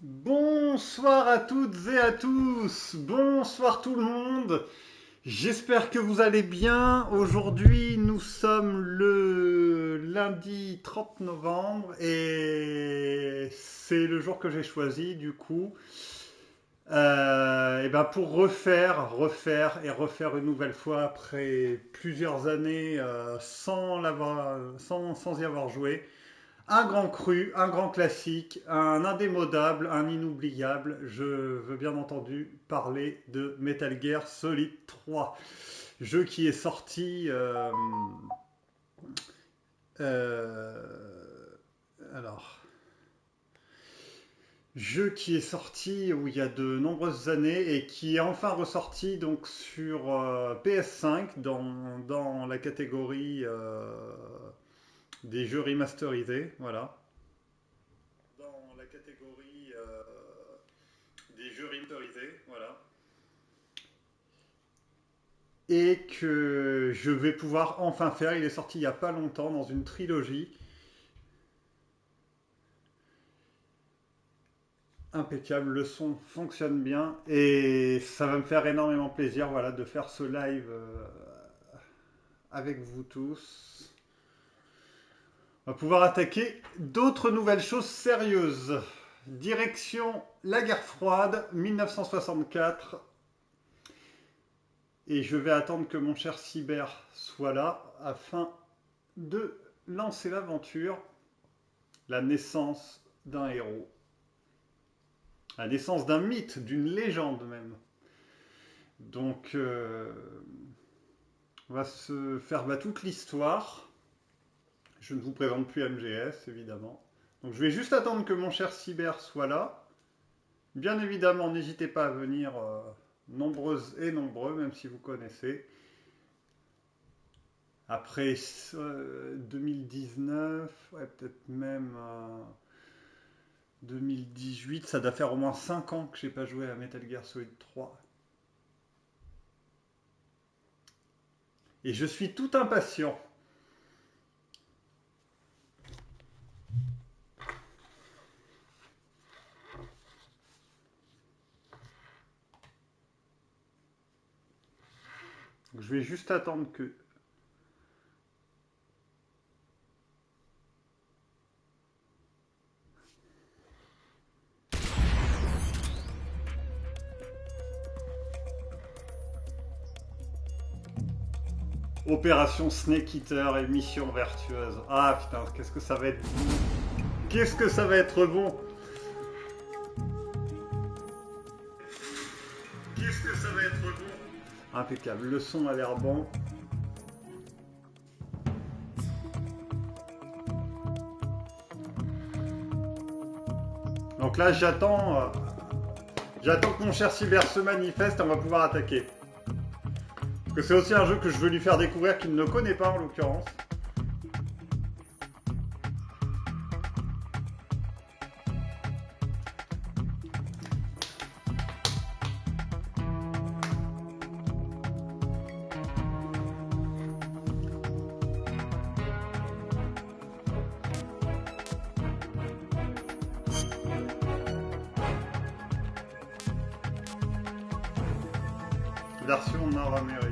Bonsoir à toutes et à tous, bonsoir tout le monde, j'espère que vous allez bien. Aujourd'hui nous sommes le lundi 30 novembre et c'est le jour que j'ai choisi du coup et ben pour refaire une nouvelle fois après plusieurs années sans y avoir joué. Un grand cru, un grand classique, un indémodable, un inoubliable. Je veux bien entendu parler de Metal Gear Solid 3. Jeu qui est sorti. Euh, alors. Jeu qui est sorti il y a de nombreuses années et qui est enfin ressorti donc sur PS5 dans la catégorie des jeux remasterisés. Voilà. Dans la catégorie des jeux remasterisés, voilà. Et que je vais pouvoir enfin faire. Il est sorti il n'y a pas longtemps dans une trilogie. Impeccable, le son fonctionne bien et ça va me faire énormément plaisir voilà, de faire ce live avec vous tous. On va pouvoir attaquer d'autres nouvelles choses sérieuses. Direction la guerre froide, 1964. Et je vais attendre que mon cher Cyber soit là afin de lancer l'aventure. La naissance d'un héros. La naissance d'un mythe, d'une légende même. Donc, on va se faire toute l'histoire. Je ne vous présente plus MGS, évidemment. Donc, je vais juste attendre que mon cher Cyber soit là. Bien évidemment, n'hésitez pas à venir nombreuses et nombreux, même si vous connaissez. Après 2019, ouais, peut-être même 2018, ça doit faire au moins 5 ans que j'ai pas joué à Metal Gear Solid 3. Et je suis tout impatient. Donc, je vais juste attendre que... Opération Snake Eater et mission vertueuse. Ah putain, qu'est-ce que ça va être bon. Qu'est-ce que ça va être bon. Qu'est-ce que ça va être bon. Impeccable, le son a l'air bon. Donc là, j'attends que mon cher Cyber se manifeste et on va pouvoir attaquer. Parce que c'est aussi un jeu que je veux lui faire découvrir qu'il ne connaît pas en l'occurrence. Version nord-américaine.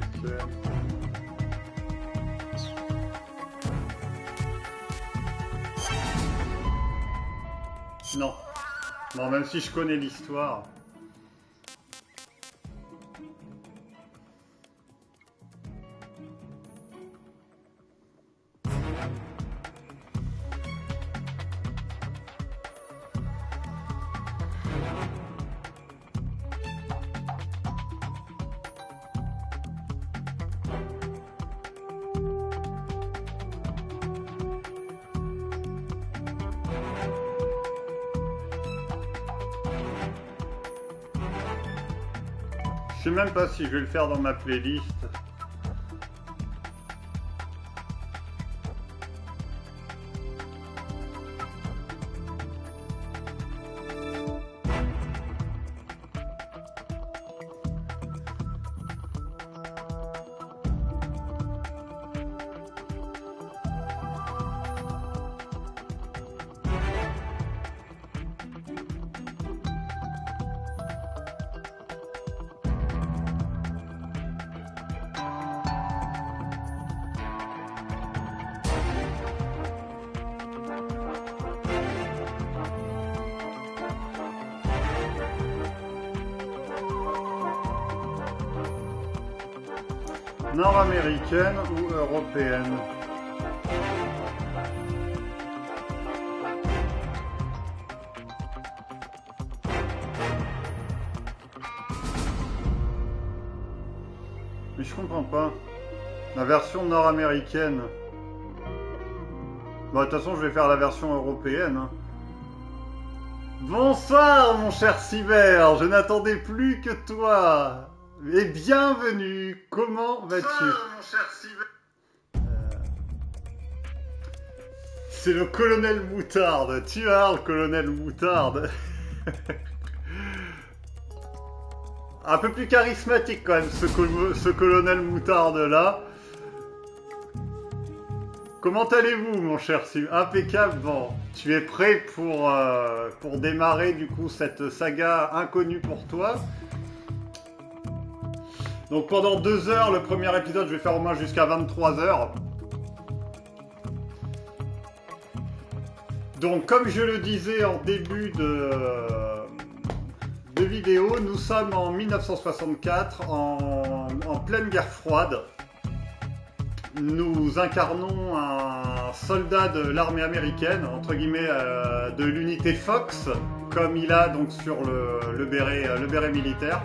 Non. Non, même si je connais l'histoire. Je sais même pas si je vais le faire dans ma playlist. Nord-américaine ou européenne? Mais je comprends pas. La version nord-américaine. Bon, de toute façon, je vais faire la version européenne, hein. Bonsoir, mon cher Cyber. Je n'attendais plus que toi. Et bienvenue. Comment vas-tu? Bonsoir, mon cher Cyber. C'est le colonel Moutarde. Tu as le colonel Moutarde. Un peu plus charismatique quand même, ce colonel Moutarde là. Comment allez-vous, mon cher Sim? Impeccable. Bon, tu es prêt pour démarrer du coup cette saga inconnue pour toi. Donc pendant 2 heures, le premier épisode, je vais faire au moins jusqu'à 23 heures. Donc comme je le disais en début de vidéo, nous sommes en 1964, en pleine guerre froide. Nous incarnons un soldat de l'armée américaine, entre guillemets de l'unité Fox, comme il a donc sur le béret militaire.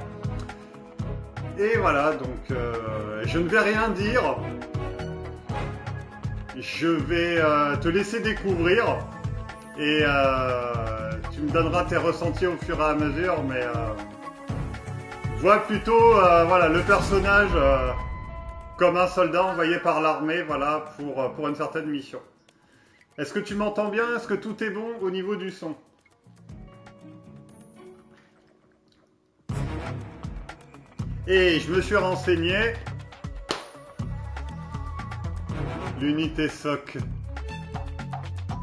Et voilà, donc je ne vais rien dire. Je vais te laisser découvrir et tu me donneras tes ressentis au fur et à mesure, mais vois plutôt voilà, le personnage comme un soldat envoyé par l'armée, voilà, pour une certaine mission. Est-ce que tu m'entends bien? Est-ce que tout est bon au niveau du son? Et je me suis renseigné. L'unité SOC.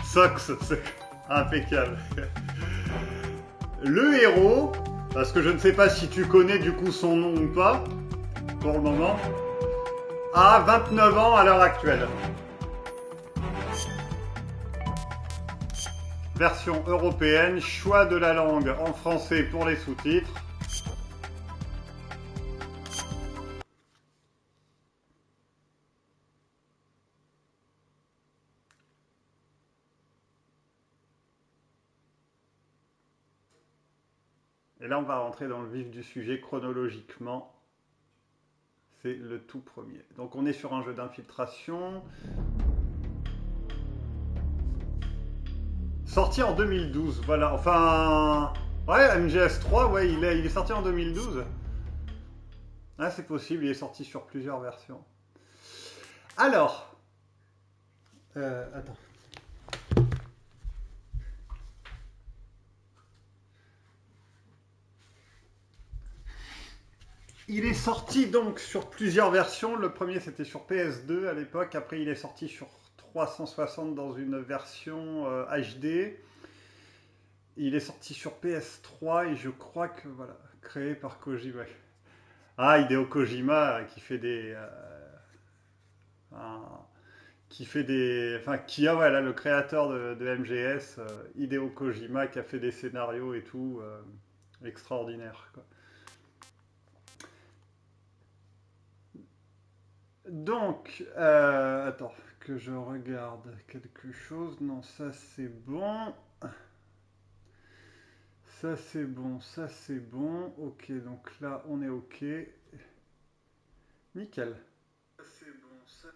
SOX, c'est impeccable. Le héros, parce que je ne sais pas si tu connais du coup son nom ou pas, pour le moment, a 29 ans à l'heure actuelle. Version européenne, choix de la langue en français pour les sous-titres. Et là, on va rentrer dans le vif du sujet chronologiquement. C'est le tout premier. Donc on est sur un jeu d'infiltration. Sorti en 2012, voilà. Enfin... Ouais, MGS 3, ouais, il est sorti en 2012. Ah, c'est possible, il est sorti sur plusieurs versions. Alors... attends. Il est sorti donc sur plusieurs versions. Le premier c'était sur PS2 à l'époque. Après il est sorti sur 360 dans une version HD. Il est sorti sur PS3 et je crois que voilà, créé par Kojima. Ah, Hideo Kojima qui fait des enfin qui a voilà le créateur de MGS, Hideo Kojima qui a fait des scénarios et tout extraordinaires quoi. Donc, attends, que je regarde quelque chose. Non, ça c'est bon. Ça c'est bon, ça c'est bon. Ok, donc là on est ok. Nickel. C'est bon, ça.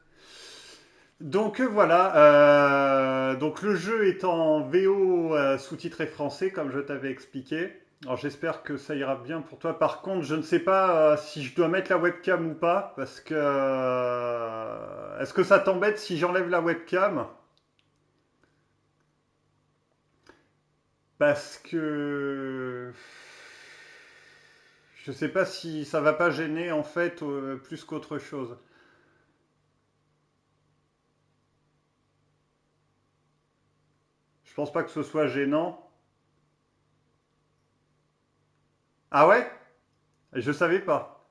Donc voilà, donc le jeu est en VO sous-titré français comme je t'avais expliqué. Alors j'espère que ça ira bien pour toi. Par contre, je ne sais pas si je dois mettre la webcam ou pas, parce que est-ce que ça t'embête si j'enlève la webcam? Parce que je sais pas si ça va pas gêner en fait plus qu'autre chose. Je pense pas que ce soit gênant. Ah ouais? Je savais pas.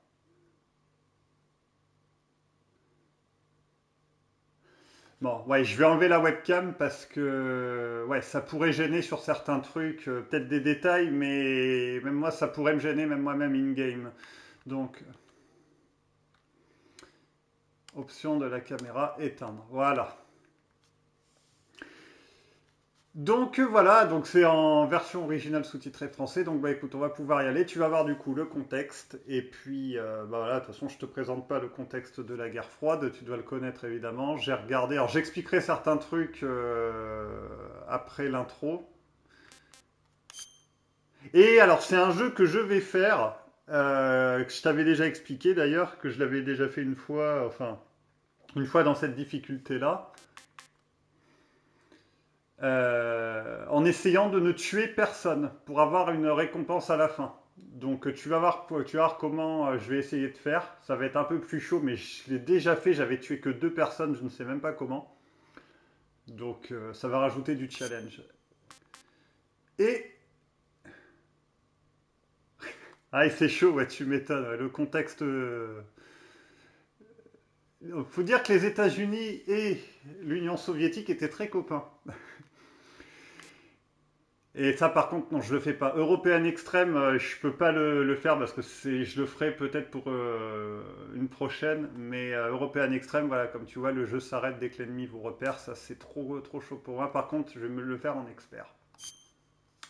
Bon, ouais, je vais enlever la webcam parce que ouais, ça pourrait gêner sur certains trucs, peut-être des détails, mais même moi, ça pourrait me gêner, même moi-même in-game. Donc, Option de la caméra, éteindre. Voilà. Donc voilà, donc c'est en version originale sous-titrée français. Donc bah écoute, on va pouvoir y aller. Tu vas voir du coup le contexte. Et puis bah voilà, de toute façon, je te présente pas le contexte de la guerre froide. Tu dois le connaître évidemment. J'ai regardé. Alors j'expliquerai certains trucs après l'intro. Et alors c'est un jeu que je vais faire, que je t'avais déjà expliqué d'ailleurs, que je l'avais déjà fait une fois, enfin une fois dans cette difficulté-là. En essayant de ne tuer personne pour avoir une récompense à la fin. Donc tu vas voir comment je vais essayer de faire. Ça va être un peu plus chaud, mais je l'ai déjà fait. J'avais tué que 2 personnes, je ne sais même pas comment. Donc ça va rajouter du challenge. Et ah, et c'est chaud, ouais, tu m'étonnes. Ouais, le contexte. Faut dire que les États-Unis et l'Union soviétique étaient très copains. Et ça, par contre, non, je le fais pas. European Extreme, je peux pas le faire parce que je le ferai peut-être pour une prochaine. Mais European Extreme, voilà, comme tu vois, le jeu s'arrête dès que l'ennemi vous repère. Ça, c'est trop chaud pour moi. Par contre, je vais me le faire en expert.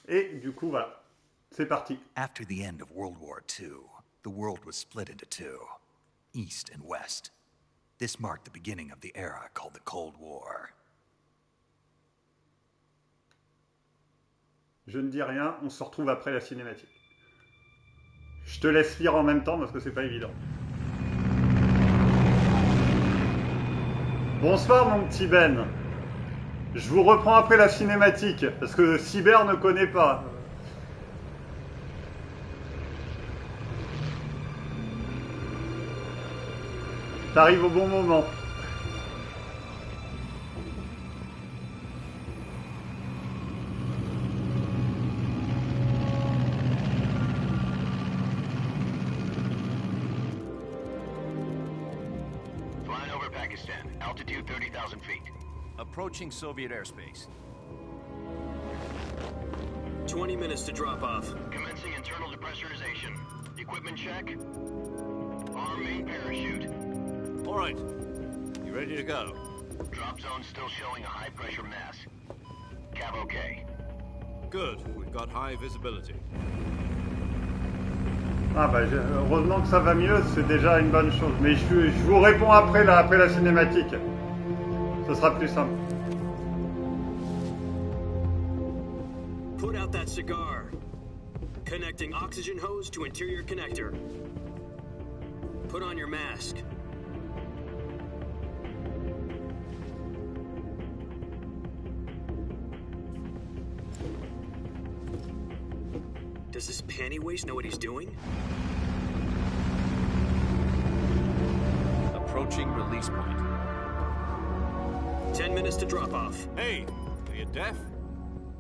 Et du coup, voilà, c'est parti. After the end of World War II, the world was split into two, East and West. This marked the beginning of the era called the Cold War. Je ne dis rien, on se retrouve après la cinématique. Je te laisse lire en même temps parce que c'est pas évident. Bonsoir mon petit Ben. Je vous reprends après la cinématique parce que Cyber ne connaît pas. T'arrives au bon moment. Flying over Pakistan, altitude 30,000 feet. Approaching Soviet airspace. 20 minutes to drop off. Commencing internal depressurization. Equipment check. Arm main parachute. All right. You ready to go? Drop zone still showing a high pressure mass. Cav okay. Good. We've got high visibility. Ah bah heureusement que ça va mieux, c'est déjà une bonne chose. Mais je vous réponds après la cinématique. Ce sera plus simple. Put out that cigar. Connecting oxygen hose to interior connector. Put on your mask. Does this panty waste know what he's doing? Approaching release point. 10 minutes to drop off. Hey, are you deaf?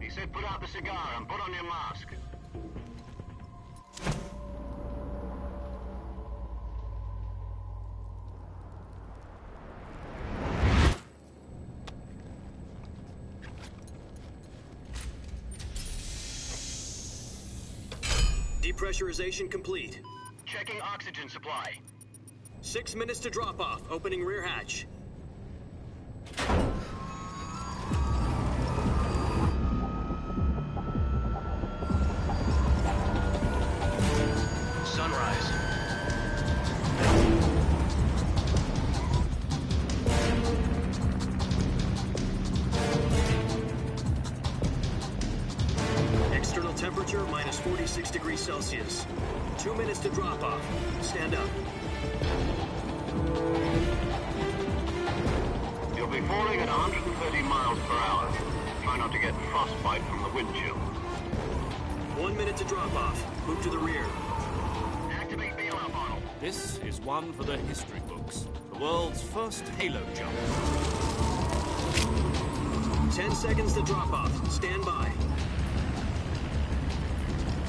He said put out the cigar and put on your mask. Depressurization complete. Checking oxygen supply. 6 minutes to drop off. Opening rear hatch. Sunrise. External temperature minus 46 degrees Celsius. 2 minutes to drop off. Stand up. You'll be falling at 130 miles per hour. Try not to get frostbite from the wind chill. 1 minute to drop off. Move to the rear. Activate bailout model. This is one for the history books. The world's first halo jump. 10 seconds to drop off. Stand by.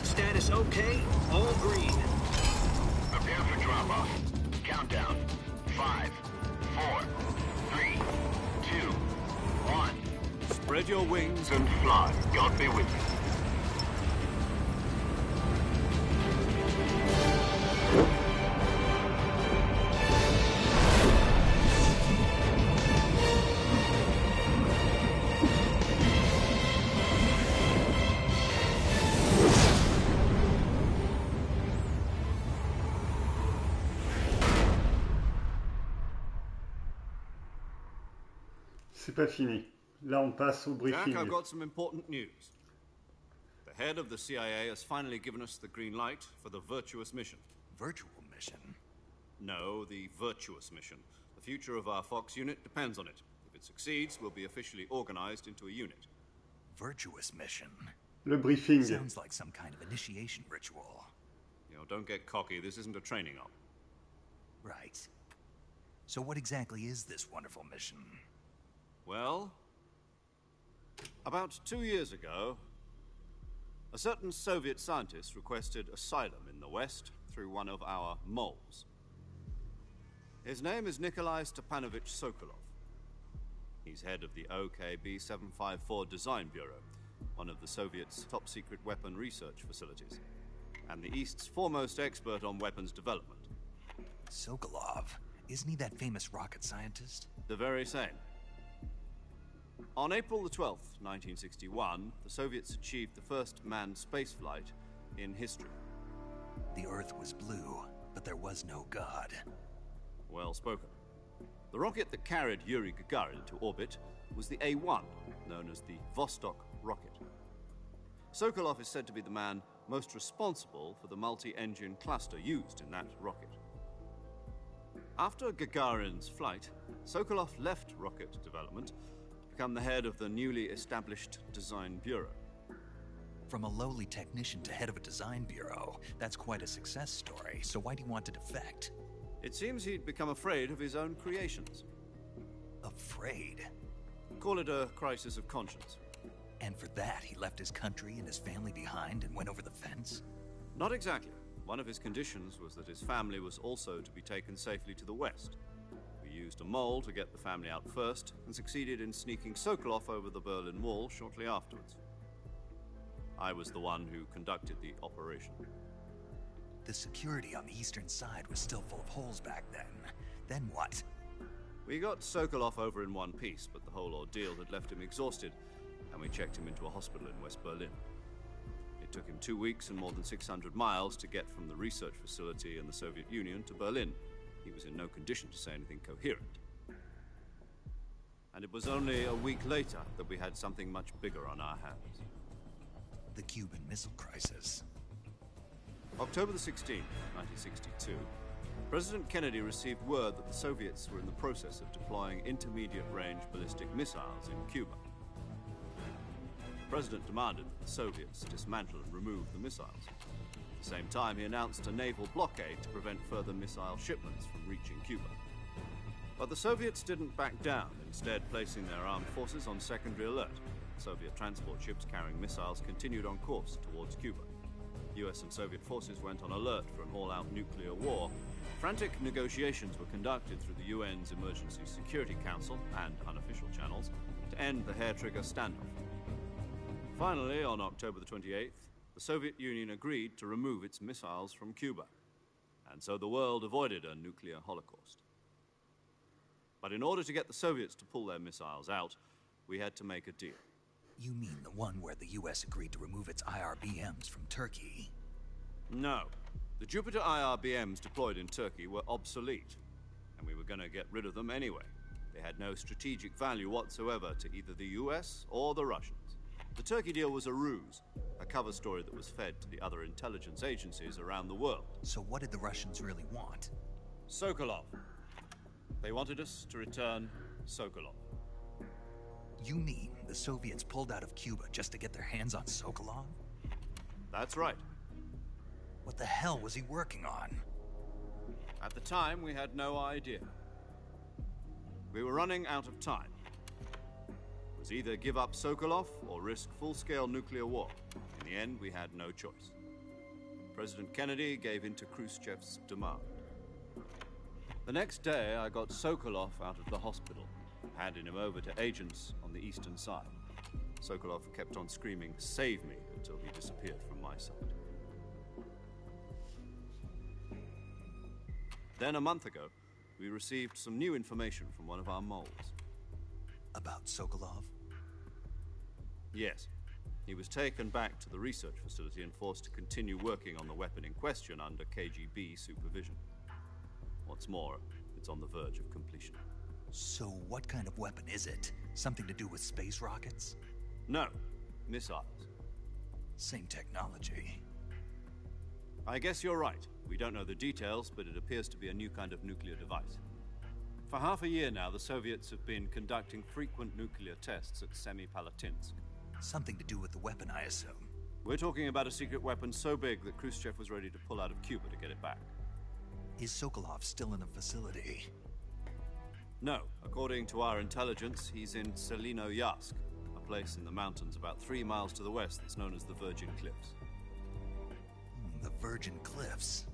Status okay. All green. Prepare for drop-off. Countdown. 5, 4, 3, 2, 1. Spread your wings. And fly. God be with you. pas fini. Là, on passe au Jack, briefing. I've got some important news. The head of the CIA has finally given us the green light for the virtuous mission. Virtual mission? No, the virtuous mission. The future of our Fox unit depends on it. If it succeeds, we'll be officially organized into a unit. Virtuous mission? Le briefing. Sounds like some kind of initiation ritual. You know, don't get cocky. This isn't a training op. Right. So what exactly is this wonderful mission? Well, about 2 years ago, a certain Soviet scientist requested asylum in the West through one of our moles. His name is Nikolai Stepanovich Sokolov. He's head of the OKB 754 Design Bureau, one of the Soviets' top-secret weapon research facilities, and the East's foremost expert on weapons development. Sokolov? Isn't he that famous rocket scientist? The very same. On April the 12th, 1961, the Soviets achieved the first manned spaceflight in history. The Earth was blue, but there was no God. Well spoken. The rocket that carried Yuri Gagarin to orbit was the A-1, known as the Vostok rocket. Sokolov is said to be the man most responsible for the multi-engine cluster used in that rocket. After Gagarin's flight, Sokolov left rocket development to become the head of the newly established Design Bureau. From a lowly technician to head of a design bureau, that's quite a success story. So why do you want to defect? It seems he'd become afraid of his own creations. Afraid? Call it a crisis of conscience. And for that, he left his country and his family behind and went over the fence? Not exactly. One of his conditions was that his family was also to be taken safely to the West. We used a mole to get the family out first and succeeded in sneaking Sokolov over the Berlin Wall shortly afterwards. I was the one who conducted the operation. The security on the eastern side was still full of holes back then. Then what? We got Sokolov over in one piece, but the whole ordeal had left him exhausted, and we checked him into a hospital in West Berlin. It took him 2 weeks and more than 600 miles to get from the research facility in the Soviet Union to Berlin. He was in no condition to say anything coherent. And it was only a week later that we had something much bigger on our hands. The Cuban Missile Crisis. October the 16th, 1962, President Kennedy received word that the Soviets were in the process of deploying intermediate-range ballistic missiles in Cuba. The President demanded that the Soviets dismantle and remove the missiles. At the same time, he announced a naval blockade to prevent further missile shipments from reaching Cuba. But the Soviets didn't back down, instead placing their armed forces on secondary alert. Soviet transport ships carrying missiles continued on course towards Cuba. US and Soviet forces went on alert for an all-out nuclear war. Frantic negotiations were conducted through the UN's Emergency Security Council and unofficial channels to end the hair-trigger standoff. Finally, on October the 28th, the Soviet Union agreed to remove its missiles from Cuba, and so the world avoided a nuclear holocaust. But in order to get the Soviets to pull their missiles out, we had to make a deal. You mean the one where the US agreed to remove its IRBMs from Turkey? No. The Jupiter IRBMs deployed in Turkey were obsolete, and we were going to get rid of them anyway. They had no strategic value whatsoever to either the US or the Russians. The Turkey deal was a ruse, a cover story that was fed to the other intelligence agencies around the world. So what did the Russians really want? Sokolov. They wanted us to return Sokolov. You mean the Soviets pulled out of Cuba just to get their hands on Sokolov? That's right. What the hell was he working on? At the time, we had no idea. We were running out of time. It was either give up Sokolov or risk full-scale nuclear war. In the end, we had no choice. President Kennedy gave in to Khrushchev's demand. The next day, I got Sokolov out of the hospital, handing him over to agents on the eastern side. Sokolov kept on screaming, "Save me," until he disappeared from my sight. Then a month ago, we received some new information from one of our moles. About Sokolov? Yes. He was taken back to the research facility and forced to continue working on the weapon in question under KGB supervision. What's more, it's on the verge of completion. So what kind of weapon is it? Something to do with space rockets? No, missiles. Same technology. I guess you're right. We don't know the details, but it appears to be a new kind of nuclear device. For half a year now, the Soviets have been conducting frequent nuclear tests at Semipalatinsk. Something to do with the weapon, I assume. We're talking about a secret weapon so big that Khrushchev was ready to pull out of Cuba to get it back. Is Sokolov still in the facility? No. According to our intelligence, he's in Selino-Yarsk, a place in the mountains about 3 miles to the west that's known as the Virgin Cliffs. The Virgin Cliffs.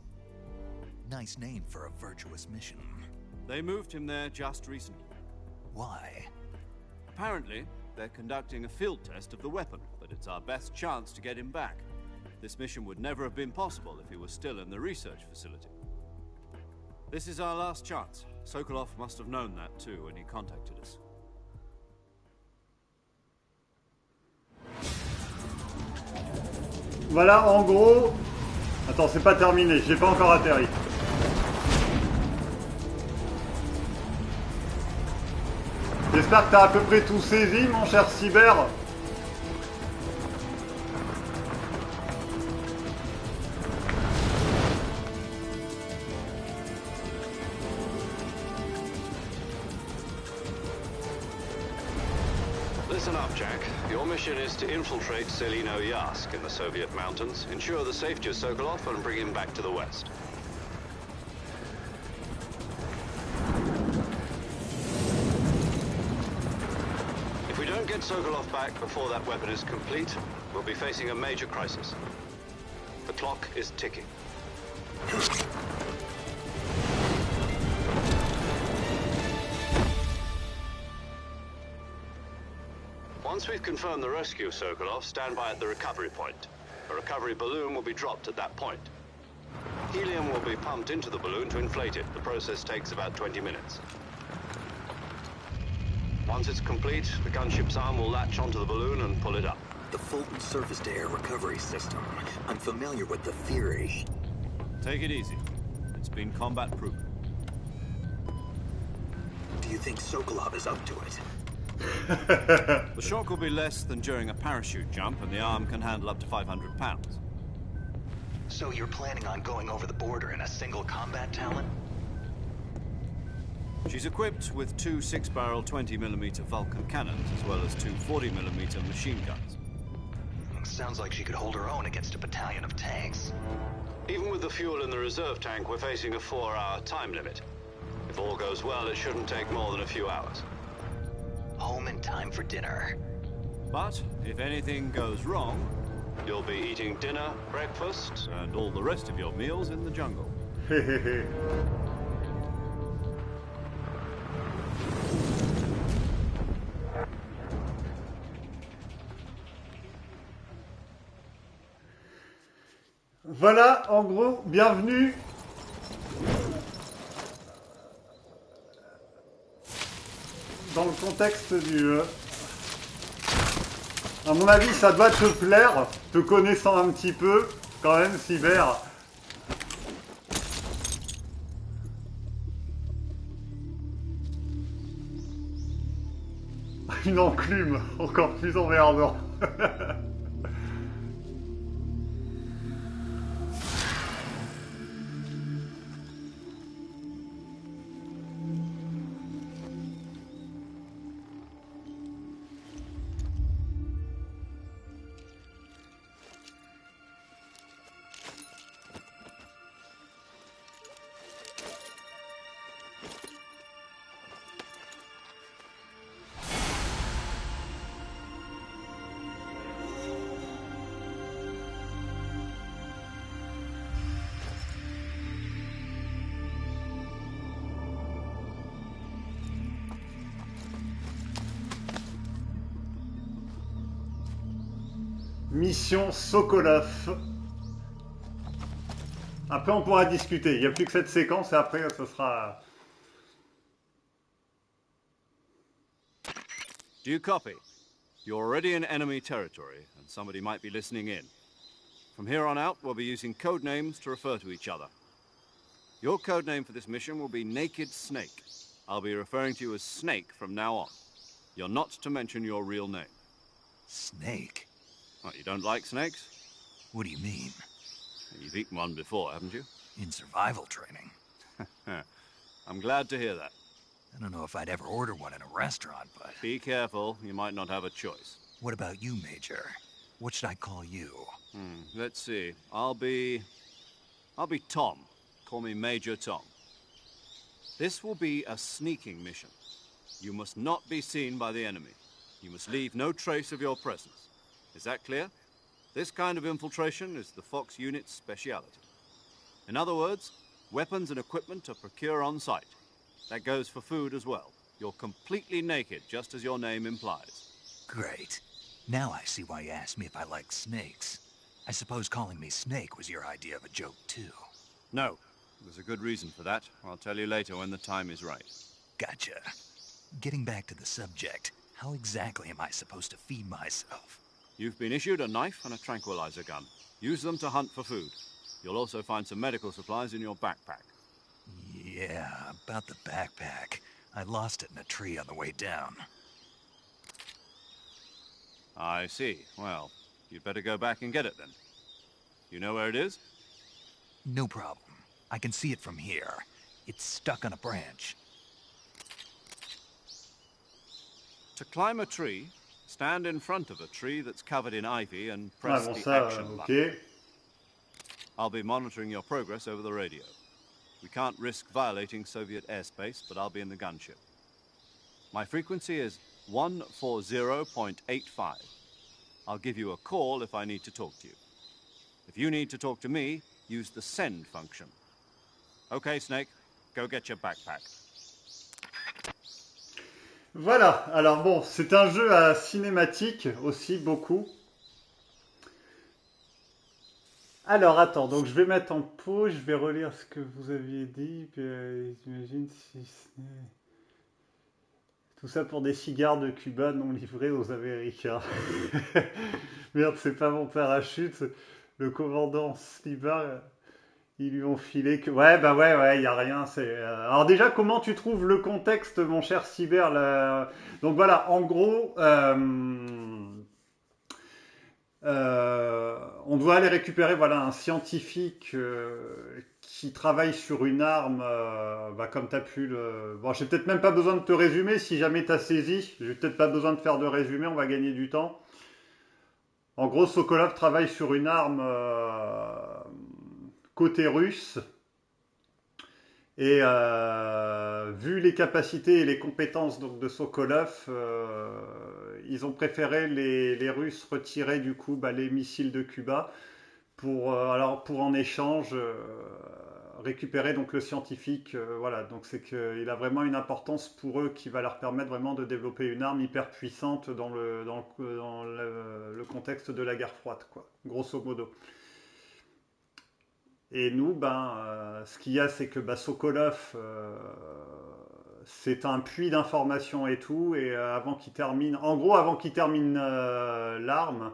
Nice name for a virtuous mission. They moved him there just recently. Why? Apparently, they're conducting a field test of the weapon, but it's our best chance to get him back. This mission would never have been possible if he was still in the research facility. This is our last chance. Sokolov must have known that too when he contacted us. Voilà, en gros... Attends, c'est pas terminé, j'ai pas encore atterri. J'espère que t'as à peu près tout saisi, mon cher Cyber. Listen up, Jack. Your mission is to infiltrate Selino-Yarsk in the Soviet mountains, ensure the safety of Sokolov, and bring him back to the West. If we don't get Sokolov back before that weapon is complete, we'll be facing a major crisis. The clock is ticking. Once we've confirmed the rescue of Sokolov, stand by at the recovery point. A recovery balloon will be dropped at that point. Helium will be pumped into the balloon to inflate it. The process takes about 20 minutes. Once it's complete, the gunship's arm will latch onto the balloon and pull it up. The Fulton surface-to-air recovery system. I'm familiar with the theory. Take it easy. It's been combat-proven. Do you think Sokolov is up to it? The shock will be less than during a parachute jump, and the arm can handle up to 500 pounds. So you're planning on going over the border in a single combat Talon? She's equipped with 2 6-barrel 20mm Vulcan cannons, as well as 2 40mm machine guns. Sounds like she could hold her own against a battalion of tanks. Even with the fuel in the reserve tank, we're facing a 4-hour time limit. If all goes well, it shouldn't take more than a few hours. Home in time for dinner. But if anything goes wrong, You'll be eating dinner, breakfast, and all the rest of your meals in the jungle. Voilà, en gros, bienvenue dans le contexte du... À mon avis, ça doit te plaire, te connaissant un petit peu, quand même, Cyber. Une enclume, encore plus emmerdant. Mission Sokolov. Après, on pourra discuter. Il n'y a plus que cette séquence et après, ce sera... Do you copy? You're already in enemy territory, and somebody might be listening in. From here on out, we'll be using code names to refer to each other. Your code name for this mission will be Naked Snake. I'll be referring to you as Snake from now on. You're not to mention your real name. Snake? What, you don't like snakes? What do you mean? You've eaten one before, haven't you? In survival training? I'm glad to hear that. I don't know if I'd ever order one in a restaurant, but... Be careful, you might not have a choice. What about you, Major? What should I call you? Let's see. I'll be Tom. Call me Major Tom. This will be a sneaking mission. You must not be seen by the enemy. You must leave no trace of your presence. Is that clear? This kind of infiltration is the Fox unit's speciality. In other words, weapons and equipment are procured on site. That goes for food as well. You're completely naked, just as your name implies. Great. Now I see why you asked me if I like snakes. I suppose calling me Snake was your idea of a joke, too. No. There's a good reason for that. I'll tell you later when the time is right. Gotcha. Getting back to the subject, how exactly am I supposed to feed myself? You've been issued a knife and a tranquilizer gun. Use them to hunt for food. You'll also find some medical supplies in your backpack. Yeah, about the backpack. I lost it in a tree on the way down. I see. Well, you'd better go back and get it then. You know where it is? No problem. I can see it from here. It's stuck on a branch. To climb a tree, stand in front of a tree that's covered in ivy and Ah press bon, the ça, action ok. button. I'll be monitoring your progress over the radio. We can't risk violating Soviet airspace, but I'll be in the gunship. My frequency is 140.85. I'll give you a call if I need to talk to you. If you need to talk to me, use the send function. Okay, Snake, go get your backpack. Voilà, alors bon, c'est un jeu à cinématique aussi, beaucoup. Alors attends, donc je vais mettre en pause, je vais relire ce que vous aviez dit, puis j'imagine si ce n'est... Tout ça pour des cigares de Cuba non livrés aux Américains. Merde, c'est pas mon parachute, le commandant Slibar, ils lui ont filé que... Ouais, bah ouais, y a rien, c'est... Alors déjà, comment tu trouves le contexte, mon cher Cyber là... Donc voilà, en gros... on doit aller récupérer voilà, un scientifique qui travaille sur une arme, bah, comme tu as pu le... Bon, j'ai peut-être même pas besoin de te résumer, si jamais tu as saisi, j'ai peut-être pas besoin de faire de résumé, on va gagner du temps. En gros, Sokolov travaille sur une arme côté russe, et vu les capacités et les compétences donc, de Sokolov, ils ont préféré les Russes retirer du coup bah, les missiles de Cuba pour en échange récupérer donc le scientifique. Voilà, donc c'est qu'il a vraiment une importance pour eux qui va leur permettre vraiment de développer une arme hyper puissante dans le contexte de la guerre froide, quoi, grosso modo. Et nous, ce qu'il y a, c'est que Sokolov, c'est un puits d'informations et tout, et avant qu'il termine, en gros, avant qu'il termine l'arme,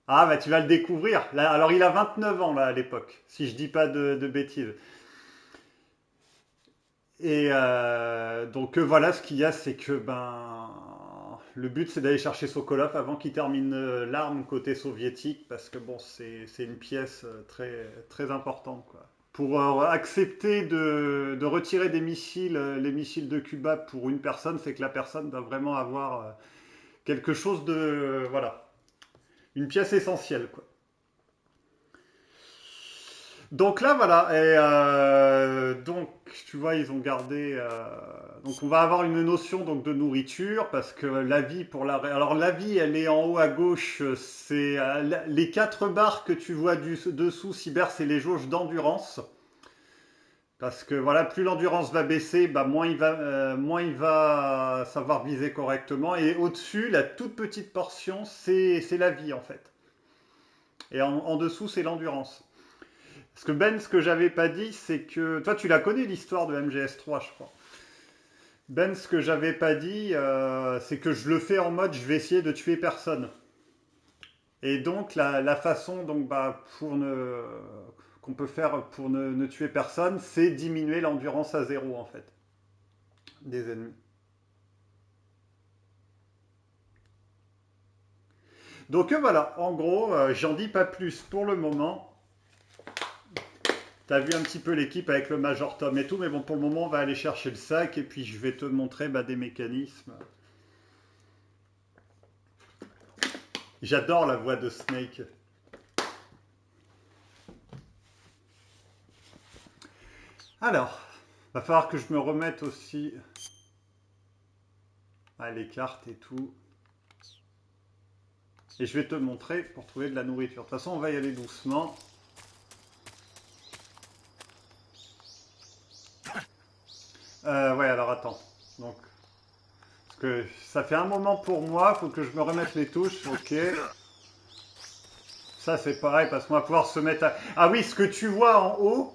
ah bah tu vas le découvrir. Là, alors il a 29 ans là à l'époque, si je dis pas de bêtises. Et donc voilà, ce qu'il y a, c'est que le but, c'est d'aller chercher Sokolov avant qu'il termine l'arme côté soviétique, parce que bon, c'est une pièce très, très importante, quoi. Pour accepter de retirer des missiles, les missiles de Cuba pour une personne, c'est que la personne doit vraiment avoir quelque chose de... Voilà, une pièce essentielle, quoi. Donc là, voilà, et donc tu vois, ils ont gardé. Donc on va avoir une notion donc de nourriture parce que la vie alors la vie, elle est en haut à gauche. C'est les 4 barres que tu vois dessous, Cyber, c'est les jauges d'endurance. Parce que voilà, plus l'endurance va baisser, moins il va savoir viser correctement. Et au-dessus, la toute petite portion, c'est la vie en fait. Et en dessous, c'est l'endurance. Parce que Ben, ce que j'avais pas dit, c'est que... Toi, tu la connais, l'histoire de MGS 3, je crois. Ben, ce que j'avais pas dit, c'est que je le fais en mode, je vais essayer de tuer personne. Et donc, la façon, donc, qu'on peut faire pour ne tuer personne, c'est diminuer l'endurance à 0 en fait des ennemis. Donc voilà, en gros, j'en dis pas plus pour le moment. T'as vu un petit peu l'équipe avec le Major Tom et tout, mais bon, pour le moment, on va aller chercher le sac et puis je vais te montrer des mécanismes. J'adore la voix de Snake. Alors, va falloir que je me remette aussi à les cartes et tout. Et je vais te montrer pour trouver de la nourriture. De toute façon, on va y aller doucement. Ouais, alors attends. Donc, parce que ça fait un moment pour moi, il faut que je me remette les touches. Ok. Ça, c'est pareil, parce qu'on va pouvoir se mettre à... Ah oui, ce que tu vois en haut,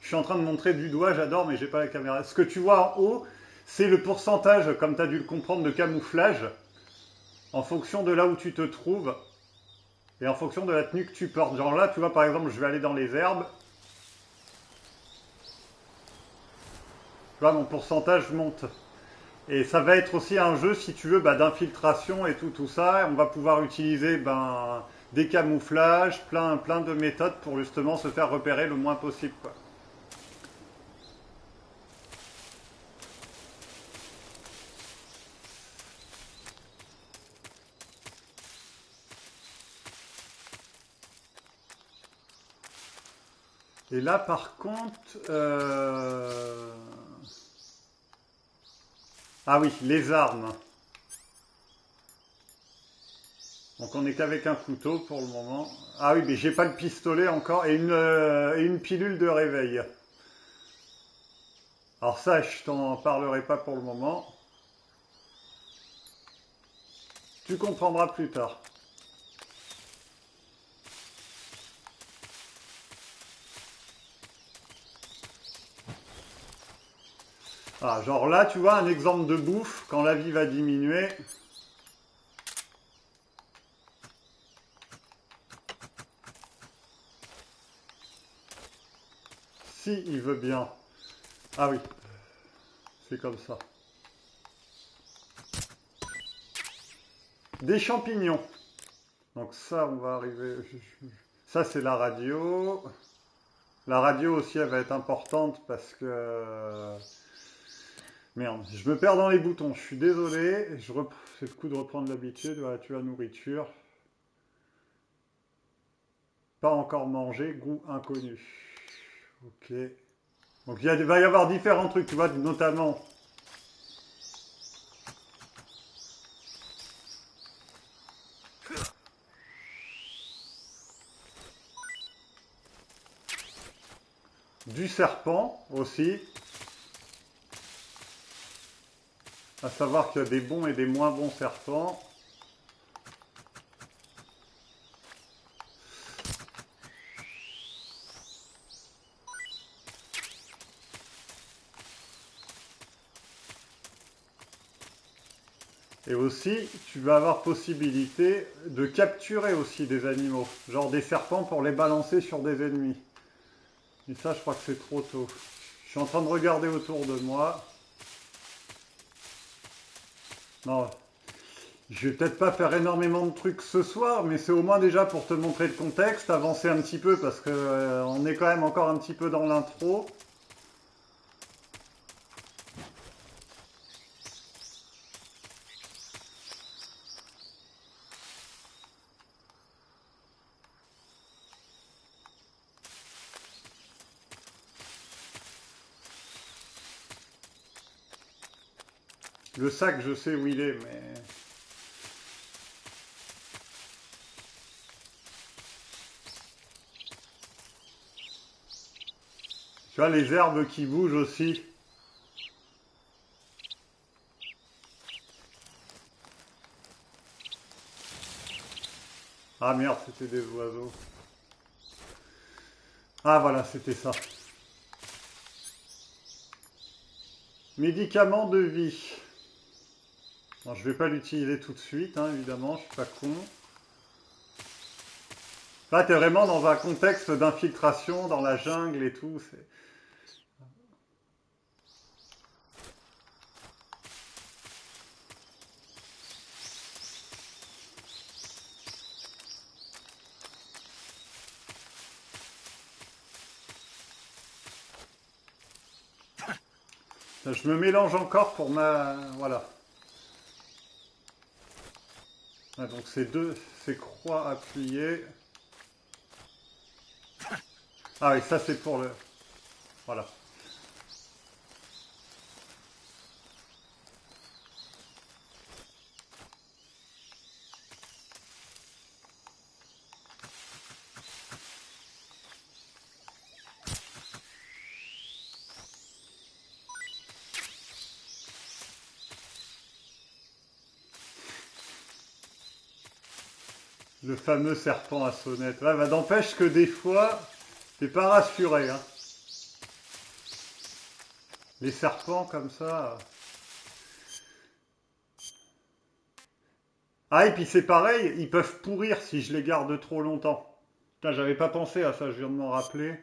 je suis en train de montrer du doigt, j'adore, mais j'ai pas la caméra. Ce que tu vois en haut, c'est le pourcentage, comme tu as dû le comprendre, de camouflage, en fonction de là où tu te trouves, et en fonction de la tenue que tu portes. Genre là, tu vois, par exemple, je vais aller dans les herbes. Tu vois, mon pourcentage monte. Et ça va être aussi un jeu, si tu veux, d'infiltration et tout ça. On va pouvoir utiliser des camouflages, plein de méthodes pour justement se faire repérer le moins possible, quoi. Et là, par contre... Ah oui, les armes. Donc on n'est qu'avec un couteau pour le moment. Ah oui, mais j'ai pas le pistolet encore et une pilule de réveil. Alors ça, je t'en parlerai pas pour le moment. Tu comprendras plus tard. Ah, genre là, tu vois, un exemple de bouffe, quand la vie va diminuer. Si il veut bien. Ah oui, c'est comme ça. Des champignons. Donc ça, on va arriver... Ça, c'est la radio. La radio aussi, elle va être importante parce que... Merde, je me perds dans les boutons, je suis désolé. C'est le coup de reprendre l'habitude. Voilà, tu as nourriture. Pas encore mangé, goût inconnu. Ok. Donc va y avoir différents trucs, tu vois, notamment... Du serpent aussi. À savoir qu'il y a des bons et des moins bons serpents. Et aussi, tu vas avoir possibilité de capturer aussi des animaux. Genre des serpents pour les balancer sur des ennemis. Et ça, je crois que c'est trop tôt. Je suis en train de regarder autour de moi. Non, je vais peut-être pas faire énormément de trucs ce soir, mais c'est au moins déjà pour te montrer le contexte, avancer un petit peu parce que on est quand même encore un petit peu dans l'intro. Le sac, je sais où il est, mais... Tu vois, les herbes qui bougent aussi. Ah merde, c'était des oiseaux. Ah voilà, c'était ça. Médicaments de vie. Bon, je vais pas l'utiliser tout de suite, hein, évidemment, je suis pas con. Là, t'es vraiment dans un contexte d'infiltration dans la jungle et tout. Je me mélange encore pour ma... Voilà. Ah, donc ces croix appuyées. Ah oui, ça c'est pour le... Voilà. Le fameux serpent à sonnette. Ouais, bah, n'empêche que des fois, t'es pas rassuré. Hein. Les serpents comme ça. Ah, et puis c'est pareil, ils peuvent pourrir si je les garde trop longtemps. Putain, j'avais pas pensé à ça, je viens de m'en rappeler.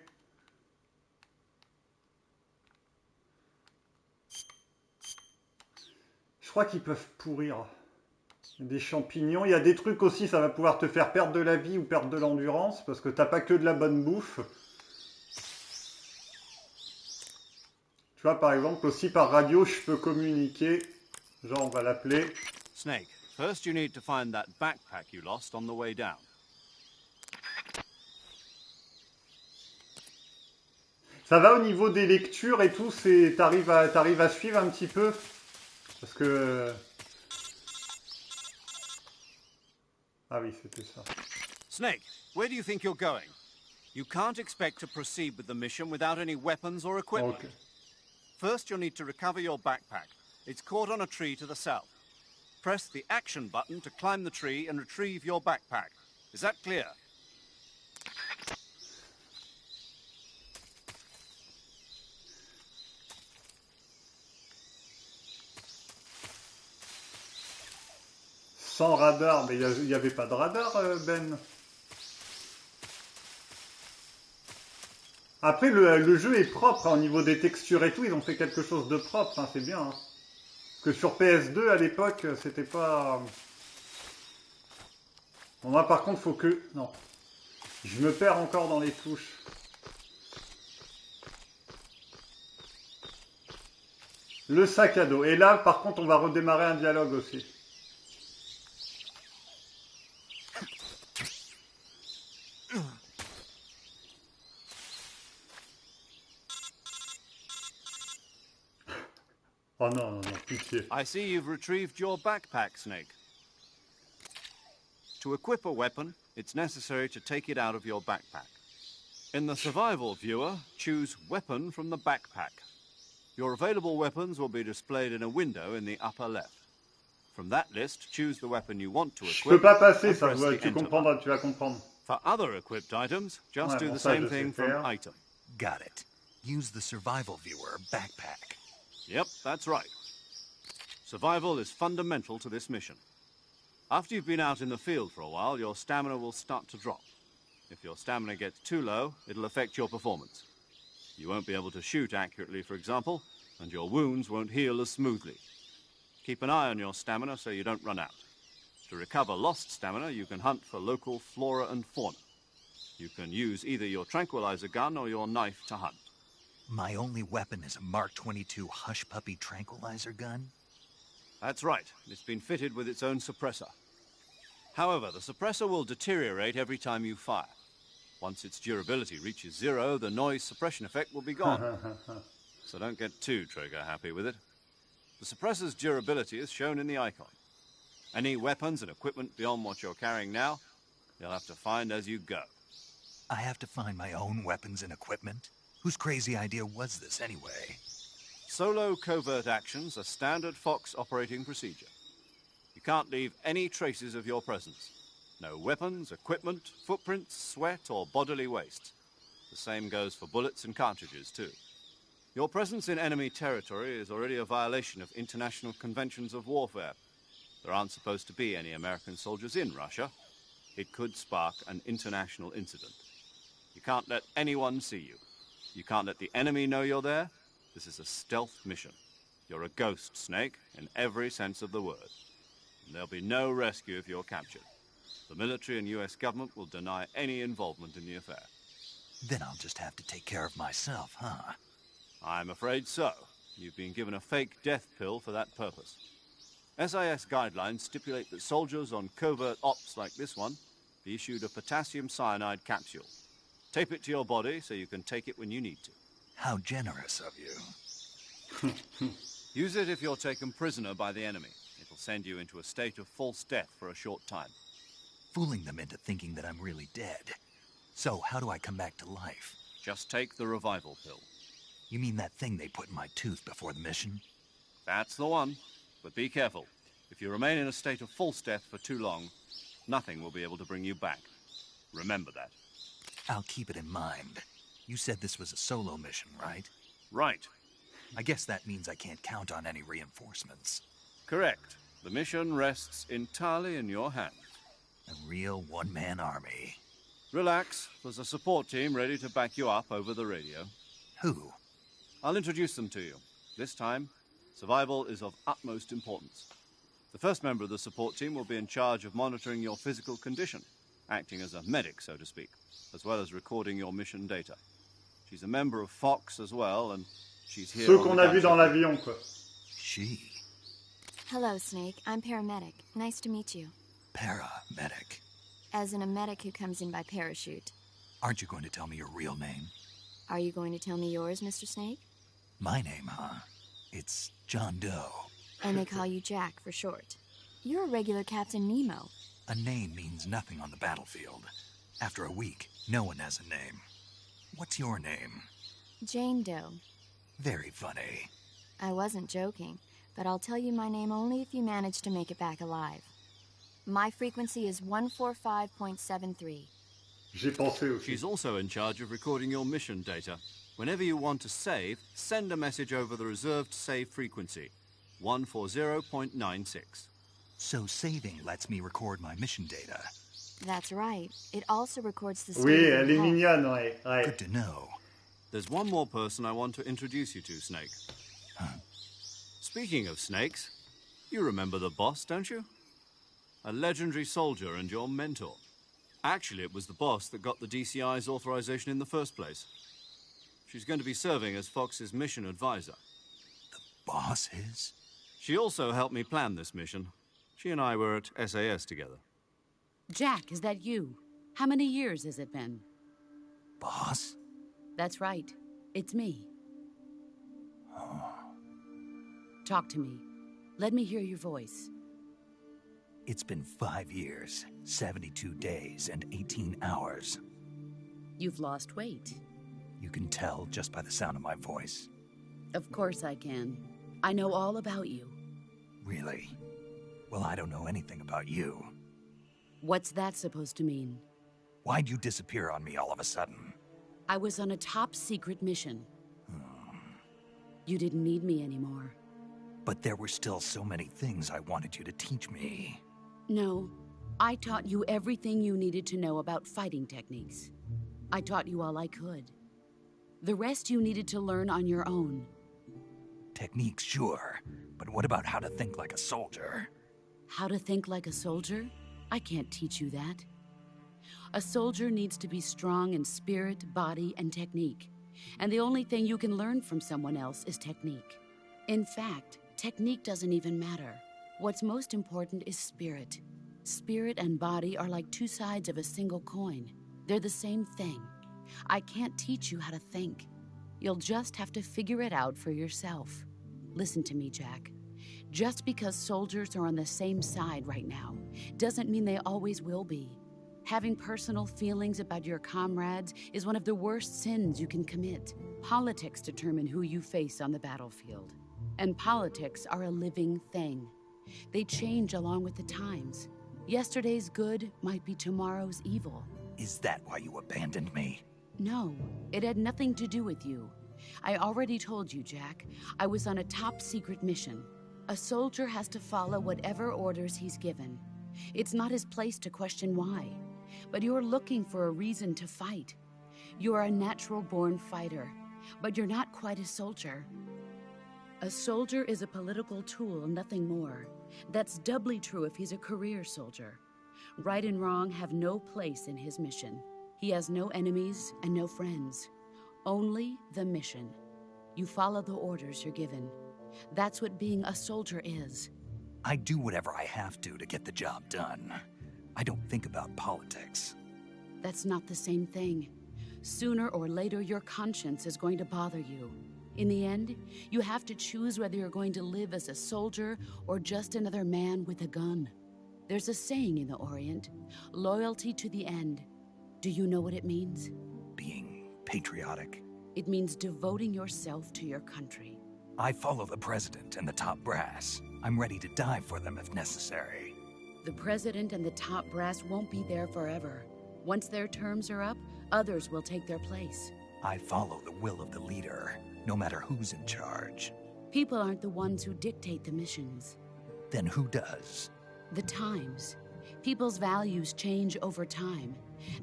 Je crois qu'ils peuvent pourrir. Des champignons. Il y a des trucs aussi, ça va pouvoir te faire perdre de la vie ou perdre de l'endurance, parce que t'as pas que de la bonne bouffe. Tu vois, par exemple, aussi par radio, je peux communiquer. Genre, on va l'appeler. Snake, first you need to find that backpack you lost on the way down. Ça va au niveau des lectures et tout, t'arrives à suivre un petit peu? Parce que... Ah oui, c'était ça. Snake, where do you think you're going? You can't expect to proceed with the mission without any weapons or equipment. Okay. First, you'll need to recover your backpack. It's caught on a tree to the south. Press the action button to climb the tree and retrieve your backpack. Is that clear? Sans radar, mais il n'y avait pas de radar, Ben. Après, le jeu est propre hein, au niveau des textures et tout. Ils ont fait quelque chose de propre, hein, c'est bien. Hein. Que sur PS2 à l'époque, c'était pas. Bon, moi, par contre, faut que. Non. Je me perds encore dans les touches. Le sac à dos. Et là, par contre, on va redémarrer un dialogue aussi. Oh non, non, non, pitié. I see you've retrieved your backpack, Snake. To equip a weapon, it's necessary to take it out of your backpack. In the survival viewer, choose Weapon from the backpack. Your available weapons will be displayed in a window in the upper left. From that list, choose the weapon you want to equip. Je peux pas passer, and ça, press the tu enter comprendras, button. tu vas comprendre. For other equipped items, just Ouais, do bon, the ça, same je sais thing from faire. item. Got it. Use the survival viewer backpack. Yep, that's right. Survival is fundamental to this mission. After you've been out in the field for a while, your stamina will start to drop. If your stamina gets too low, it'll affect your performance. You won't be able to shoot accurately, for example, and your wounds won't heal as smoothly. Keep an eye on your stamina so you don't run out. To recover lost stamina, you can hunt for local flora and fauna. You can use either your tranquilizer gun or your knife to hunt. My only weapon is a Mark 22 Hush Puppy tranquilizer gun? That's right. It's been fitted with its own suppressor. However, the suppressor will deteriorate every time you fire. Once its durability reaches 0, the noise suppression effect will be gone. So don't get too trigger-happy with it. The suppressor's durability is shown in the icon. Any weapons and equipment beyond what you're carrying now, you'll have to find as you go. I have to find my own weapons and equipment? Whose crazy idea was this anyway? Solo covert actions are standard Fox operating procedure. You can't leave any traces of your presence. No weapons, equipment, footprints, sweat, or bodily waste. The same goes for bullets and cartridges, too. Your presence in enemy territory is already a violation of international conventions of warfare. There aren't supposed to be any American soldiers in Russia. It could spark an international incident. You can't let anyone see you. You can't let the enemy know you're there. This is a stealth mission. You're a ghost, Snake, in every sense of the word. And there'll be no rescue if you're captured. The military and US government will deny any involvement in the affair. Then I'll just have to take care of myself, huh? I'm afraid so. You've been given a fake death pill for that purpose. SIS guidelines stipulate that soldiers on covert ops like this one be issued a potassium cyanide capsule. Tape it to your body so you can take it when you need to. How generous of you. Use it if you're taken prisoner by the enemy. It'll send you into a state of false death for a short time. Fooling them into thinking that I'm really dead. So, how do I come back to life? Just take the revival pill. You mean that thing they put in my tooth before the mission? That's the one. But be careful. If you remain in a state of false death for too long, nothing will be able to bring you back. Remember that. I'll keep it in mind. You said this was a solo mission, right? Right. I guess that means I can't count on any reinforcements. Correct. The mission rests entirely in your hands. A real one-man army. Relax. There's a support team ready to back you up over the radio. Who? I'll introduce them to you. This time, survival is of utmost importance. The first member of the support team will be in charge of monitoring your physical condition, acting as a medic, so to speak, as well as recording your mission data. She's a member of Fox as well, and she's here. Ceux qu'on a vus dans l'avion, quoi. She. Hello, Snake. I'm paramedic. Nice to meet you. Paramedic. As in a medic who comes in by parachute. Aren't you going to tell me your real name? Are you going to tell me yours, Mr. Snake? My name, huh? It's John Doe. And they call you Jack for short. You're a regular Captain Nemo. A name means nothing on the battlefield. After a week, no one has a name. What's your name? Jane Doe. Very funny. I wasn't joking, but I'll tell you my name only if you manage to make it back alive. My frequency is 145.73. J'ai pensé aussi. She's also in charge of recording your mission data. Whenever you want to save, send a message over the reserved save frequency, 140.96. So saving lets me record my mission data. That's right. It also records the Oui, speed elle of est the hull. mignonne, ouais. Ouais. Good to know. There's one more person I want to introduce you to, Snake. Huh? Speaking of snakes, you remember the boss, don't you? A legendary soldier and your mentor. Actually, it was the boss that got the DCI's authorization in the first place. She's going to be serving as Fox's mission advisor. The boss is? She also helped me plan this mission. She and I were at SAS together. Jack, is that you? How many years has it been? Boss? That's right. It's me. Talk to me. Let me hear your voice. It's been 5 years, 72 days, and 18 hours. You've lost weight. You can tell just by the sound of my voice. Of course I can. I know all about you. Really? Well, I don't know anything about you. What's that supposed to mean? Why'd you disappear on me all of a sudden? I was on a top-secret mission. You didn't need me anymore. But there were still so many things I wanted you to teach me. No, I taught you everything you needed to know about fighting techniques. I taught you all I could. The rest you needed to learn on your own. Techniques, sure. But what about how to think like a soldier? How to think like a soldier? I can't teach you that. A soldier needs to be strong in spirit, body, and technique. And the only thing you can learn from someone else is technique. In fact, technique doesn't even matter. What's most important is spirit. Spirit and body are like two sides of a single coin. They're the same thing. I can't teach you how to think. You'll just have to figure it out for yourself. Listen to me, Jack. Just because soldiers are on the same side right now doesn't mean they always will be. Having personal feelings about your comrades is one of the worst sins you can commit. Politics determine who you face on the battlefield. And politics are a living thing. They change along with the times. Yesterday's good might be tomorrow's evil. Is that why you abandoned me? No, it had nothing to do with you. I already told you, Jack. I was on a top-secret mission. A soldier has to follow whatever orders he's given. It's not his place to question why, but you're looking for a reason to fight. You're a natural-born fighter, but you're not quite a soldier. A soldier is a political tool, nothing more. That's doubly true if he's a career soldier. Right and wrong have no place in his mission. He has no enemies and no friends. Only the mission. You follow the orders you're given. That's what being a soldier is. I do whatever I have to get the job done. I don't think about politics. That's not the same thing. Sooner or later, your conscience is going to bother you. In the end, you have to choose whether you're going to live as a soldier or just another man with a gun. There's a saying in the Orient, loyalty to the end. Do you know what it means? Being patriotic. It means devoting yourself to your country. I follow the president and the top brass. I'm ready to die for them if necessary. The president and the top brass won't be there forever. Once their terms are up, others will take their place. I follow the will of the leader, no matter who's in charge. People aren't the ones who dictate the missions. Then who does? The times. People's values change over time,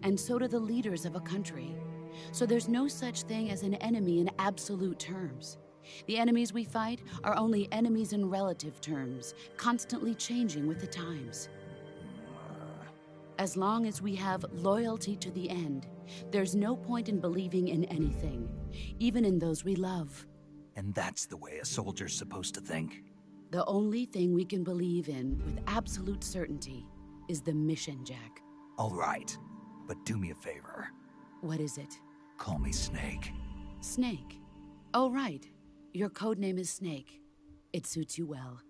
and so do the leaders of a country. So there's no such thing as an enemy in absolute terms. The enemies we fight are only enemies in relative terms, constantly changing with the times. As long as we have loyalty to the end, there's no point in believing in anything, even in those we love. And that's the way a soldier's supposed to think? The only thing we can believe in with absolute certainty is the mission, Jack. All right, but do me a favor. What is it? Call me Snake. Snake? Oh, right. Your codename is Snake. It suits you well.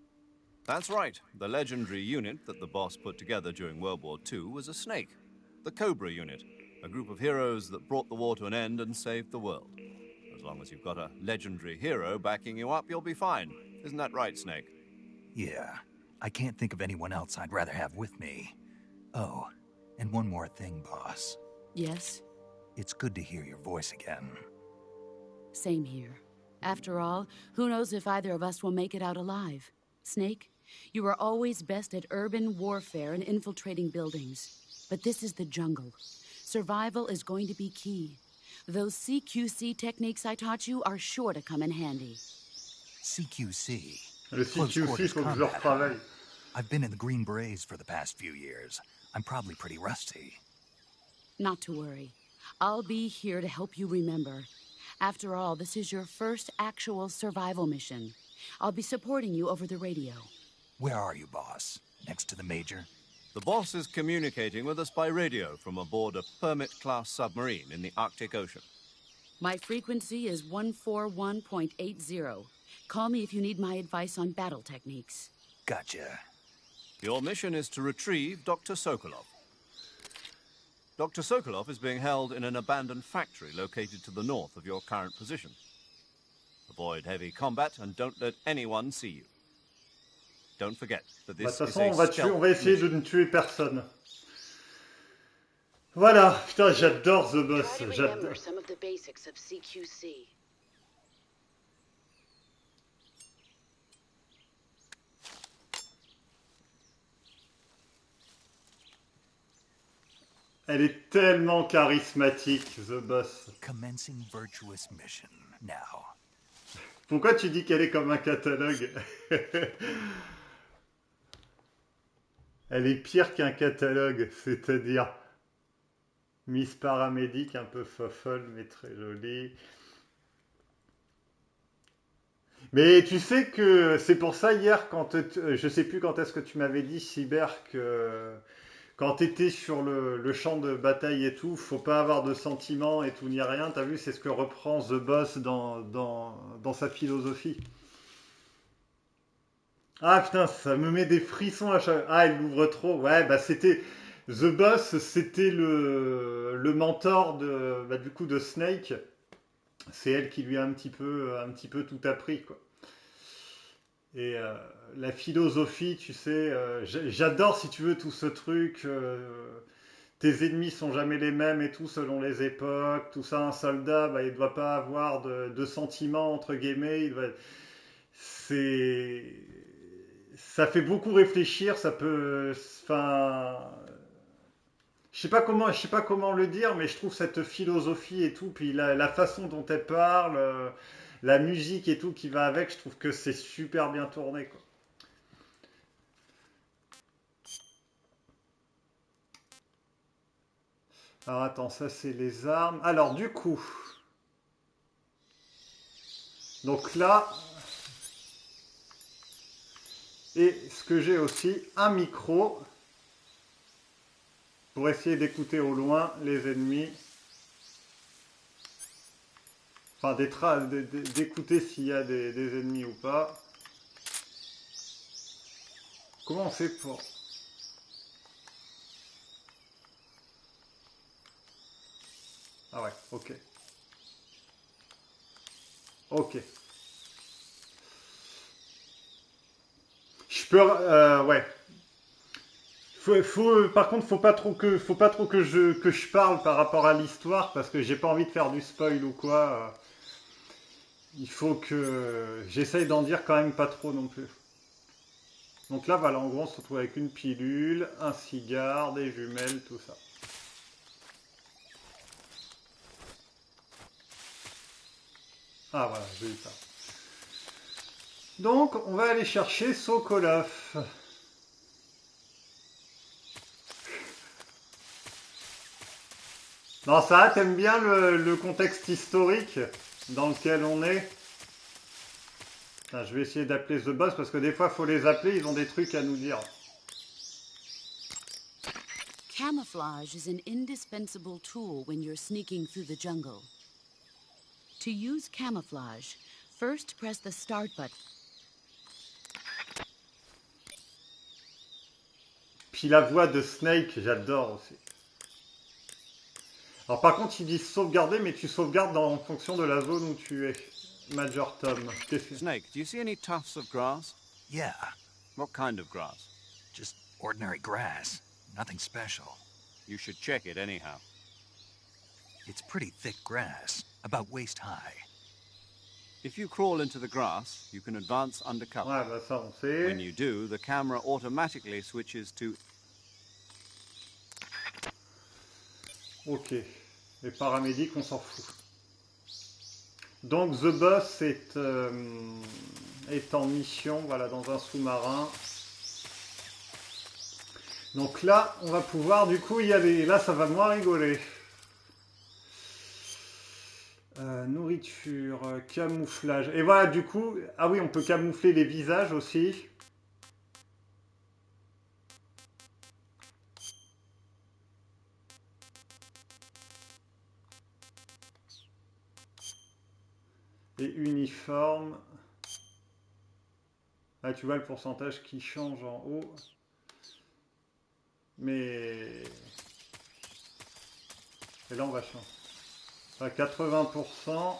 That's right. The legendary unit that the boss put together during World War II was a snake. The Cobra unit, a group of heroes that brought the war to an end and saved the world. As long as you've got a legendary hero backing you up, you'll be fine. Isn't that right, Snake? Yeah. I can't think of anyone else I'd rather have with me. Oh, and one more thing, boss. Yes? It's good to hear your voice again. Same here. After all, who knows if either of us will make it out alive? Snake, you are always best at urban warfare and infiltrating buildings. But this is the jungle. Survival is going to be key. Those CQC techniques I taught you are sure to come in handy. CQC? Le CQC, faut que je le retravaille. I've been in the Green Berets for the past few years. I'm probably pretty rusty. Not to worry. I'll be here to help you remember. After all, this is your first actual survival mission. I'll be supporting you over the radio. Where are you, boss? Next to the Major? The boss is communicating with us by radio from aboard a Permit-class submarine in the Arctic Ocean. My frequency is 141.80. Call me if you need my advice on battle techniques. Gotcha. Your mission is to retrieve Dr. Sokolov. Dr. Sokolov is being held in an abandoned factory located to the north of your current position. Avoid heavy combat and don't let anyone see you. Don't forget that this De toute is façon, a on va essayer de ne tuer personne. Voilà, putain, j'adore The Boss. J'adore. Some of the basics of CQC. Elle est tellement charismatique, The Boss. Commencing virtuous mission now. Pourquoi tu dis qu'elle est comme un catalogue? Elle est pire qu'un catalogue, c'est-à-dire Miss Paramédic, un peu fofolle, mais très jolie. Mais tu sais que c'est pour ça hier, quand je sais plus quand est-ce que tu m'avais dit, Cyber, que quand tu étais sur le champ de bataille et tout, faut pas avoir de sentiments et tout ni rien. T'as vu, c'est ce que reprend The Boss dans sa philosophie. Ah putain, ça me met des frissons à chaque... Ah, il l'ouvre trop. Ouais, bah c'était... The Boss, c'était le mentor du coup de Snake. C'est elle qui lui a un petit peu tout appris, quoi. Et la philosophie, tu sais, j'adore, si tu veux, tout ce truc. Tes ennemis sont jamais les mêmes et tout, selon les époques. Tout ça, un soldat, bah, il ne doit pas avoir de sentiments, entre guillemets. ça fait beaucoup réfléchir, ça peut, enfin, je sais pas comment le dire, mais je trouve cette philosophie et tout, puis la façon dont elle parle, la musique et tout qui va avec, je trouve que c'est super bien tourné, quoi. Alors attends, ça c'est les armes. Alors du coup, donc là, et ce que j'ai aussi, un micro pour essayer d'écouter au loin les ennemis. Enfin, des traces, d'écouter s'il y a des ennemis ou pas. Comment on fait pour... Ah ouais, ok. Ok. Je peux... ouais. Par contre, faut pas trop que je parle par rapport à l'histoire parce que j'ai pas envie de faire du spoil ou quoi. Il faut que j'essaye d'en dire quand même pas trop non plus. Donc là, voilà, en gros, on se retrouve avec une pilule, un cigare, des jumelles, tout ça. Ah voilà, j'ai eu ça. Donc, on va aller chercher Sokolov. Non, ça, t'aimes bien le contexte historique dans lequel on est? Putain, je vais essayer d'appeler The Boss parce que des fois, il faut les appeler, ils ont des trucs à nous dire. Camouflage is an indispensable tool when you're sneaking through the jungle. To use camouflage, first press the start button. Puis la voix de Snake, j'adore aussi. Alors par contre, ils disent sauvegarder, mais tu sauvegardes en fonction de la zone où tu es. Major Tom. Qu'est-ce que... Snake, do you see any tufts of grass? Yeah, What kind of grass? just ordinary grass. Nothing special. You should check it anyhow. It's pretty thick grass, about waist high. If you crawl into the grass, you can advance under cover. Ouais, bah ça on sait. When you do, the camera automatically switches to... Ok. Les paramédics, on s'en fout. Donc The Boss est en mission, voilà, dans un sous-marin. Donc là, on va pouvoir du coup y aller. Là, ça va moins rigoler. Nourriture, camouflage. Et voilà, du coup, ah oui, on peut camoufler les visages aussi. Et uniforme. Ah, tu vois le pourcentage qui change en haut. Mais... Et là, on va changer. À 80%.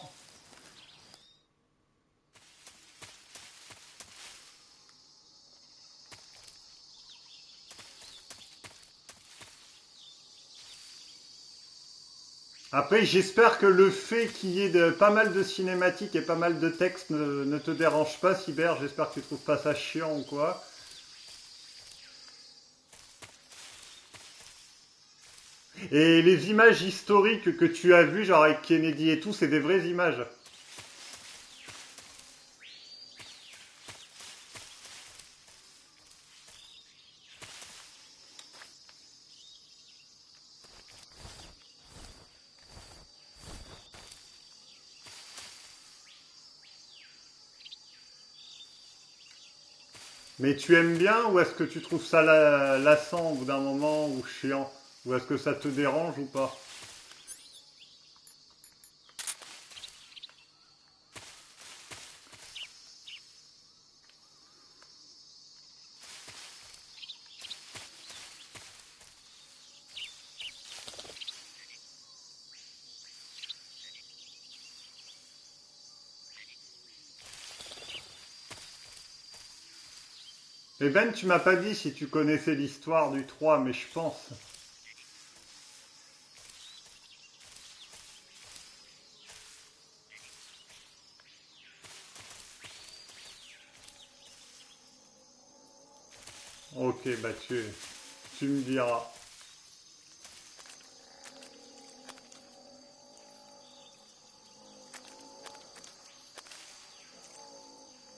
Après, j'espère que le fait qu'il y ait pas mal de cinématiques et pas mal de textes ne te dérange pas, Cyber. J'espère que tu trouves pas ça chiant ou quoi. Et les images historiques que tu as vues, genre avec Kennedy et tout, c'est des vraies images. Mais tu aimes bien ou est-ce que tu trouves ça lassant au bout d'un moment ou chiant? Ou est-ce que ça te dérange ou pas? Eh ben, tu m'as pas dit si tu connaissais l'histoire du 3, mais je pense. Ok, bah tu me diras.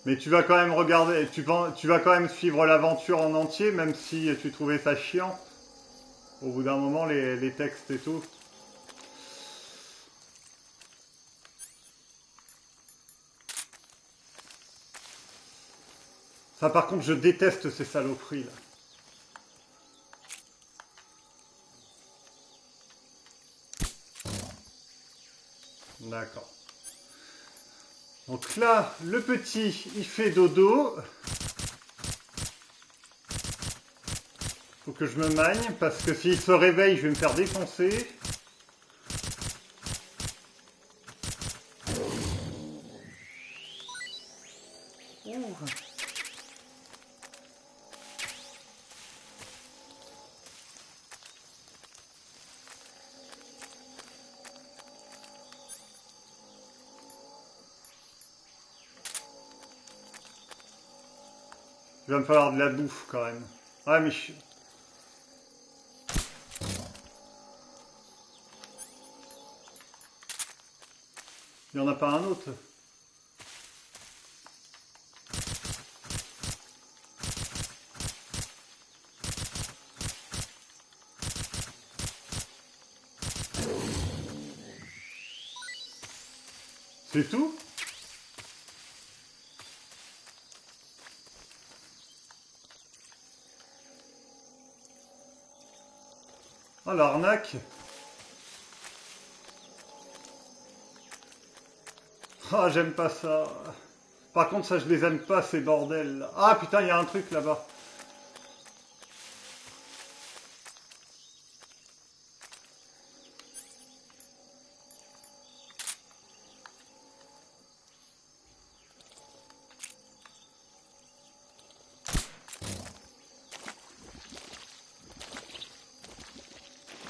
Mais tu vas quand même regarder, tu vas quand même suivre l'aventure en entier, même si tu trouvais ça chiant. Au bout d'un moment, les textes et tout. Ça, par contre, je déteste ces saloperies, là. D'accord. Donc là, le petit, il fait dodo. Faut que je me magne, parce que s'il se réveille, je vais me faire défoncer. Ouh. Il va me falloir de la bouffe, quand même. Ah, mais je... Il n'y en a pas un autre. C'est tout? Oh, l'arnaque. Ah, j'aime pas ça. Par contre, ça, je les aime pas, ces bordels. Ah, putain, il y a un truc là-bas.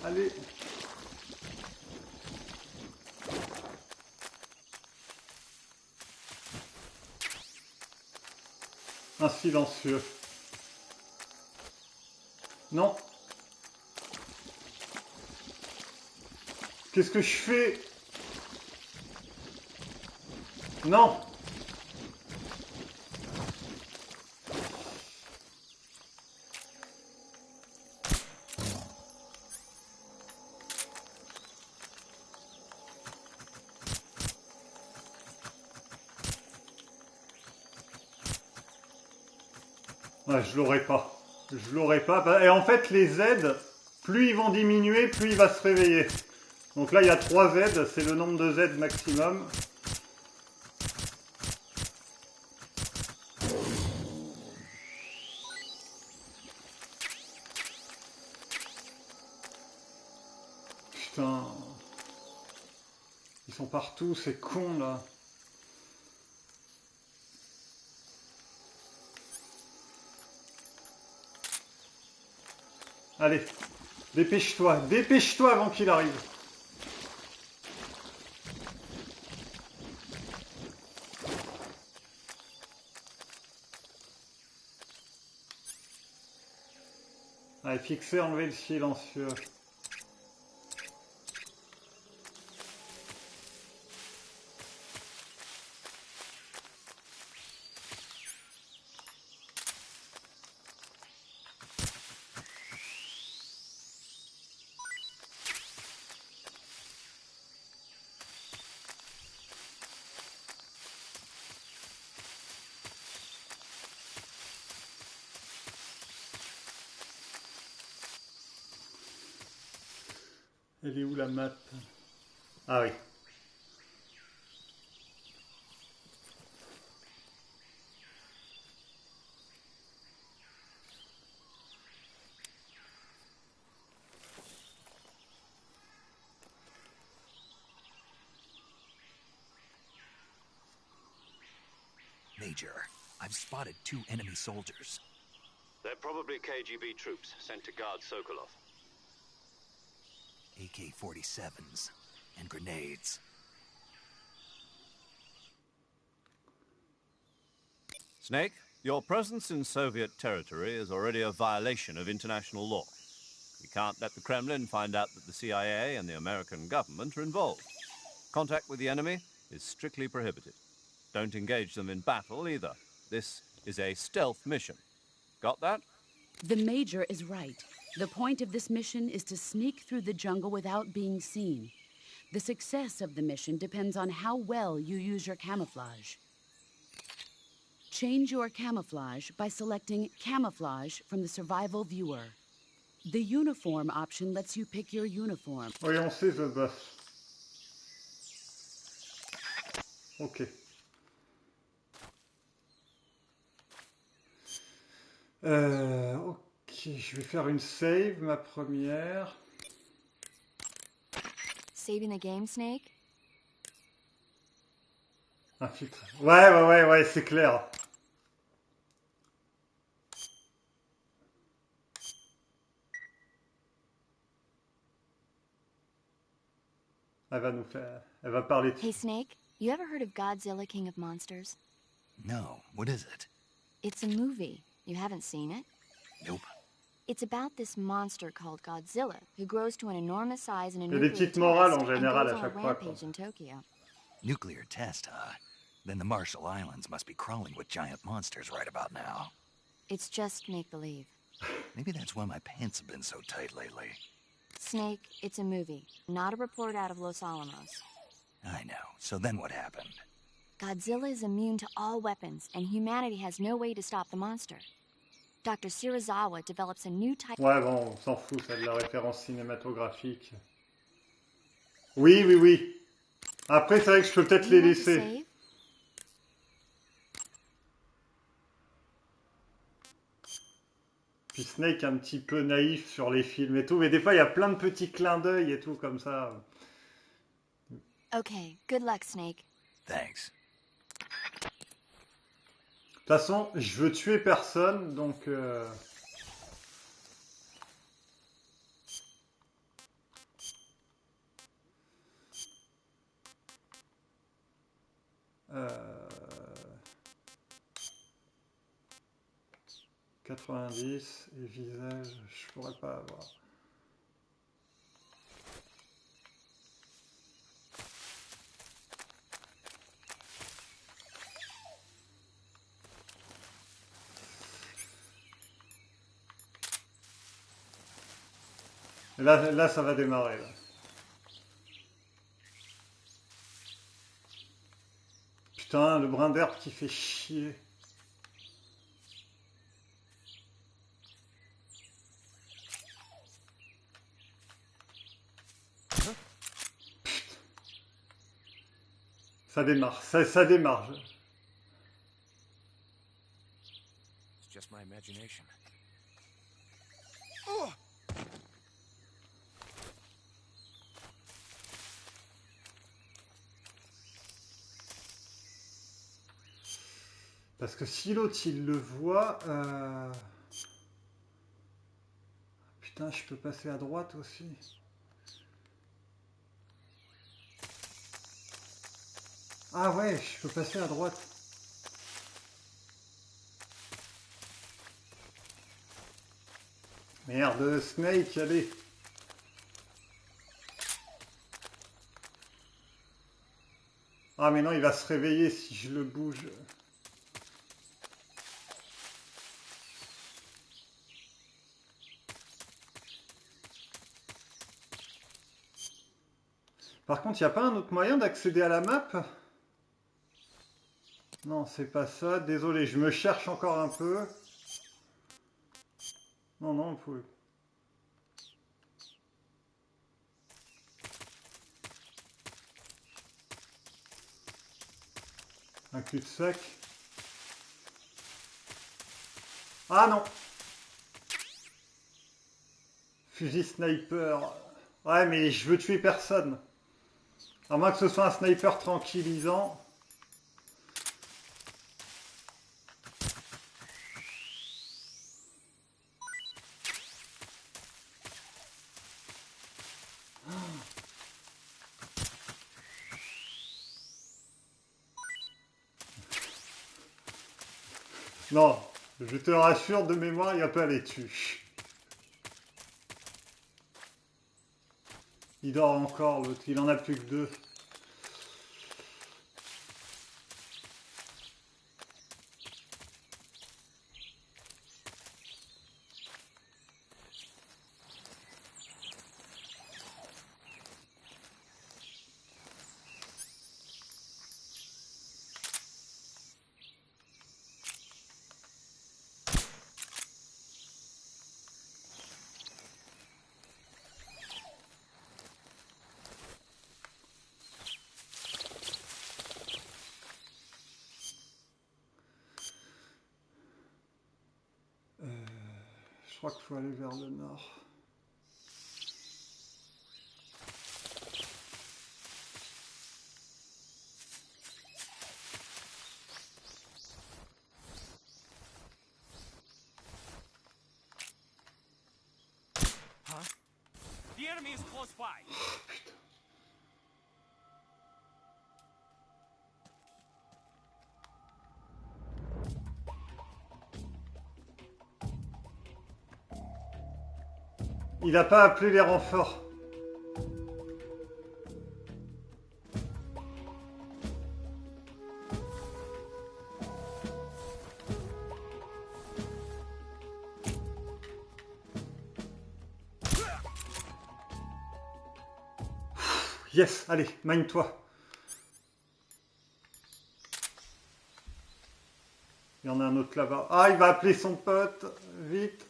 Allez. Un silencieux. Non. Qu'est-ce que je fais? Non. Ouais, je l'aurai pas. Je l'aurai pas. Et en fait, les Z, plus ils vont diminuer, plus il va se réveiller. Donc là, il y a 3 Z, c'est le nombre de Z maximum. Putain. Ils sont partout, ces cons là. Allez, dépêche-toi avant qu'il arrive. Allez, fixer, enlever le silencieux. Elle est où la map? Ah oui. Major, I've spotted 2 enemy soldiers. They're probably KGB troops sent to guard Sokolov. AK-47s and grenades. Snake, Your presence in Soviet territory is already a violation of international law. We can't let the Kremlin find out that the CIA and the American government are involved. Contact with the enemy is strictly prohibited. Don't engage them in battle either. This is a stealth mission. Got that? The Major is right. The point of this mission is to sneak through the jungle without being seen. The success of the mission depends on how well you use your camouflage. Change your camouflage by selecting Camouflage from the Survival Viewer. The Uniform option lets you pick your uniform. Oui, on sait The Buff. Ok. Ok, je vais faire une save, ma première. Saving the game, Snake? Un filtre. Ouais, c'est clair. Elle va parler de... Hey, Snake, you ever heard of Godzilla, King of Monsters? No, what is it? It's a movie. You haven't seen it? Nope. It's about this monster called Godzilla, who grows to an enormous size in a Il y a des nuclear petites morales test en and général goes à on a chaque fois, quoi. rampage in Tokyo. Nuclear test, huh? Then the Marshall Islands must be crawling with giant monsters right about now. It's just make-believe. Maybe that's why my pants have been so tight lately. Snake, it's a movie, not a report out of Los Alamos. I know. So then what happened? Godzilla is immune to all weapons, and humanity has no way to stop the monster. Dr. Shirazawa develops a new type... Ouais, bon, on s'en fout, ça, de la référence cinématographique. Oui. Après, c'est vrai que je peux peut-être les laisser. Puis Snake un petit peu naïf sur les films et tout, mais des fois, il y a plein de petits clins d'œil et tout, comme ça. Okay, good luck, Snake. Thanks. De toute façon, je veux tuer personne, donc... Euh... 90 et visage, je pourrais pas avoir. Et là, ça va démarrer. Là. Putain, le brin d'herbe qui fait chier. Ça démarre, ça démarre. It's just my imagination. Parce que si l'autre il le voit, putain, je peux passer à droite aussi. Ah ouais, je peux passer à droite. Merde, Snake, allez. Ah mais non, il va se réveiller si je le bouge. Par contre, il n'y a pas un autre moyen d'accéder à la map? Non, c'est pas ça. Désolé, je me cherche encore un peu. Non, vous pouvez. Un cul-de-sac. Ah non! Fusil sniper. Ouais, mais je veux tuer personne. À moins que ce soit un sniper tranquillisant. Non, je te rassure, de mémoire, il n'y a pas les dessus. Il dort encore, l'autre. Il en a plus que 2. Je crois qu'il faut aller vers le nord. The enemy is close by. Il n'a pas appelé les renforts. Yes, allez, mine-toi. Il y en a un autre là-bas. Ah, il va appeler son pote. Vite.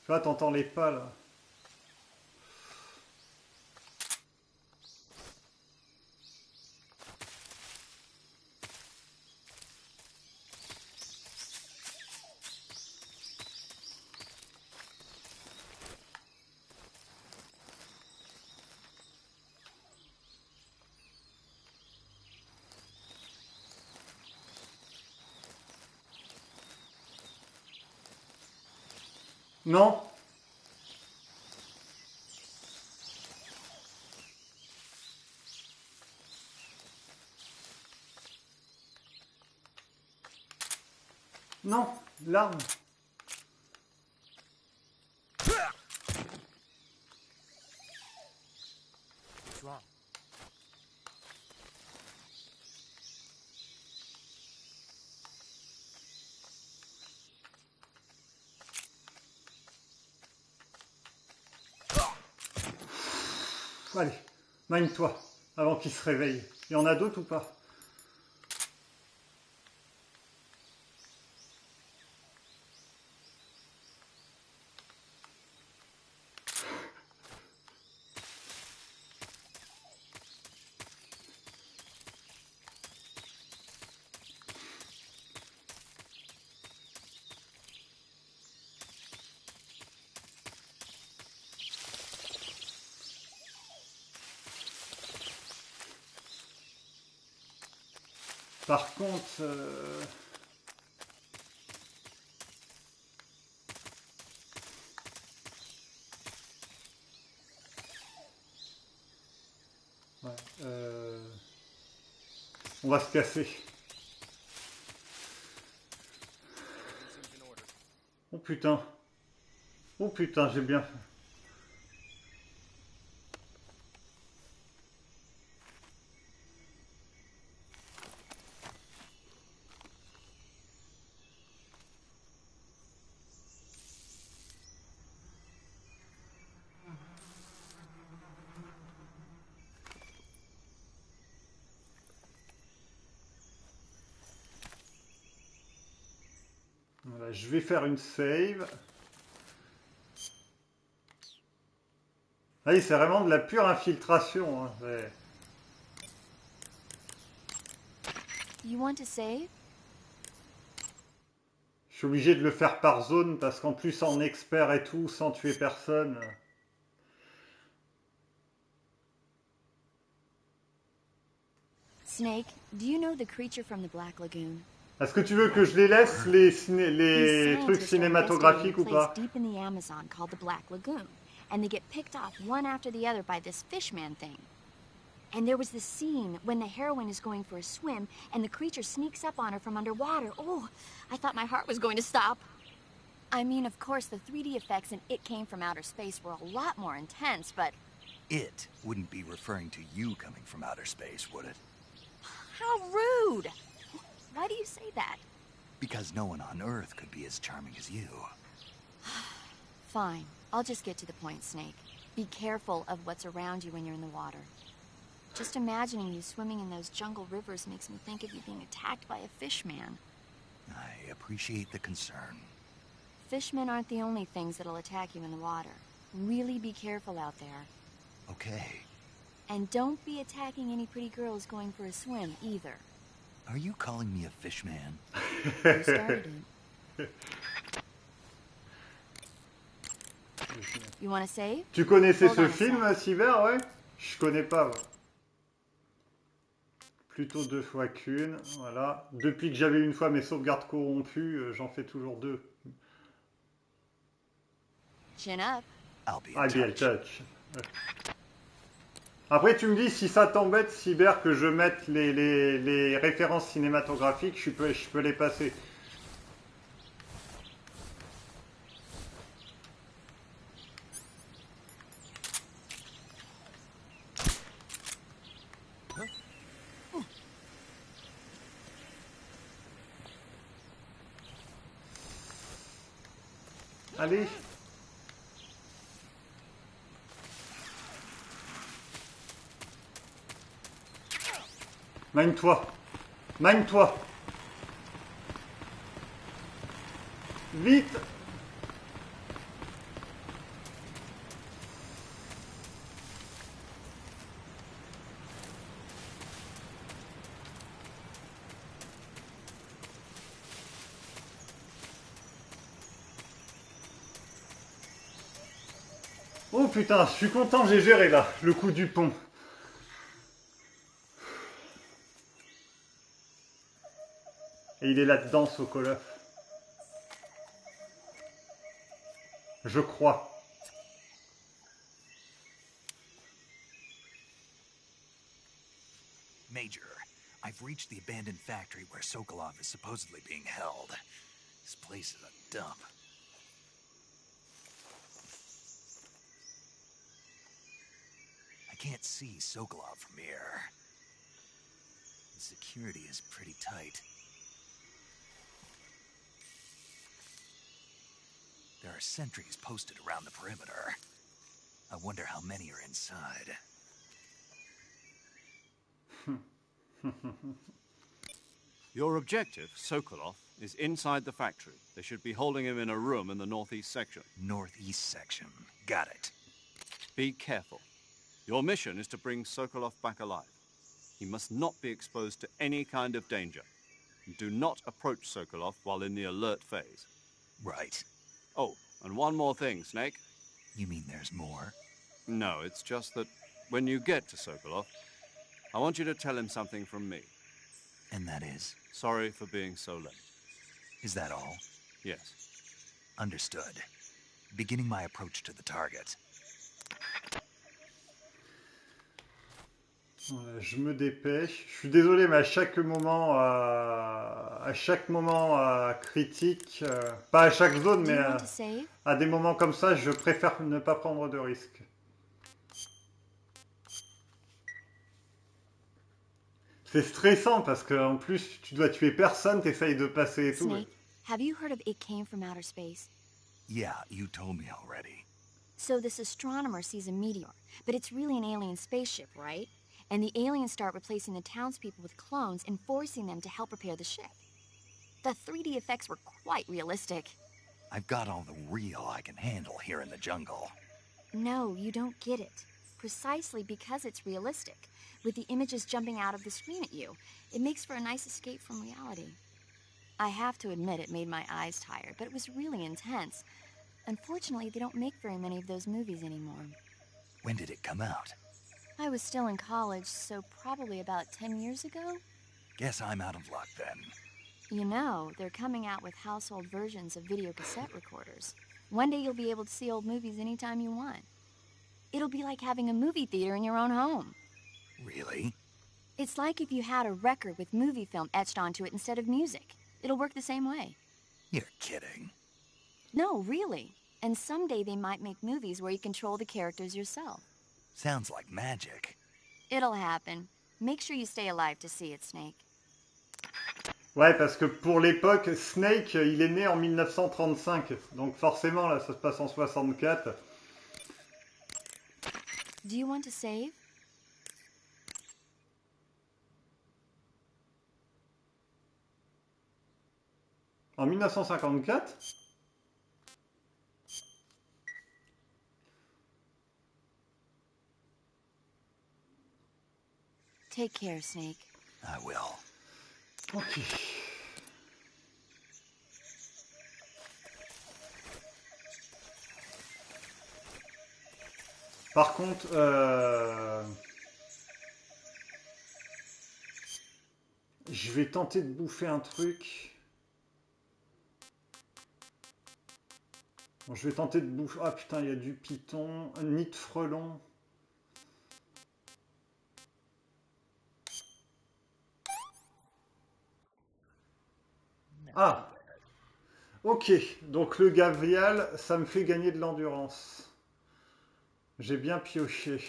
Tu vois, t'entends les pas là. Non. Non, l'arme. What's wrong? Allez, mine-toi, avant qu'il se réveille. Il y en a d'autres ou pas? Par contre, ouais, on va se casser. Oh putain. Oh putain, j'ai bien fait. Voilà, je vais faire une save. Ah oui, c'est vraiment de la pure infiltration. Hein. You want to save? Je suis obligé de le faire par zone parce qu'en plus en expert et tout, sans tuer personne. Snake, do you know the creature from the Black Lagoon? Est-ce que tu veux que je les laisse, les These trucs scientists are cinématographiques ou investigating a pas? place deep in the Amazon called the Black Lagoon, and they get picked off one after the other by this fishman thing. And there was this scene when the heroine is going for a swim and the creature sneaks up on her from underwater. Oh, I thought my heart was going to stop. I mean, of course, the 3D effects in It Came from Outer Space were a lot more intense, but... It wouldn't be referring to you coming from outer space, would it? How rude! Why do you say that? Because no one on Earth could be as charming as you. Fine. I'll just get to the point, Snake. Be careful of what's around you when you're in the water. Just imagining you swimming in those jungle rivers makes me think of you being attacked by a fish man. I appreciate the concern. Fishmen aren't the only things that'll attack you in the water. Really be careful out there. Okay. And don't be attacking any pretty girls going for a swim, either. Are you calling me a fish man? You started it. You want to save? Tu connaissais Hold ce on a film, sec. Cyber, ouais? Je connais pas, moi. Plutôt 2 fois qu'une, voilà. Depuis que j'avais une fois mes sauvegardes corrompues, j'en fais toujours 2. Chin up. I'll be I'll be in in touch. touch. Ouais. Après, tu me dis, si ça t'embête, Cyber, que je mette les références cinématographiques, je peux les passer. Allez. Mine-toi. Mine-toi. Vite. Oh putain, je suis content, j'ai géré là, le coup du pont. Et il est là-dedans, Sokolov. Je crois. Major, I've reached the abandoned factory where Sokolov is supposedly being held. This place is a dump. I can't see Sokolov from here. The security is pretty tight. There are sentries posted around the perimeter. I wonder how many are inside. Your objective, Sokolov, is inside the factory. They should be holding him in a room in the northeast section. Northeast section. Got it. Be careful. Your mission is to bring Sokolov back alive. He must not be exposed to any kind of danger. Do not approach Sokolov while in the alert phase. Right. Oh, and one more thing, Snake. You mean there's more? No, it's just that when you get to Sokolov, I want you to tell him something from me. And that is? Sorry for being so late. Is that all? Yes. Understood. Beginning my approach to the target. Voilà, je me dépêche. Je suis désolé, mais à chaque moment critique, pas à chaque zone, Do mais you want to save? à des moments comme ça, je préfère ne pas prendre de risques. C'est stressant parce qu'en plus, tu dois tuer personne, t'essayes de passer et tout. Snake, have you heard of It Came from Outer Space? Yeah, you told me already. So this astronomer sees a meteor, but it's really an alien spaceship, right? And the aliens start replacing the townspeople with clones and forcing them to help repair the ship. The 3D effects were quite realistic. I've got all the real I can handle here in the jungle. No, you don't get it. Precisely because it's realistic, with the images jumping out of the screen at you. It makes for a nice escape from reality. I have to admit it made my eyes tired, but it was really intense. Unfortunately, they don't make very many of those movies anymore. When did it come out? I was still in college, so probably about 10 years ago. Guess I'm out of luck then. You know, they're coming out with household versions of video cassette recorders. One day you'll be able to see old movies anytime you want. It'll be like having a movie theater in your own home. Really? It's like if you had a record with movie film etched onto it instead of music. It'll work the same way. You're kidding. No, really. And someday they might make movies where you control the characters yourself. Sounds like magic. It'll happen. Make sure you stay alive to see it, Snake. Ouais, parce que pour l'époque, Snake, il est né en 1935. Donc forcément, là, ça se passe en 64. Do you want to save? En 1954? Take care, Snake. I will. Ok. Par contre, je vais tenter de bouffer un truc. Bon, je vais tenter de bouffer... Ah putain, il y a du python, un nid de frelon. Ah! Ok, donc le gavial, ça me fait gagner de l'endurance. J'ai bien pioché.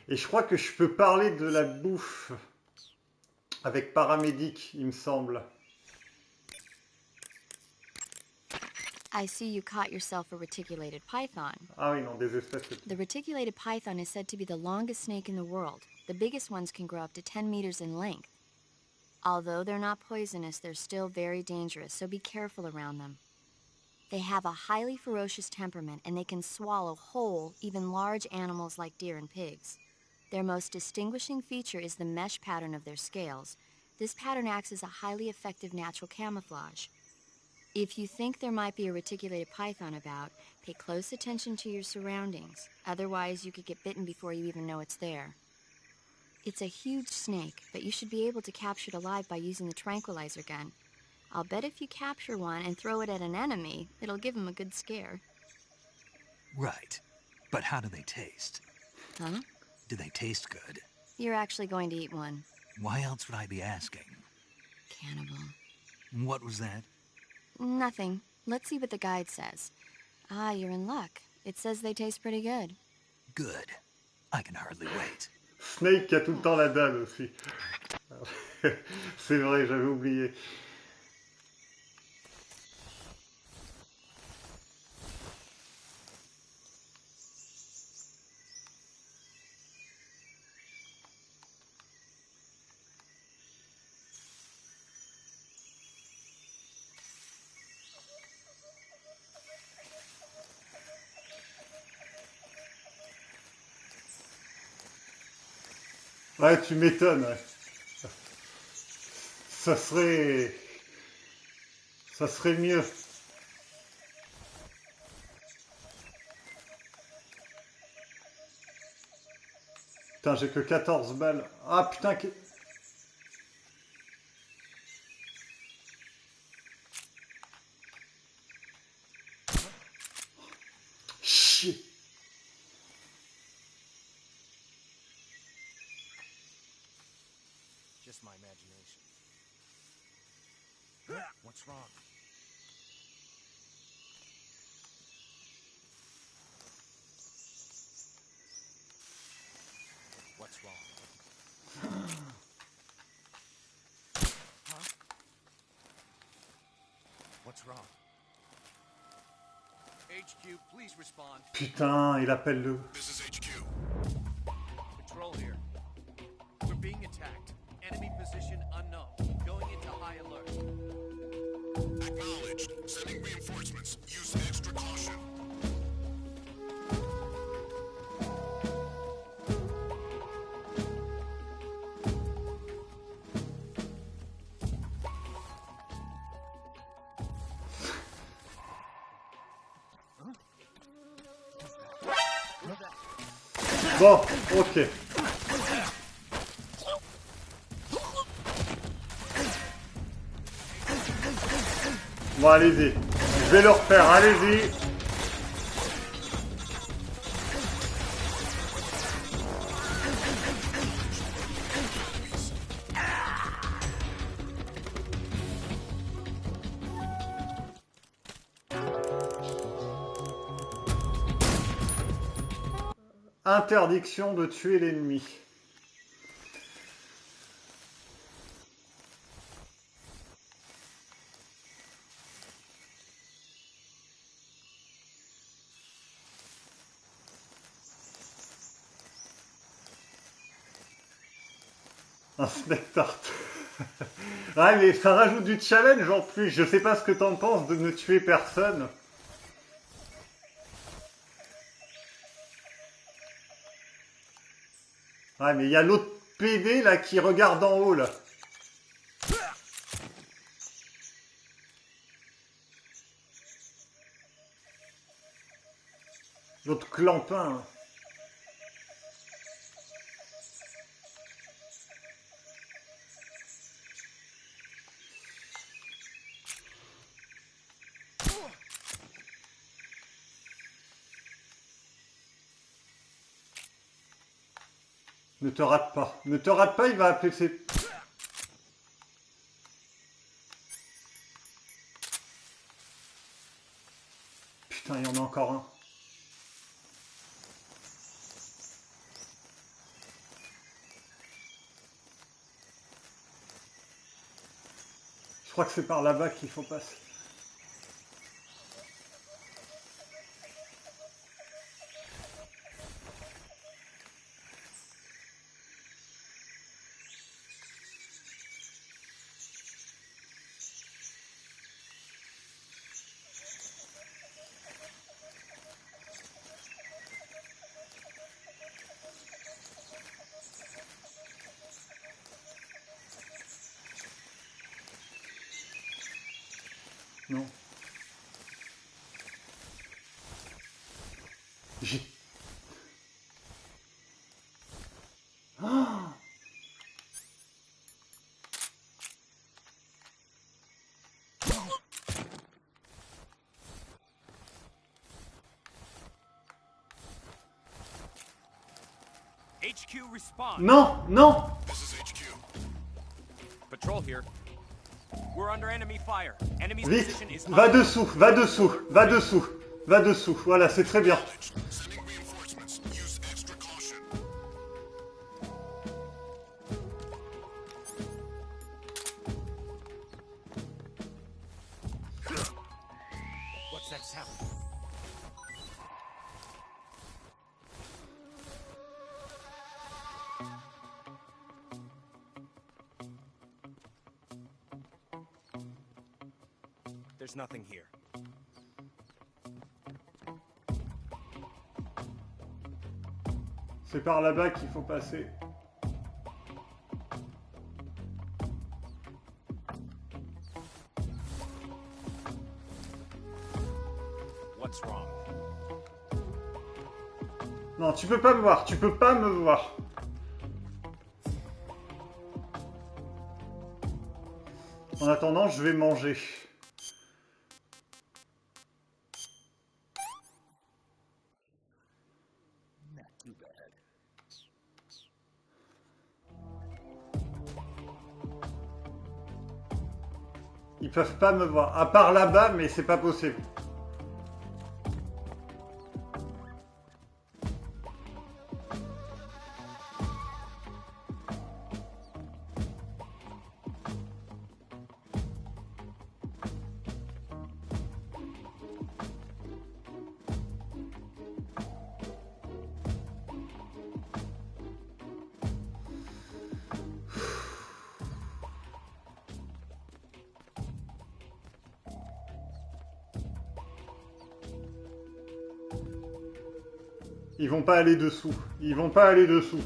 Et je crois que je peux parler de la bouffe avec paramédic, il me semble. I see you caught yourself a reticulated python. Ah oui, non, des espèces. The reticulated python is said to be the longest snake in the world. The biggest ones can grow up to 10 meters in length. Although they're not poisonous, they're still very dangerous, so be careful around them. They have a highly ferocious temperament, and they can swallow whole, even large animals like deer and pigs. Their most distinguishing feature is the mesh pattern of their scales. This pattern acts as a highly effective natural camouflage. If you think there might be a reticulated python about, pay close attention to your surroundings. Otherwise, you could get bitten before you even know it's there. It's a huge snake, but you should be able to capture it alive by using the tranquilizer gun. I'll bet if you capture one and throw it at an enemy, it'll give him a good scare. Right. But how do they taste? Huh? Do they taste good? You're actually going to eat one. Why else would I be asking? Cannibal. What was that? Nothing. Let's see what the guide says. Ah, you're in luck. It says they taste pretty good. Good. I can hardly wait. Snake qui a tout le temps la dalle aussi. C'est vrai, j'avais oublié. Ouais, tu m'étonnes. Ouais. Ça serait mieux. Putain, j'ai que 14 balles. Ah putain, chier. Just my imagination. What's wrong? What's wrong? Huh? What's wrong? HQ, please respond. Putain, il appelle le... This is HQ. Patrol here. We're being attacked. Enemy position unknown. Going into high alert. Acknowledged. Sending reinforcements. Use extra caution. Bon, ok. Bon, allez-y. Je vais le refaire, allez-y. Interdiction de tuer l'ennemi. Un snack tart. Ouais, mais ça rajoute du challenge en plus. Je sais pas ce que t'en penses de ne tuer personne. Ouais, mais il y a l'autre PD là qui regarde en haut là. L'autre clampin. Ne te rate pas. Ne te rate pas, il va appeler ses... Putain, il y en a encore un. Je crois que c'est par là-bas qu'il faut passer. Non. J'ai... Ah, HQ respond. non, non. This is HQ. Patrol here. We're under enemy fire. Enemy's Vite, position is va dessous, va dessous, va dessous, va dessous. Voilà, c'est très bien. Sending reinforcements. Use extra caution. What's that sound? There's nothing here. C'est par là-bas qu'il faut passer. What's wrong? Non, tu peux pas me voir, tu peux pas me voir. En attendant, je vais manger. Ils peuvent pas me voir. À part là-bas, mais c'est pas possible. Ils vont pas aller dessous. Ils vont pas aller dessous.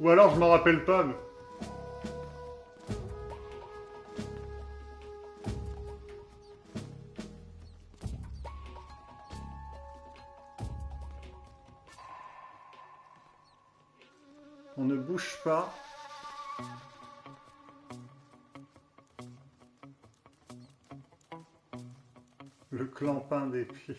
Ou alors je m'en rappelle pas. Mais... On ne bouge pas. Le clampin des pieds.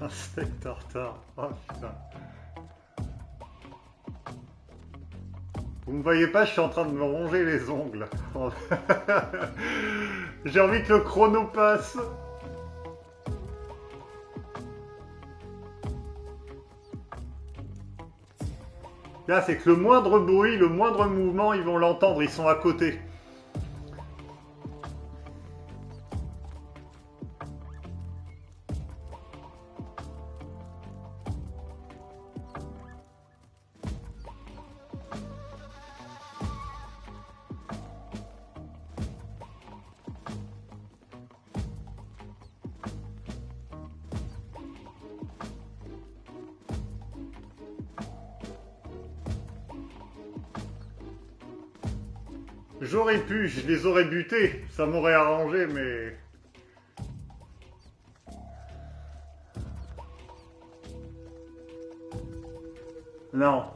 Un steak tartare. Oh putain. Vous me voyez pas, je suis en train de me ronger les ongles. J'ai envie que le chrono passe. Là, c'est que le moindre bruit, le moindre mouvement, ils vont l'entendre, ils sont à côté. J'aurais pu, je les aurais butés, ça m'aurait arrangé, mais... Non.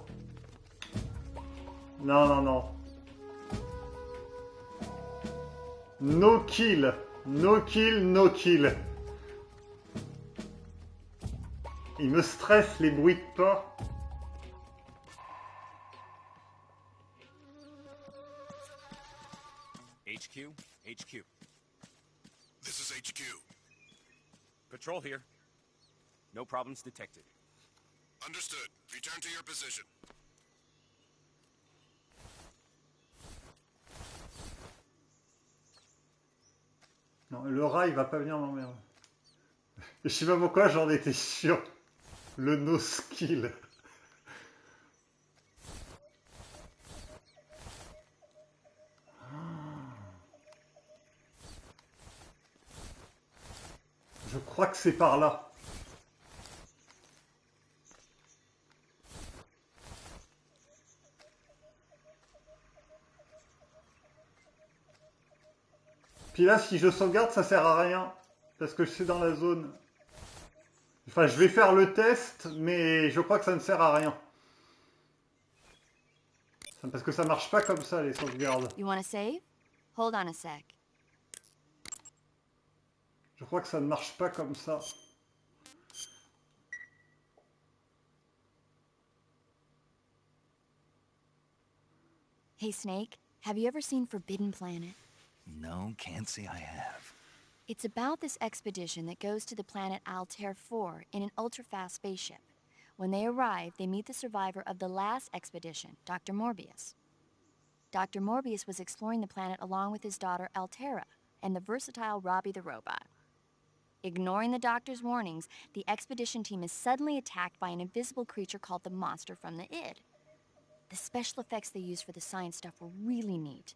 Non, non, non. No kill. No kill, no kill. Il me stresse les bruits de pas. HQ, HQ. This is HQ. Patrol here. No problems detected. Understood. Return to your position. Non, le rat, il va pas venir m'emmerder. Je sais pas pourquoi j'en étais sûr. Le no skill. Je crois que c'est par là. Puis là, si je sauvegarde, ça sert à rien. Parce que je suis dans la zone. Enfin, je vais faire le test, mais je crois que ça ne sert à rien. Parce que ça marche pas comme ça, les sauvegardes. You want to save? Hold on a sec. Je crois que ça ne marche pas comme ça. Hey, Snake, have you ever seen Forbidden Planet? No, can't say I have. It's about this expedition that goes to the planet Altair 4 in an ultra-fast spaceship. When they arrive, they meet the survivor of the last expedition, Dr. Morbius. Dr. Morbius was exploring the planet along with his daughter Altera and the versatile Robbie the robot. Ignoring the doctor's warnings, the expedition team is suddenly attacked by an invisible creature called the Monster from the Id. The special effects they used for the science stuff were really neat.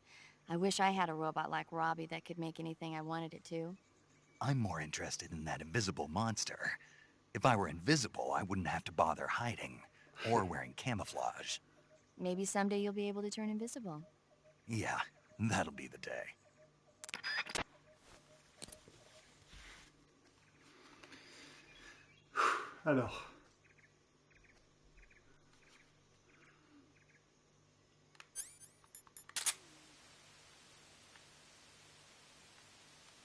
I wish I had a robot like Robbie that could make anything I wanted it to. I'm more interested in that invisible monster. If I were invisible, I wouldn't have to bother hiding or wearing camouflage. Maybe someday you'll be able to turn invisible. Yeah, that'll be the day. Alors.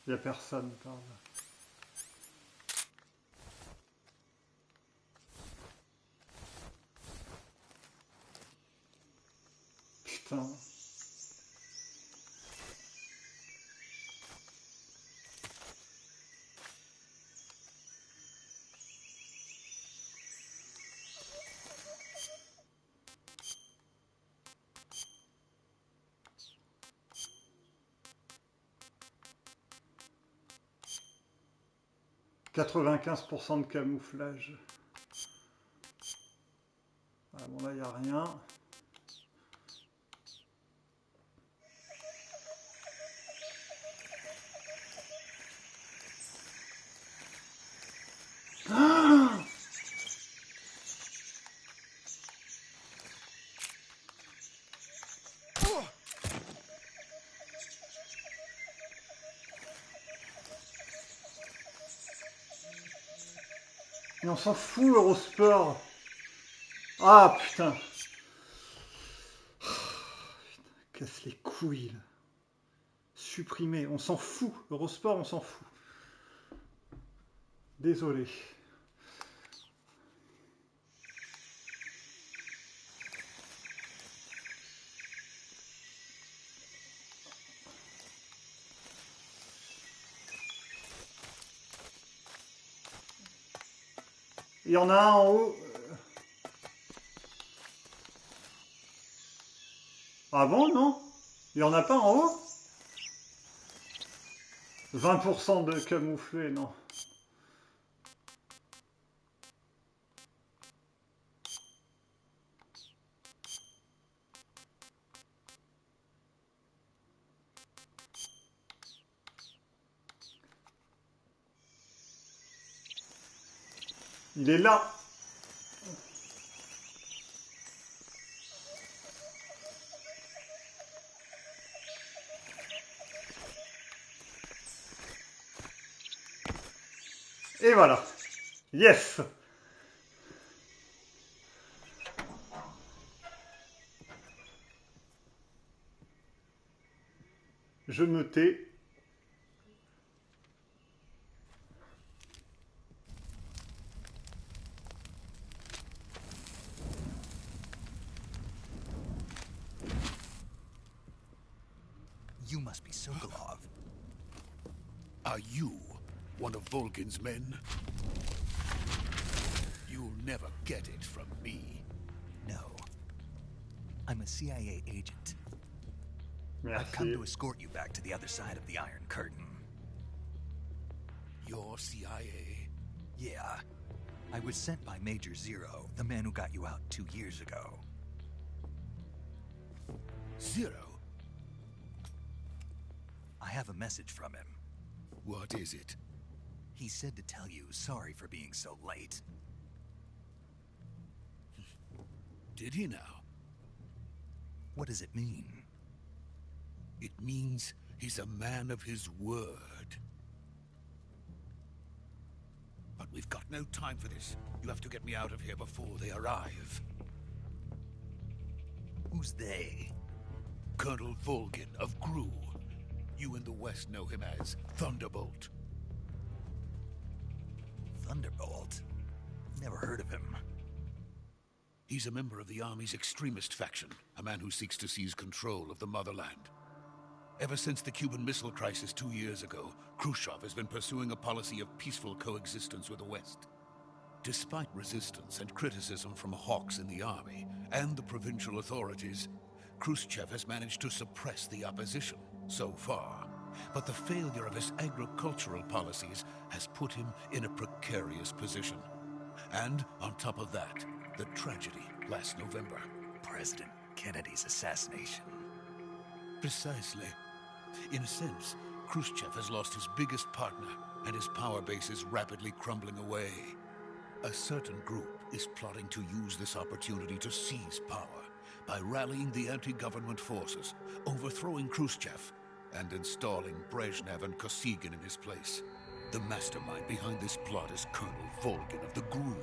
Il n'y a personne par là. Putain. « 95% de camouflage. » Ah bon, là, il n'y a rien. Ah! Mais on s'en fout, Eurosport. Ah, putain. Casse les couilles, là. Supprimer, on s'en fout. Eurosport, on s'en fout. Désolé. Il y en a un en haut. Ah bon, non? Il y en a pas en haut? 20% de camouflé, non. Il est là. Et voilà. Yes. Je me tais. You must be Sokolov. Are you one of Volgin's men? You'll never get it from me. No. I'm a CIA agent. Merci. I've come to escort you back to the other side of the Iron Curtain. You're CIA? Yeah. I was sent by Major Zero, the man who got you out 2 years ago. Zero? I have a message from him. What is it? He said to tell you sorry for being so late. Did he now? What does it mean? It means he's a man of his word. But we've got no time for this. You have to get me out of here before they arrive. Who's they? Colonel Volgin of GRU. You in the West know him as Thunderbolt. Thunderbolt? Never heard of him. He's a member of the Army's extremist faction, a man who seeks to seize control of the motherland. Ever since the Cuban Missile Crisis 2 years ago, Khrushchev has been pursuing a policy of peaceful coexistence with the West. Despite resistance and criticism from hawks in the Army and the provincial authorities, Khrushchev has managed to suppress the opposition so far. But the failure of his agricultural policies has put him in a precarious position. And on top of that, the tragedy last November. President Kennedy's assassination. Precisely. In a sense, Khrushchev has lost his biggest partner, and his power base is rapidly crumbling away. A certain group is plotting to use this opportunity to seize power by rallying the anti-government forces, overthrowing Khrushchev, and installing Brezhnev and Kosygin in his place. The mastermind behind this plot is Colonel Volgin of the GRU.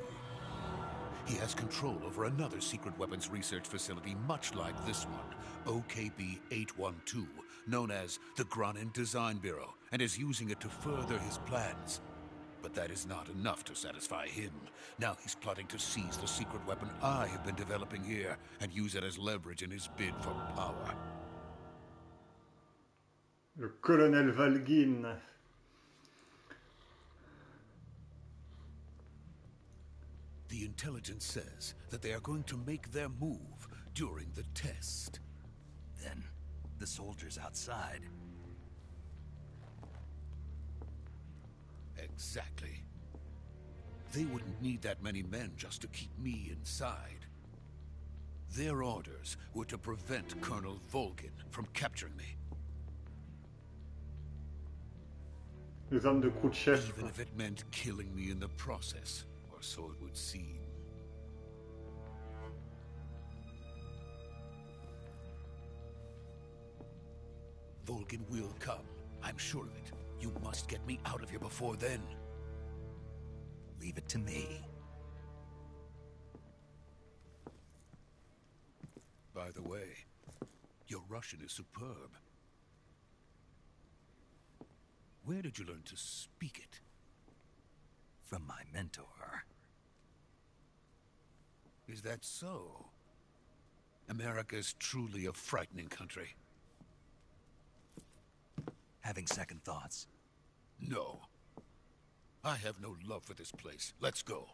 He has control over another secret weapons research facility much like this one, OKB-812, known as the Granin Design Bureau, and is using it to further his plans. But that is not enough to satisfy him. Now he's plotting to seize the secret weapon I have been developing here and use it as leverage in his bid for power. Le colonel Volgin. The intelligence says that they are going to make their move during the test. Then, the soldiers outside. Exactly. They wouldn't need that many men just to keep me inside. Their orders were to prevent Colonel Volgin from capturing me. Les hommes de Khrouchtchev. Even if it meant killing me in the process, or so it would seem. Volgin will come. I'm sure of it. You must get me out of here before then. Leave it to me. By the way, your Russian is superb. Where did you learn to speak it? From my mentor. Is that so? America is truly a frightening country. Having second thoughts? No. I have no love for this place. Let's go.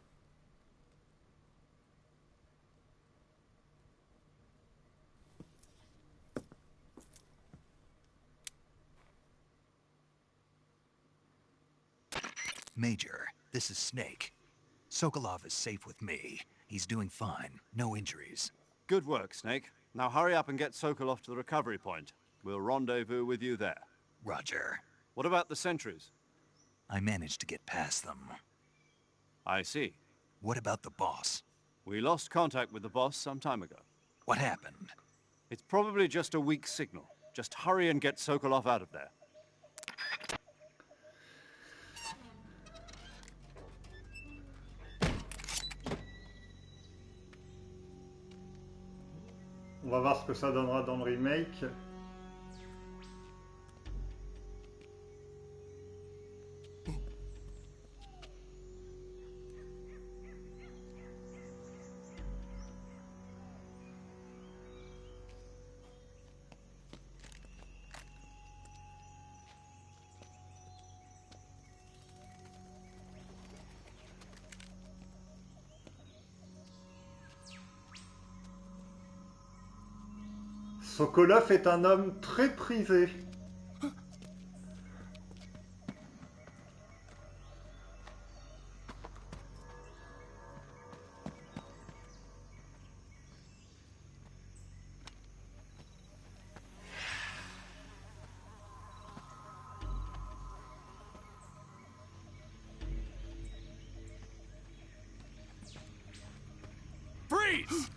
Major, this is Snake. Sokolov is safe with me. He's doing fine. No injuries. Good work, Snake. Now hurry up and get Sokolov to the recovery point. We'll rendezvous with you there. Roger. What about the sentries? I managed to get past them. I see. What about the boss? We lost contact with the boss some time ago. What happened? It's probably just a weak signal. Just hurry and get Sokolov out of there. On va voir ce que ça donnera dans le remake. Sokolov est un homme très prisé. Freeze!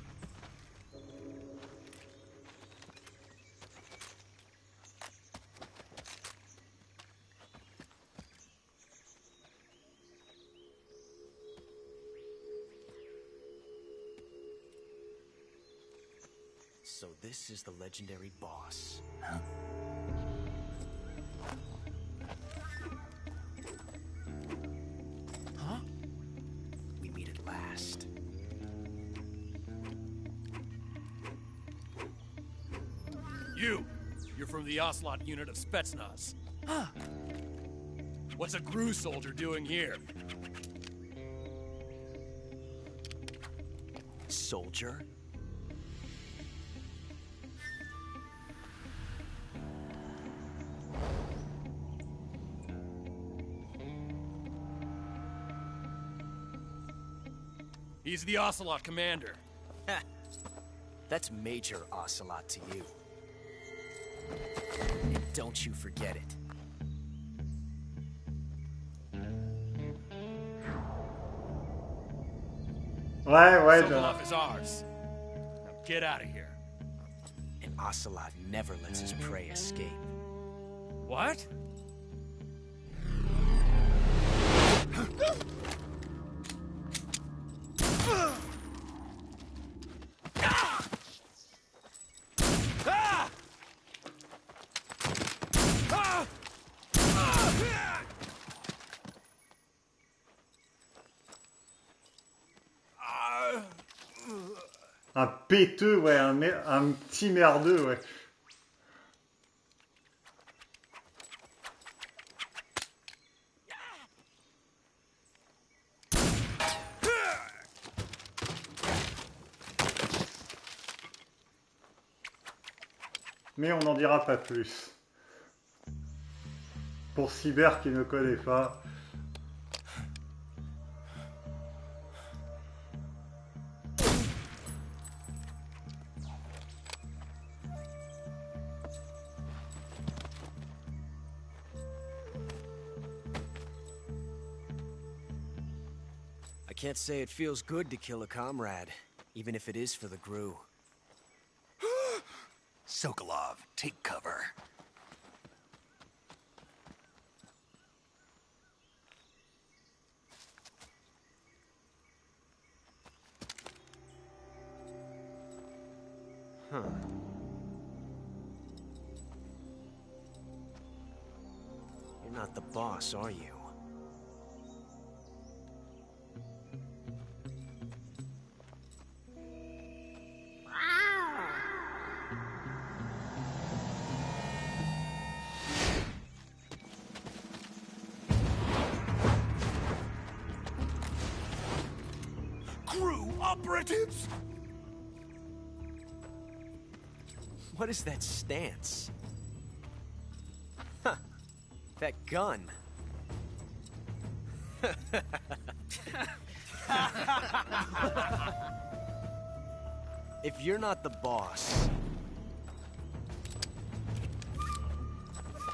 So this is the legendary boss. Huh? Huh? We meet at last. You're from the Ocelot unit of Spetsnaz. Huh. What's a GRU soldier doing here? Soldier? He's the Ocelot commander. That's Major Ocelot to you. And don't you forget it. Ouais, Sokolov is ours. Now get out of here. And Ocelot never lets his prey escape. What? Un péteux, ouais, un petit merdeux, ouais. Mais on n'en dira pas plus. Pour Cyber qui ne connaît pas. I can't say it feels good to kill a comrade, even if it is for the GRU. Sokolov, take cover. Huh. You're not the boss, are you? GRU operatives? What is that stance? Huh. That gun. If you're not the boss,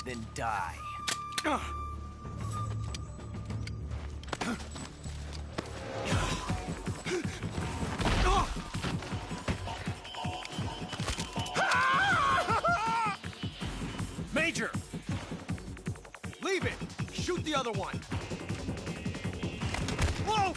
then die. Major! Leave it! Shoot the other one! Whoa!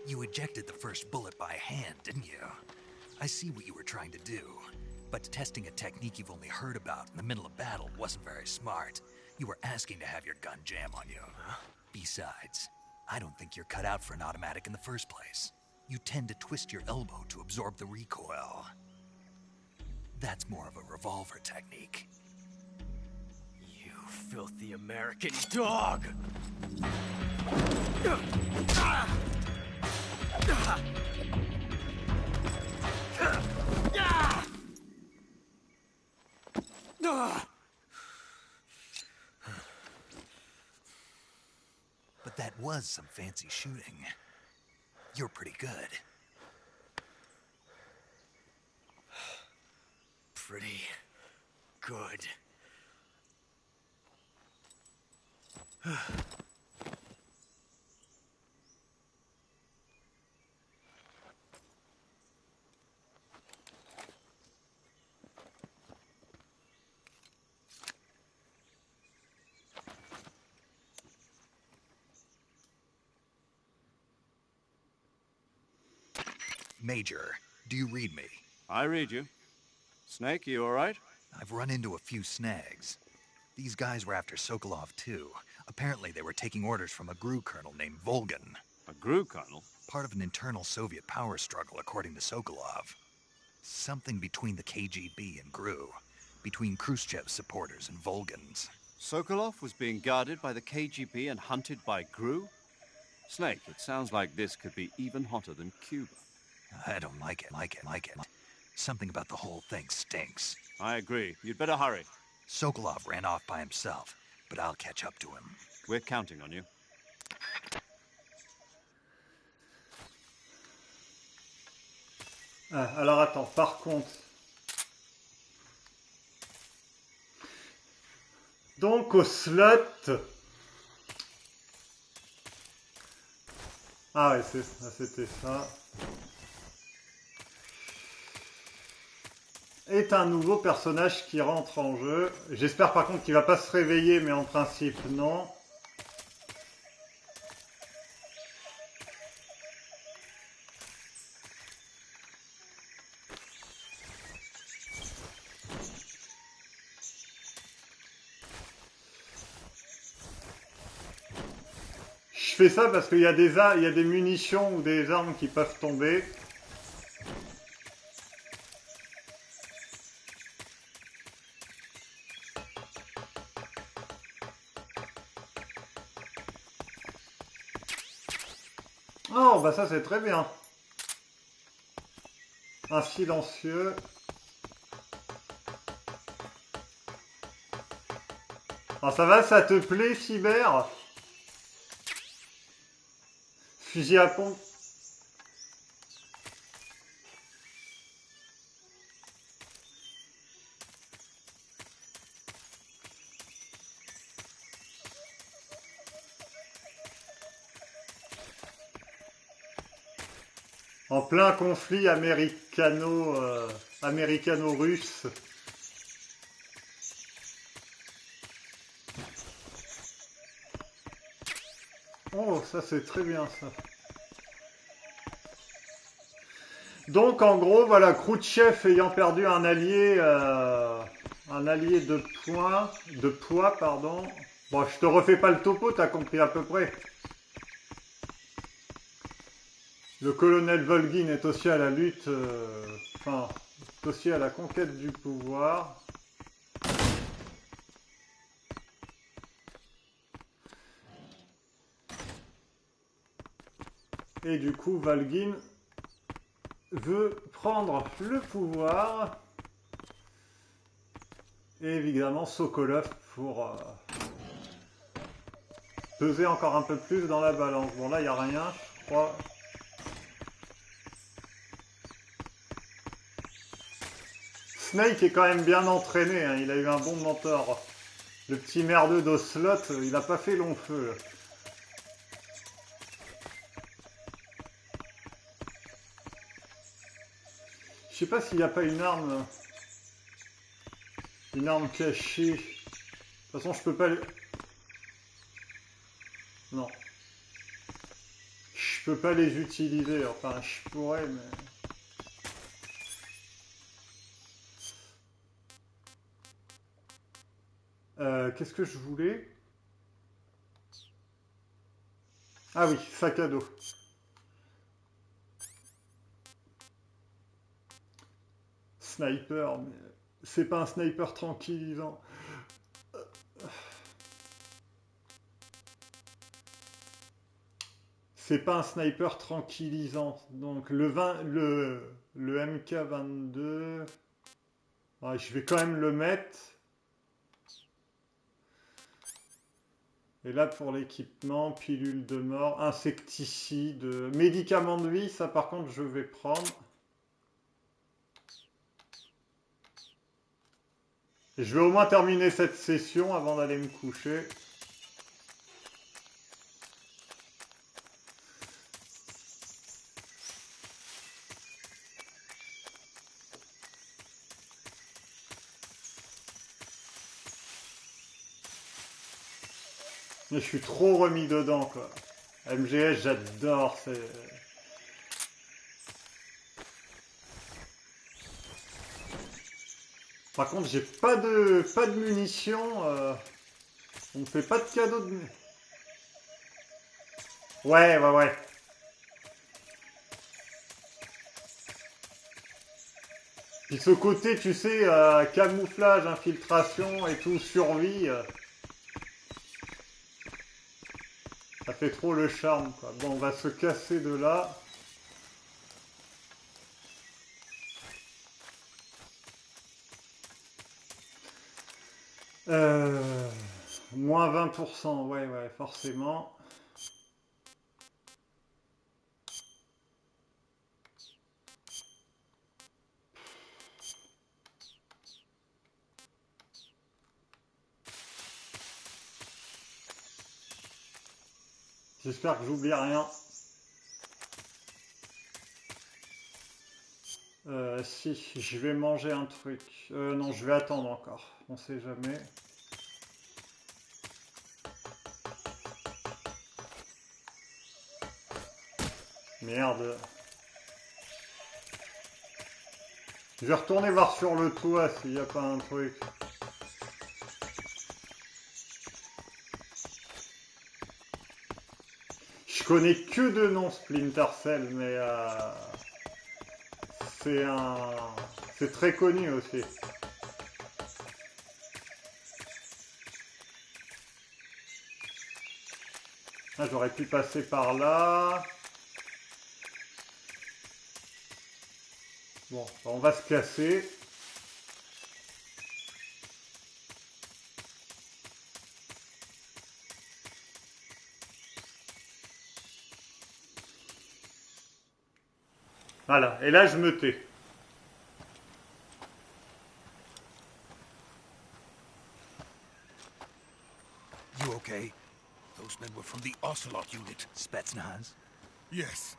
You ejected the first bullet by hand, didn't you? I see what you were trying to do, but testing a technique you've only heard about in the middle of battle wasn't very smart. You were asking to have your gun jam on you. Besides, I don't think you're cut out for an automatic in the first place. You tend to twist your elbow to absorb the recoil. That's more of a revolver technique. You filthy American dog! But that was some fancy shooting. You're pretty good. Pretty good. Major, do you read me? I read you. Snake, you all right? I've run into a few snags. These guys were after Sokolov, too. Apparently they were taking orders from a GRU colonel named Volgan. A GRU colonel? Part of an internal Soviet power struggle, according to Sokolov. Something between the KGB and GRU. Between Khrushchev's supporters and Volgan's. Sokolov was being guarded by the KGB and hunted by GRU? Snake, it sounds like this could be even hotter than Cuba. I don't like it. Something about the whole thing stinks. I agree. You'd better hurry. Sokolov ran off by himself, but I'll catch up to him. We're counting on you. Ah, alors attends, par contre... Donc au slot... Ah ouais, c'était ça. Est un nouveau personnage qui rentre en jeu. J'espère par contre qu'il va pas se réveiller, mais en principe non. Je fais ça parce qu'il y a des munitions ou des armes qui peuvent tomber. Oh, bah ça c'est très bien. Un silencieux. Ah, ça va, ça te plaît, Cyber? Fusil à pompe. En plein conflit américano-russe. Oh, ça c'est très bien ça. Donc en gros, voilà, Khrouchtchev ayant perdu un allié de poids, pardon. Bon, je te refais pas le topo, t'as compris à peu près. Le colonel Volgin est aussi à la lutte, enfin, est aussi à la conquête du pouvoir. Et du coup, Volgin veut prendre le pouvoir. Et évidemment, Sokolov pour peser encore un peu plus dans la balance. Bon, là, il n'y a rien, je crois. Snake est quand même bien entraîné, hein. Il a eu un bon mentor. Le petit merdeux d'Ocelot, il n'a pas fait long feu. Là. Je sais pas s'il n'y a pas une arme cachée. De toute façon, je peux pas... Non. Je peux pas les utiliser. Enfin, je pourrais, mais... Qu'est-ce que je voulais? Ah oui, sac à dos. Sniper, mais c'est pas un sniper tranquillisant. C'est pas un sniper tranquillisant. Donc le MK22, ouais, je vais quand même le mettre. Et là pour l'équipement, pilule de mort, insecticide, médicaments de vie, ça par contre je vais prendre. Et je vais au moins terminer cette session avant d'aller me coucher. Mais je suis trop remis dedans, quoi. MGS, j'adore. Par contre, j'ai pas de munitions. On me fait pas de cadeau de... Ouais. Puis ce côté, tu sais, camouflage, infiltration et tout, survie, ça fait trop le charme, quoi. Bon, on va se casser de là. Moins 20%, ouais, forcément. J'espère que j'oublie rien. Si, je vais manger un truc. Non, je vais attendre encore. On sait jamais. Merde. Je vais retourner voir sur le toit s'il n'y a pas un truc. Je connais que de noms Splinter Cell, mais c'est très connu aussi. Ah, j'aurais pu passer par là. Bon, on va se casser. Voilà, et là je me tais. You okay? Those men were from the Ocelot unit. Spetsnaz? Yes.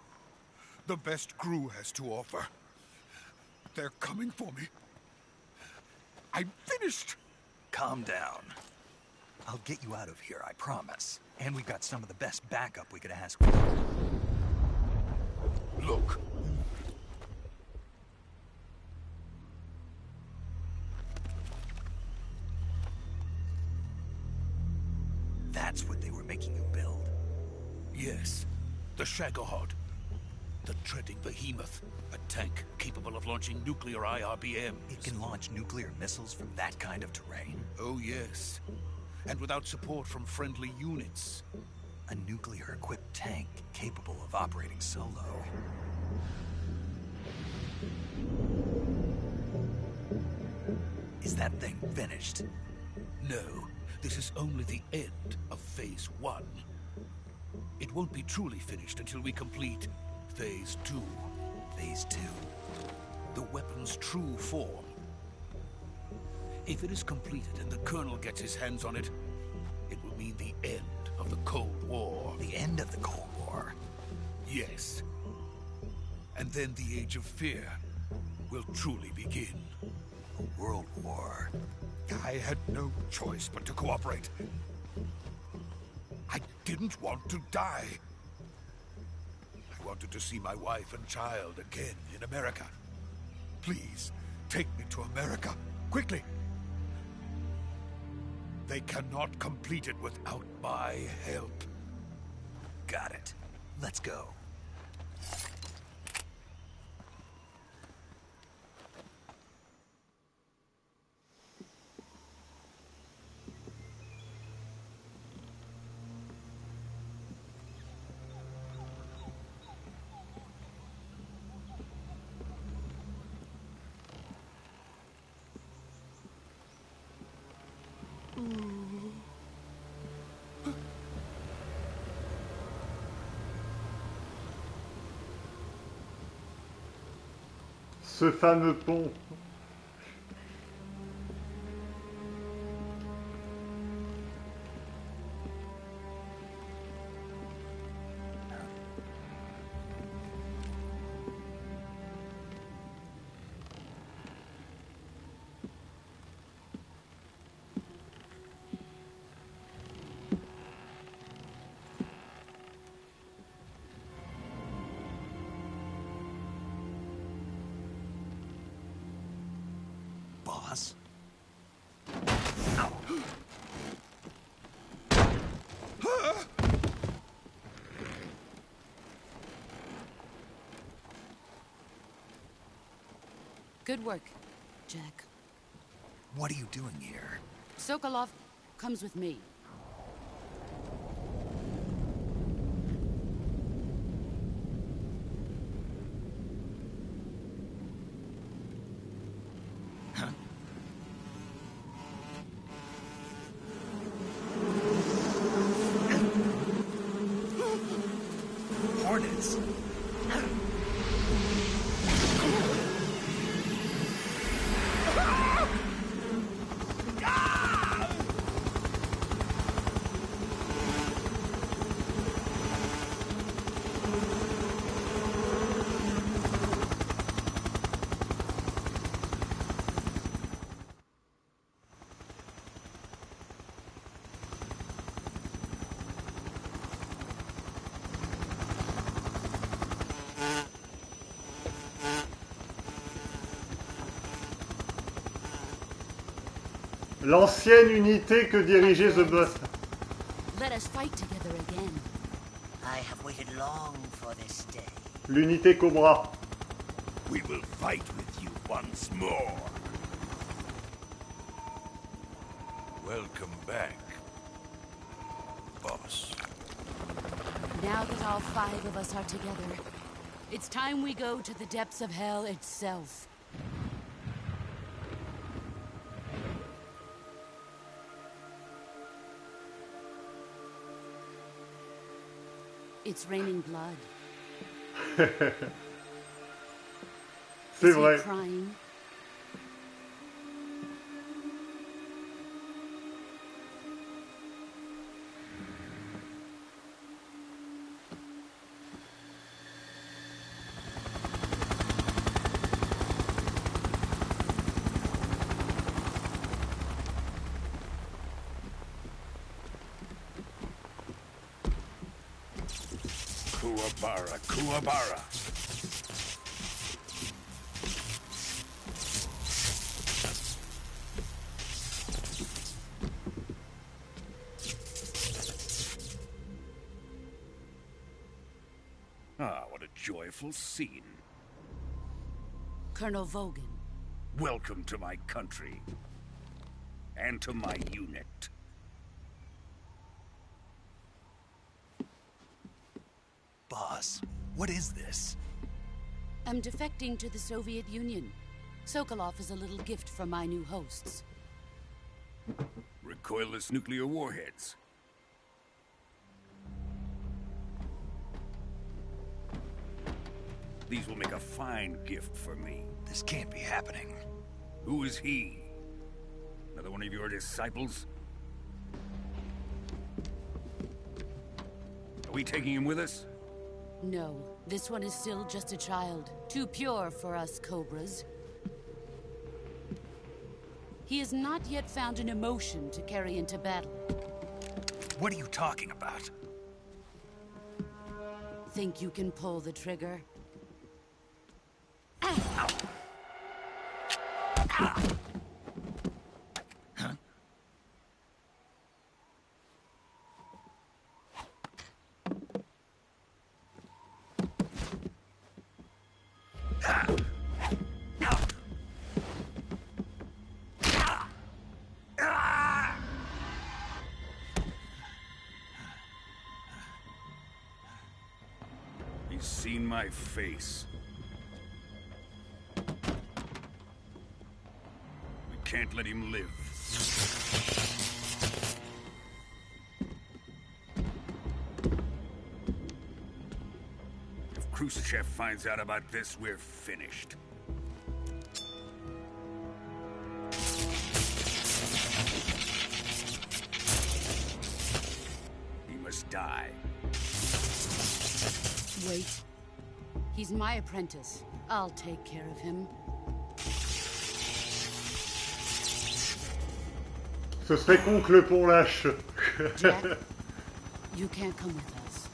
the best crew has to offer. They're coming for me. I'm finished! Calm down. I'll get you out of here, I promise. And we've got some of the best backup we could ask for. Look. That's what they were making you build? Yes. The Shagohod. The treading behemoth. A tank capable of launching nuclear IRBMs. It can launch nuclear missiles from that kind of terrain? Oh, yes. And without support from friendly units. A nuclear-equipped tank capable of operating solo. Is that thing finished? No. This is only the end of Phase 1. It won't be truly finished until we complete Phase 2. Phase 2? The weapon's true form. If it is completed and the Colonel gets his hands on it, it will mean the end of the Cold War. The end of the Cold War? Yes. And then the Age of Fear will truly begin. A world war. I had no choice but to cooperate. I didn't want to die. I wanted to see my wife and child again in America. Please, take me to America, quickly. They cannot complete it without my help. Got it. Let's go. Ce fameux pont. Boss? Good work, Jack. What are you doing here? Sokolov comes with me. Hornets? L'ancienne unité que dirigeait The Boss. Let us fight together again. I have waited long for this day. L'unité Cobra. We will fight with you once more. Welcome back, boss. Now that all 5 of us are together, it's time we go to the depths of hell itself. It's raining blood. C'est vrai. Crying? Kuwabara, Kuwabara. Ah, what a joyful scene. Colonel Vogan. Welcome to my country. And to my unit. Boss, what is this? I'm defecting to the Soviet Union. Sokolov is a little gift from my new hosts. Recoilless nuclear warheads. These will make a fine gift for me. This can't be happening. Who is he? Another one of your disciples? Are we taking him with us? No, this one is still just a child. Too pure for us Cobras. He has not yet found an emotion to carry into battle. What are you talking about? Think you can pull the trigger? He's seen my face. We can't let him live. If Khrushchev finds out about this, we're finished. He must die. Wait. He's my apprentice. I'll take care of him. Ce serait con que le pont lâche. Jack, you can't come with us.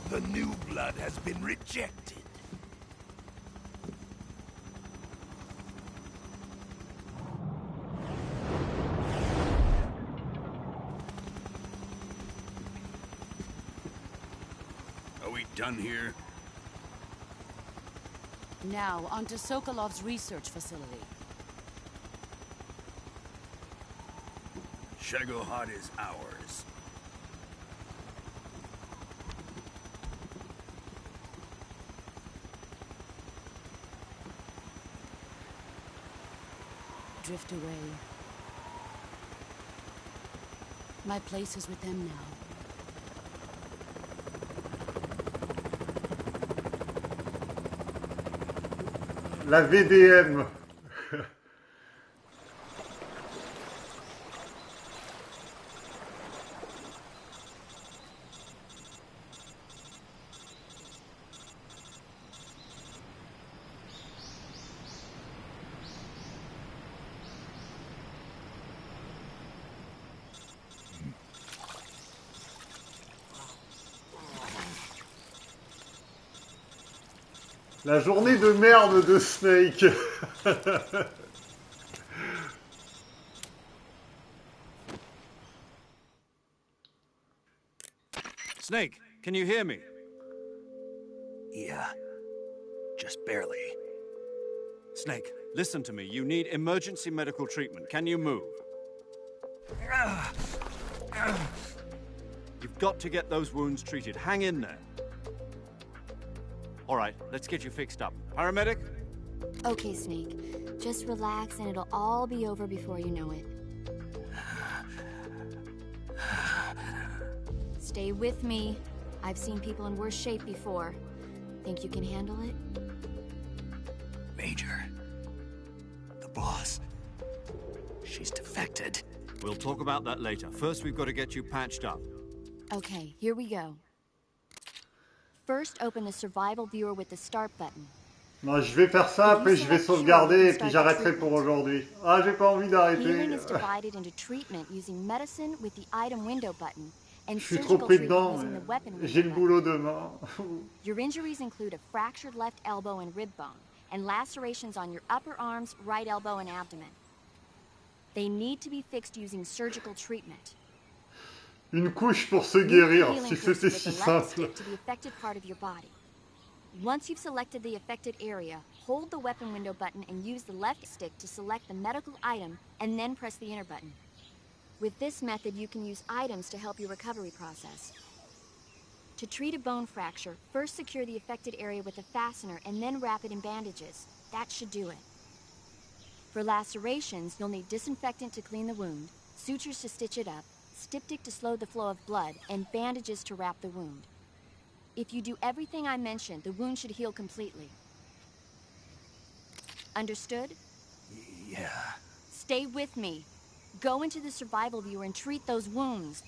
The new blood has been rejected. Are we done here? Now, onto Sokolov's research facility. Shagohod is ours. Drift away. My place is with them now. La VDM. La journée de merde de Snake. Snake, can you hear me? Yeah, just barely. Snake, listen to me. You need emergency medical treatment. Can you move? You've got to get those wounds treated. Hang in there. All right, let's get you fixed up. Paramedic? Okay, Snake. Just relax and it'll all be over before you know it. Stay with me. I've seen people in worse shape before. Think you can handle it? Major. The boss. She's defected. We'll talk about that later. First, we've got to get you patched up. Okay, here we go. First, open the survival viewer with the start button. Non, je vais faire ça, après je vais sauvegarder et puis j'arrêterai pour aujourd'hui. Ah, j'ai pas envie d'arrêter. Healing is divided into treatment using medicine with the item window button and Je suis trop surgical pris treatment dedans. using the weapon J'ai window le button. boulot demain. Your injuries include a fractured left elbow and rib bone, and lacerations on your upper arms, right elbow, and abdomen. They need to be fixed using surgical treatment. Une couche pour se Move guérir, healing si person c'était with si the left simple. stick to the affected part of your body. Once you've selected the affected area, hold the weapon window button and use the left stick to select the medical item, and then press the enter button. With this method, you can use items to help your recovery process. To treat a bone fracture, first secure the affected area with a fastener and then wrap it in bandages. That should do it. For lacerations, you'll need disinfectant to clean the wound, sutures to stitch it up, styptic to slow the flow of blood, and bandages to wrap the wound. If you do everything I mentioned, the wound should heal completely. Understood? Yeah. Stay with me. Go into the survival viewer and treat those wounds.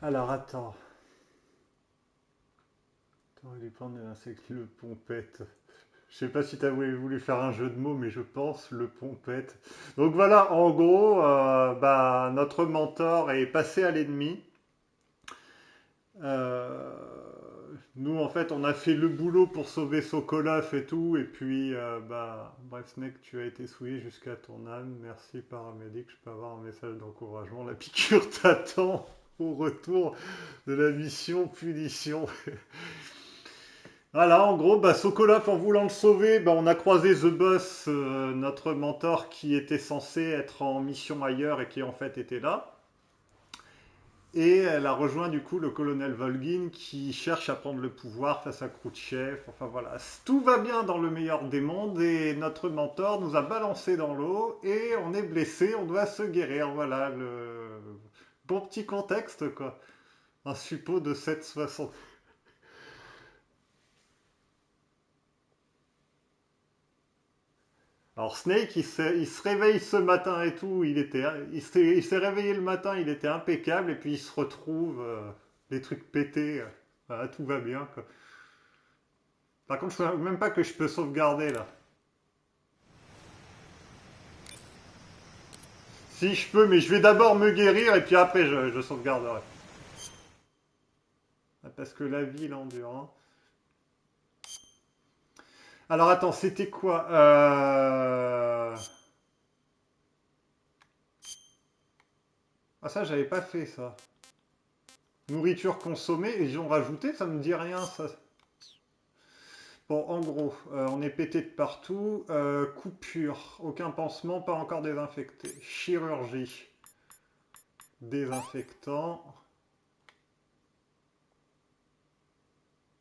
Alors, attends. Attends, il est prendre l'insecte, le pompette. Je sais pas si tu avais voulu faire un jeu de mots, mais je pense le pompette. Donc voilà, en gros, notre mentor est passé à l'ennemi. Nous, en fait, on a fait le boulot pour sauver Sokolov et tout. Et puis, bref, Snake, tu as été souillé jusqu'à ton âme. Merci, paramédic. Je peux avoir un message d'encouragement. La piqûre t'attend au retour de la mission punition. Voilà, en gros, Sokolov, en voulant le sauver, on a croisé The Boss, notre mentor, qui était censé être en mission ailleurs et qui en fait était là. Et elle a rejoint du coup le colonel Volgin qui cherche à prendre le pouvoir face à Khrouchtchev. Enfin voilà, tout va bien dans le meilleur des mondes et notre mentor nous a balancé dans l'eau et on est blessé, on doit se guérir. Voilà le bon petit contexte quoi. Un suppôt de 7,60. Alors Snake, il se réveille ce matin et tout, il s'est réveillé le matin, il était impeccable, et puis il se retrouve, les trucs pétés, voilà, tout va bien, quoi. Par contre, je ne sais même pas que je peux sauvegarder, là. Si, je peux, mais je vais d'abord me guérir, et puis après, je sauvegarderai. Parce que la vie, l'endurance... Alors attends, c'était quoi Ah ça, j'avais pas fait ça. Nourriture consommée, ils ont rajouté, ça me dit rien ça. Bon, en gros, on est pété de partout. Coupure, aucun pansement, pas encore désinfecté. Chirurgie, désinfectant.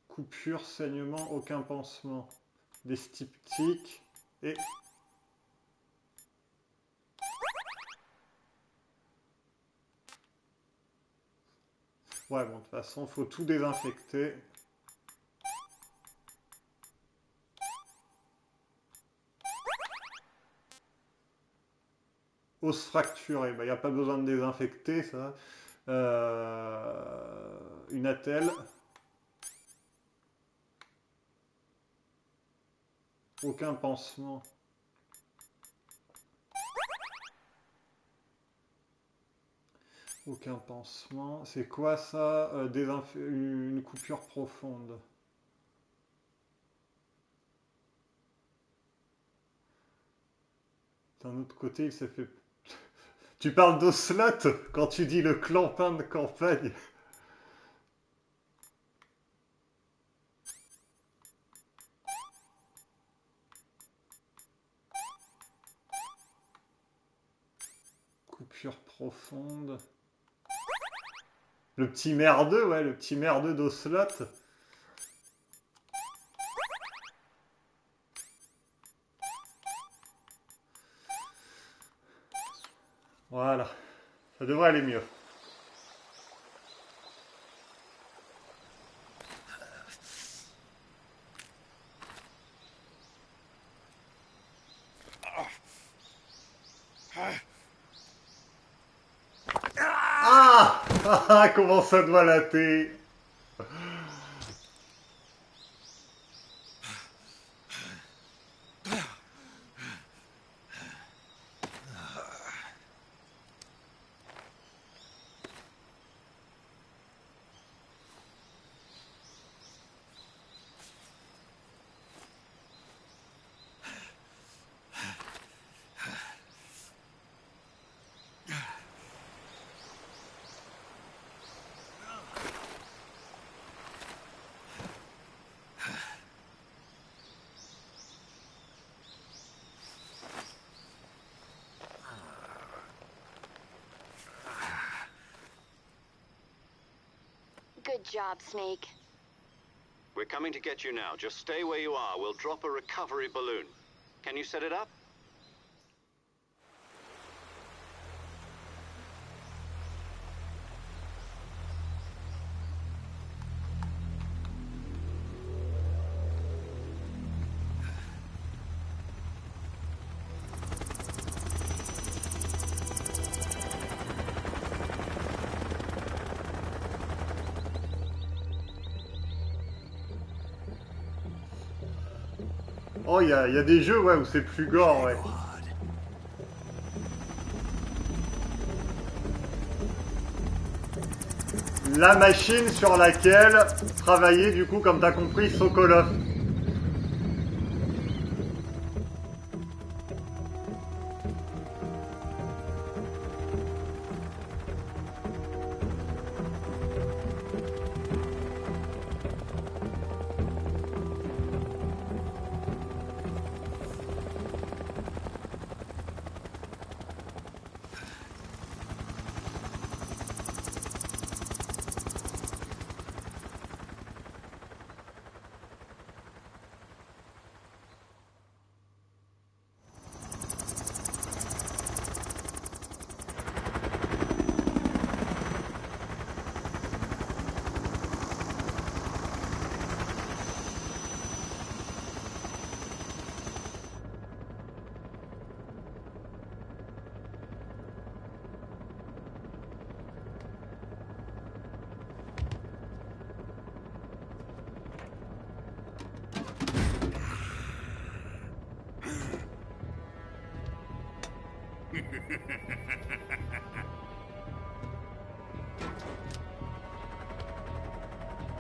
Coupure, saignement, aucun pansement. Des styptiques et ouais bon de toute façon faut tout désinfecter. Os fracturé, il n'y a pas besoin de désinfecter ça. Une attelle. Aucun pansement. Aucun pansement. C'est quoi ça une coupure profonde. D'un autre côté, il s'est fait... Tu parles d'Oslot quand tu dis le clampin de campagne. Coupure profonde. Le petit merdeux, ouais, le petit merdeux d'Ocelot. Voilà. Ça devrait aller mieux. Ah, comment ça doit latter. Good job, Snake. We're coming to get you now. Just stay where you are. We'll drop a recovery balloon. Can you set it up? Oh, il y a des jeux ouais, où c'est plus gore, ouais. La machine sur laquelle travaillait, du coup, comme tu as compris, Sokolov.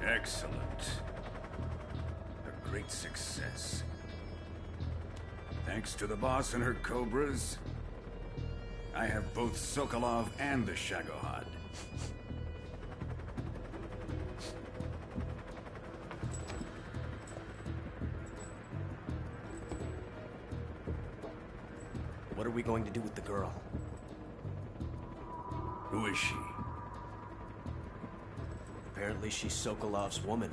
Excellent. A great success. Thanks to the boss and her cobras, I have both Sokolov and the Shagohod. What are we going to do with the girl? Who is she? Apparently she's Sokolov's woman.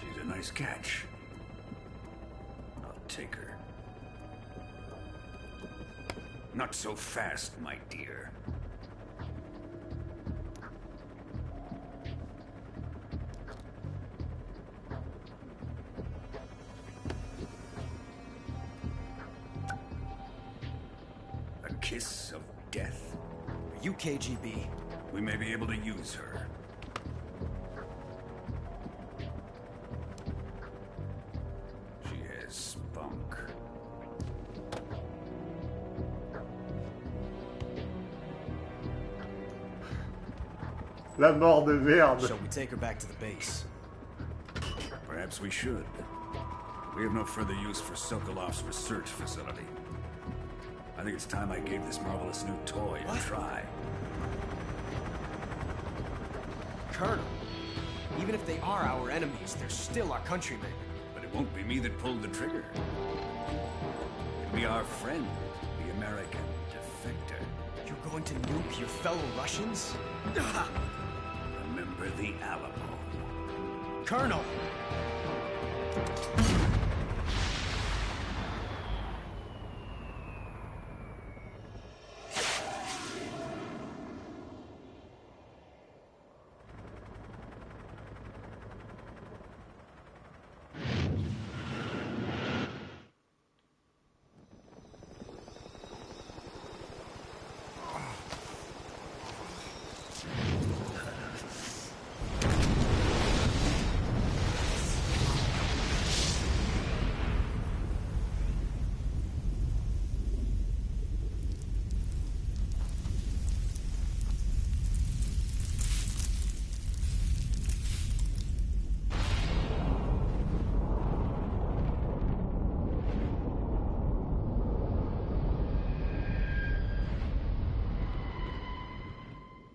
She's a nice catch. I'll take her. Not so fast, my dear. A kiss of death? Are you KGB? We may be able to use her. She has spunk. La mort de merde. Shall we take her back to the base? Perhaps we should. We have no further use for Sokolov's research facility. I think it's time I gave this marvelous new toy a try. Colonel, even if they are our enemies, they're still our countrymen. But it won't be me that pulled the trigger. It'll be our friend, the American defector. You're going to nuke your fellow Russians? Remember the Alamo. Colonel!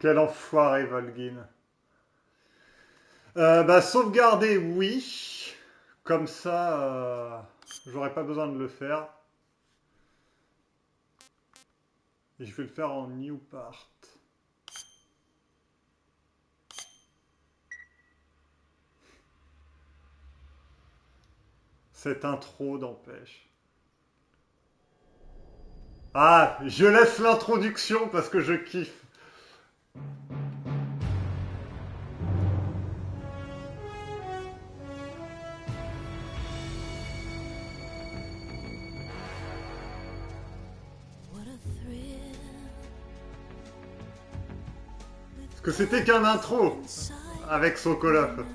Quel enfoiré, Volgin. Bah, sauvegarder, oui. Comme ça, j'aurais pas besoin de le faire. Et je vais le faire en new part. Cette intro d'empêche. Ah, je laisse l'introduction parce que je kiffe. Parce que c'était qu'un intro avec Sokolov.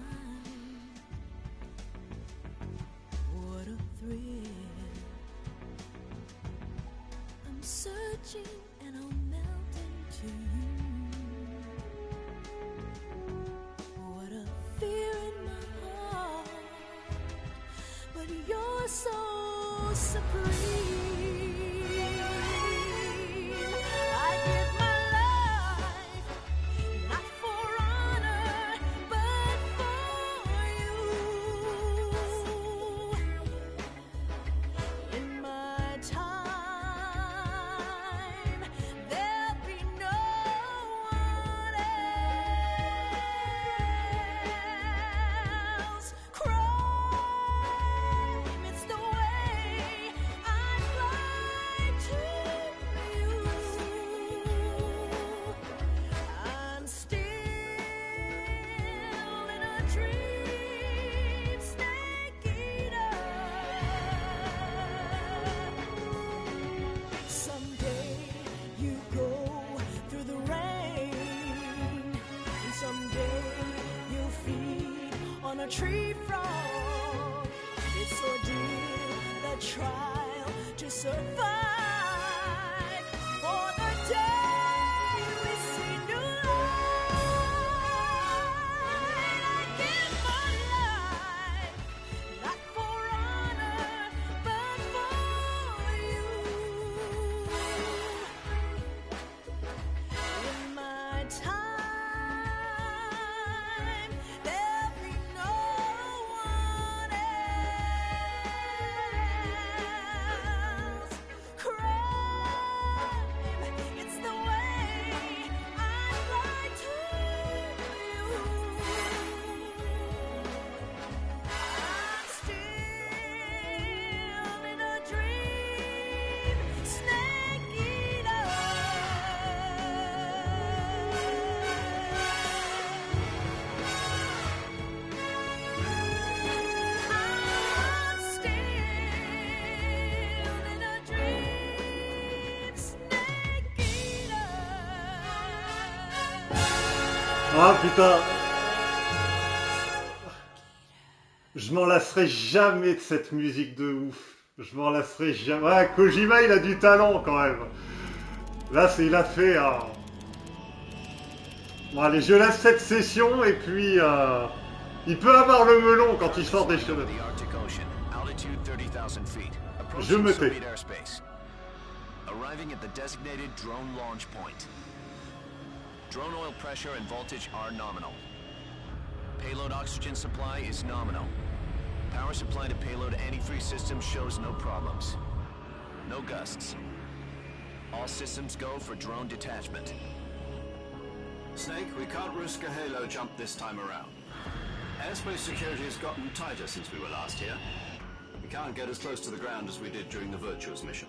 a tree frog. It's ordeal, the trial to survive. For the day we see new light. I give my life, not for honor, but for you. In my time, there'll be no one else. Crime, it's the way I lie to you. I'm still in a dream, snake eater. I'm still in a dream, snake eater. Ah putain, je m'en lasserai jamais de cette musique de ouf. Je m'en lasserai jamais. Ouais, Kojima, il a du talent quand même. Là, il a fait. Bon, allez, je laisse cette session et puis il peut avoir le melon quand il sort des cheveux. The Arctic Ocean, altitude 30,000 feet. Je me tais. Soviet airspace. Arriving at the designated drone launch point. Drone oil pressure and voltage are nominal. Payload oxygen supply is nominal. Power supply to payload antifreeze system shows no problems. No gusts. All systems go for drone detachment. Snake, we can't risk a halo jump this time around. Airspace security has gotten tighter since we were last here. We can't get as close to the ground as we did during the Virtuous mission.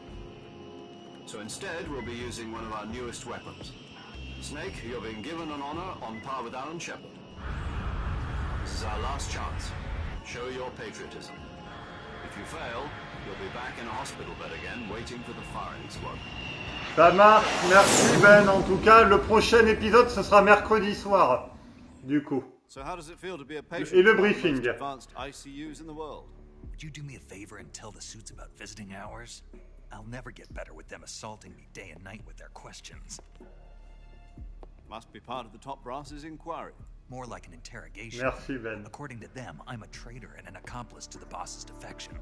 So instead, we'll be using one of our newest weapons. Snake, you're being given an honor on par with Alan Shepard. This is our last chance. Show your patriotism. If you fail, you'll be back in a hospital bed again, waiting for the firing squad. Ça marche, merci Ben. En tout cas, le prochain épisode, ce sera mercredi soir, du coup. So how does it feel to be a patient Et le in one of the briefing. most advanced ICUs in the world? Would you do me a favor and tell the suits about visiting hours? I'll never get better with them assaulting me day and night with their questions. Must be part of the top brass's inquiry. More like an interrogation. Merci Ben. According to them, I'm a traitor and an accomplice to the boss's defection.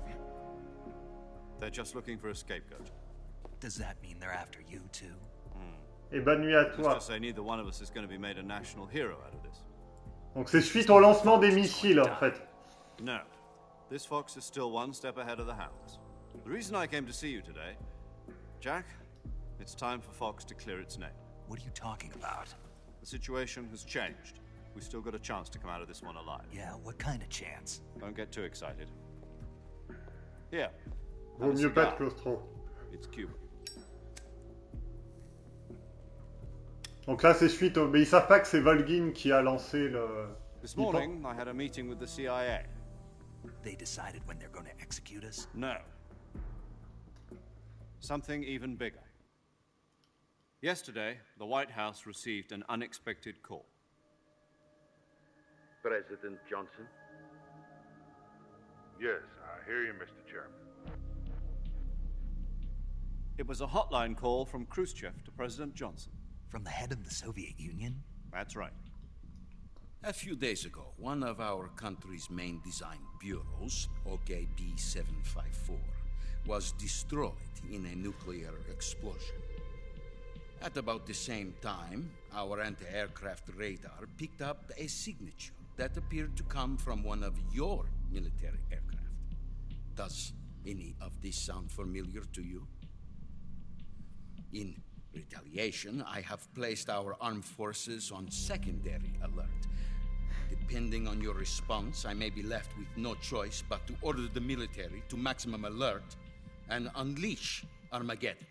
They're just looking for a scapegoat. Does that mean they're after you too? Et bonne nuit à Let's toi. just say neither one of us is going to be made a national hero out of this. Donc c'est suite au lancement des missiles en fait. No. This fox is still one step ahead of the hounds. The reason I came to see you today, Jack, it's time for Fox to clear its name. What are you talking about? The situation has changed. We've still got a chance to come out of this one alive. Yeah, what kind of chance? Don't get too excited. Here. Vaut have a mieux pas cigar. de claustro. It's Cuba. Donc là c'est suite au... Mais ils savent pas que c'est Volgin qui a lancé le... This morning, I had a meeting with the CIA. They decided when they're going to execute us? No. Something even bigger. Yesterday, the White House received an unexpected call. President Johnson? Yes, I hear you, Mr. Chairman. It was a hotline call from Khrushchev to President Johnson. From the head of the Soviet Union? That's right. A few days ago, one of our country's main design bureaus, OKB 754, was destroyed in a nuclear explosion. At about the same time, our anti-aircraft radar picked up a signature that appeared to come from one of your military aircraft. Does any of this sound familiar to you? In retaliation, I have placed our armed forces on secondary alert. Depending on your response, I may be left with no choice but to order the military to maximum alert and unleash Armageddon.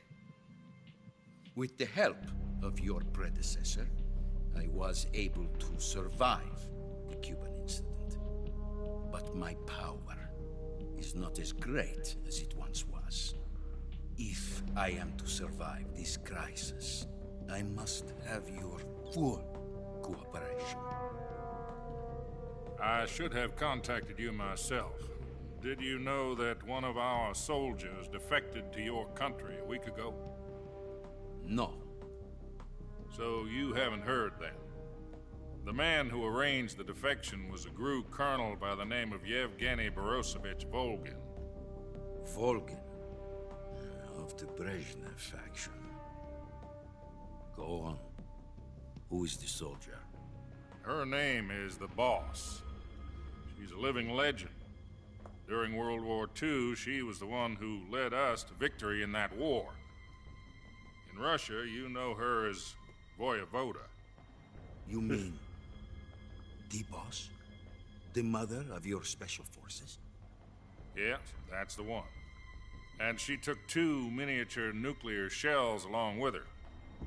With the help of your predecessor, I was able to survive the Cuban incident. But my power is not as great as it once was. If I am to survive this crisis, I must have your full cooperation. I should have contacted you myself. Did you know that one of our soldiers defected to your country a week ago? No. So you haven't heard then. The man who arranged the defection was a GRU colonel by the name of Yevgeny Borosovich Volgin. Volgin? Of the Brezhnev faction. Go on. Who is the soldier? Her name is the Boss. She's a living legend. During World War II, she was the one who led us to victory in that war. In Russia, you know her as Voyevoda. You mean the Boss? The mother of your special forces? Yes, that's the one. And she took 2 miniature nuclear shells along with her.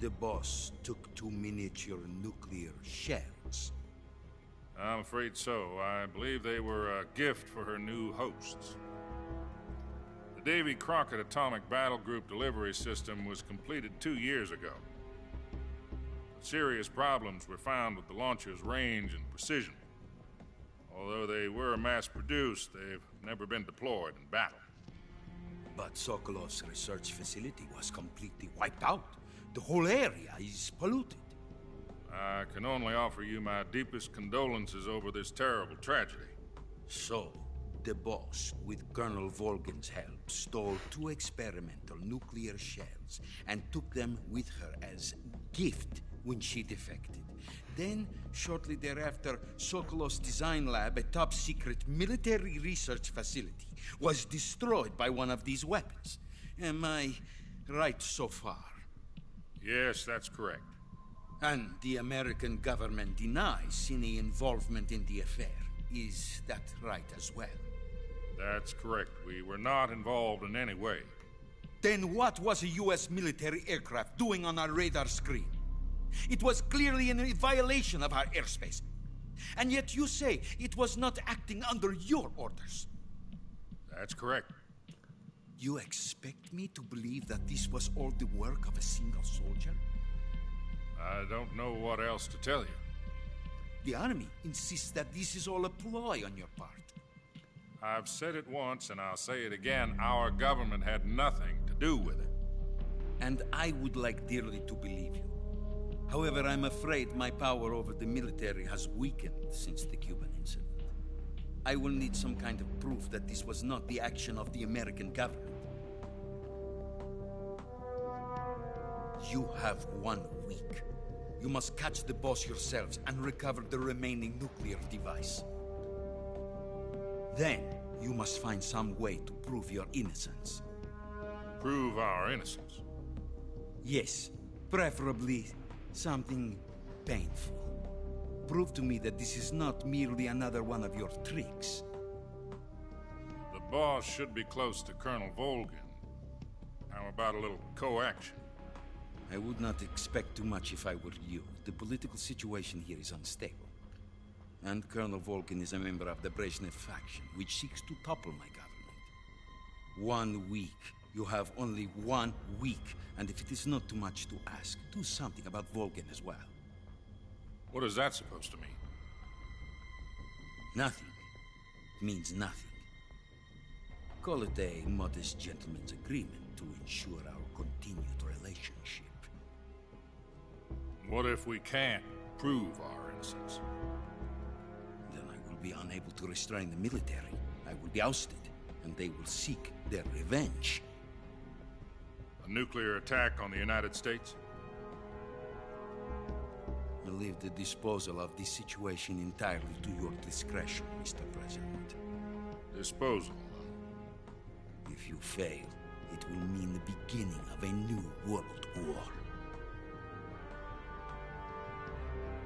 The Boss took 2 miniature nuclear shells. I'm afraid so. I believe they were a gift for her new hosts. The Davy Crockett Atomic Battle Group delivery system was completed 2 years ago. Serious problems were found with the launcher's range and precision. Although they were mass-produced, they've never been deployed in battle. But Sokolov's research facility was completely wiped out. The whole area is polluted. I can only offer you my deepest condolences over this terrible tragedy. So, the Boss, with Colonel Volgin's help, stole 2 experimental nuclear shells and took them with her as gift when she defected. Then, shortly thereafter, Sokolov's design lab, a top-secret military research facility, was destroyed by one of these weapons. Am I right so far? Yes, that's correct. And the American government denies any involvement in the affair. Is that right as well? That's correct. We were not involved in any way. Then what was a U.S. military aircraft doing on our radar screen? It was clearly in violation of our airspace. And yet you say it was not acting under your orders. That's correct. You expect me to believe that this was all the work of a single soldier? I don't know what else to tell you. The Army insists that this is all a ploy on your part. I've said it once, and I'll say it again. Our government had nothing to do with it. And I would like dearly to believe you. However, I'm afraid my power over the military has weakened since the Cuban incident. I will need some kind of proof that this was not the action of the American government. You have 1 week. You must catch the boss yourselves and recover the remaining nuclear device. Then, you must find some way to prove your innocence. Prove our innocence? Yes, preferably something painful. Prove to me that this is not merely another one of your tricks. The boss should be close to Colonel Volgin. How about a little coaction? I would not expect too much if I were you. The political situation here is unstable. And Colonel Volgin is a member of the Brezhnev faction, which seeks to topple my government. 1 week. You have only 1 week. And if it is not too much to ask, do something about Volgin as well. What is that supposed to mean? Nothing. It means nothing. Call it a modest gentleman's agreement to ensure our continued relationship. What if we can't prove our innocence? Then I will be unable to restrain the military. I will be ousted, and they will seek their revenge. A nuclear attack on the United States? I leave the disposal of this situation entirely to your discretion, Mr. President. Disposal? If you fail, it will mean the beginning of a new world war.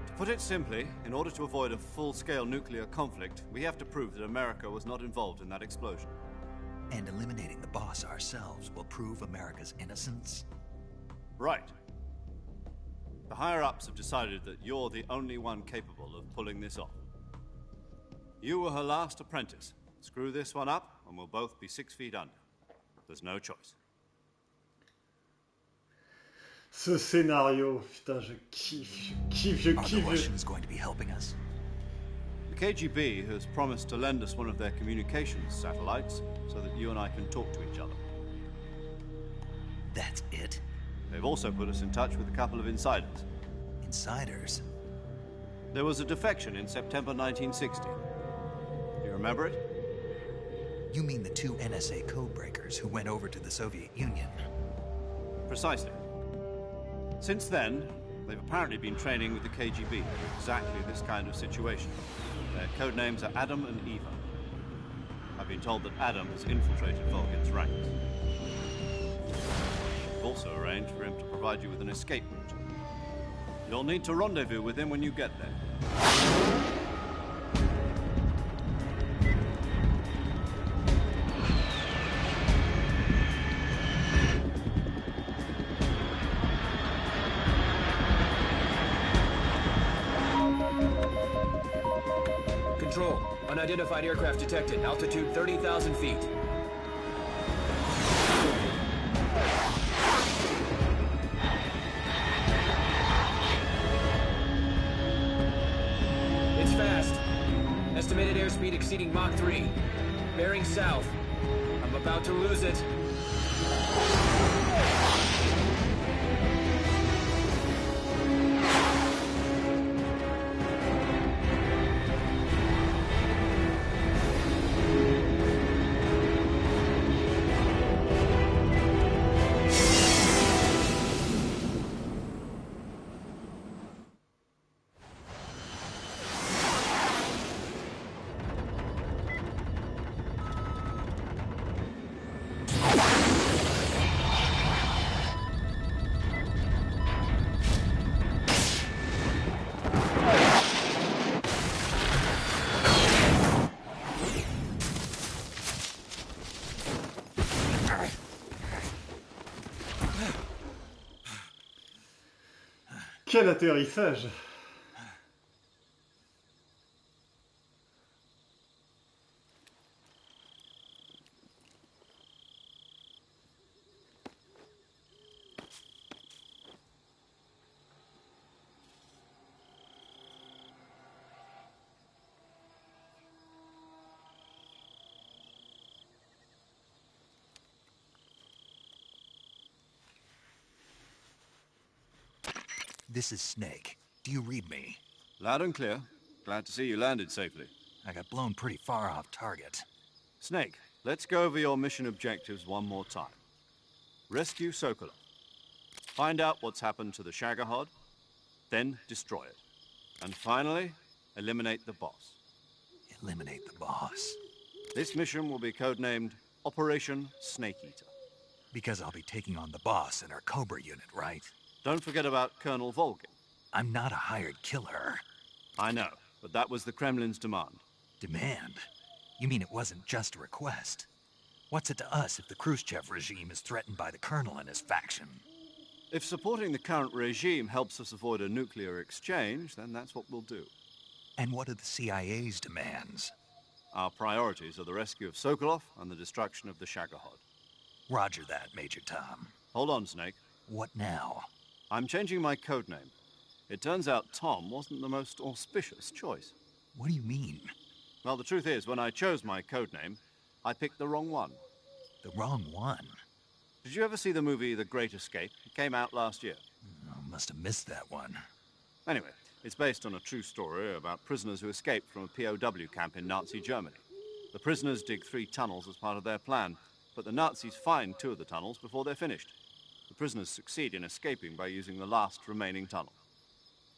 To put it simply, in order to avoid a full-scale nuclear conflict, we have to prove that America was not involved in that explosion. And eliminating the boss ourselves will prove America's innocence? Right. The higher-ups have decided that you're the only one capable of pulling this off. You were her last apprentice. Screw this one up, and we'll both be 6 feet under. There's no choice. Ce scénario, putain, je kiffe. Are the Russians going to be helping us? The KGB has promised to lend us one of their communications satellites so that you and I can talk to each other. That's it? They've also put us in touch with a couple of insiders. Insiders? There was a defection in September 1960. Do you remember it? You mean the 2 NSA codebreakers who went over to the Soviet Union? Precisely. Since then, they've apparently been training with the KGB in exactly this kind of situation. Their code names are Adam and Eva. I've been told that Adam has infiltrated Volgin's ranks. We've also arranged for him to provide you with an escape route. You'll need to rendezvous with him when you get there. Control. Unidentified aircraft detected. Altitude 30,000 feet. It's fast. Estimated airspeed exceeding Mach 3. Bearing south. I'm about to lose it. Quel atterrissage! This is Snake. Do you read me? Loud and clear. Glad to see you landed safely. I got blown pretty far off target. Snake, let's go over your mission objectives one more time. Rescue Sokolov. Find out what's happened to the Shagohod, then destroy it. And finally, eliminate the boss. Eliminate the boss? This mission will be codenamed Operation Snake Eater. Because I'll be taking on the boss in our Cobra unit, right? Don't forget about Colonel Volgin. I'm not a hired killer. I know, but that was the Kremlin's demand. Demand? You mean it wasn't just a request? What's it to us if the Khrushchev regime is threatened by the Colonel and his faction? If supporting the current regime helps us avoid a nuclear exchange, then that's what we'll do. And what are the CIA's demands? Our priorities are the rescue of Sokolov and the destruction of the Shagohod. Roger that, Major Tom. Hold on, Snake. What now? I'm changing my codename. It turns out Tom wasn't the most auspicious choice. What do you mean? Well, the truth is, when I chose my codename, I picked the wrong one. The wrong one? Did you ever see the movie The Great Escape? It came out last year. I must have missed that one. Anyway, it's based on a true story about prisoners who escaped from a POW camp in Nazi Germany. The prisoners dig 3 tunnels as part of their plan, but the Nazis find 2 of the tunnels before they're finished. The prisoners succeed in escaping by using the last remaining tunnel.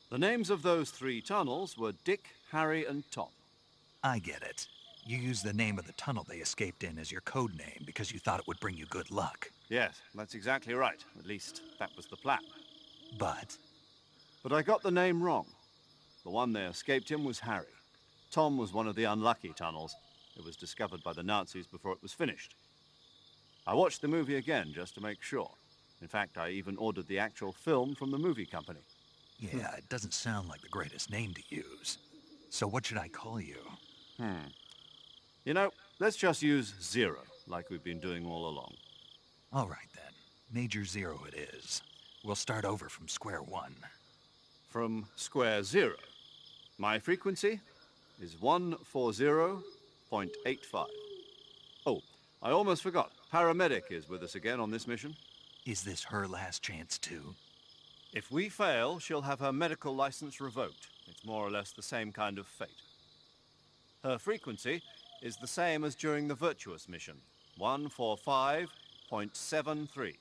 The names of those 3 tunnels were Dick, Harry, and Tom. I get it. You used the name of the tunnel they escaped in as your code name because you thought it would bring you good luck. Yes, that's exactly right. At least, that was the plan. But I got the name wrong. The one they escaped in was Harry. Tom was one of the unlucky tunnels. It was discovered by the Nazis before it was finished. I watched the movie again just to make sure. In fact, I even ordered the actual film from the movie company. Yeah, it doesn't sound like the greatest name to use. So what should I call you? You know, let's just use Zero, like we've been doing all along. All right, then. Major Zero it is. We'll start over from square one. From square 0. My frequency is 140.85. Oh, I almost forgot. Paramedic is with us again on this mission. Is this her last chance, too? If we fail, she'll have her medical license revoked. It's more or less the same kind of fate. Her frequency is the same as during the Virtuous mission, 145.73.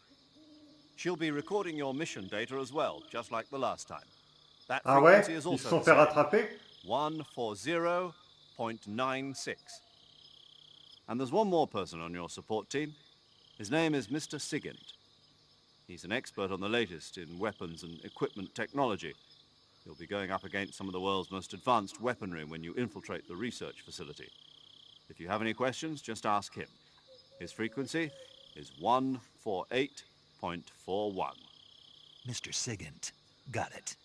She'll be recording your mission data as well, just like the last time. That frequency is also Ils se sont fait rattraper? 140.96. And there's one more person on your support team. His name is Mr. Sigint. He's an expert on the latest in weapons and equipment technology. You'll be going up against some of the world's most advanced weaponry when you infiltrate the research facility. If you have any questions, just ask him. His frequency is 148.41. Mr. Sigint. Got it.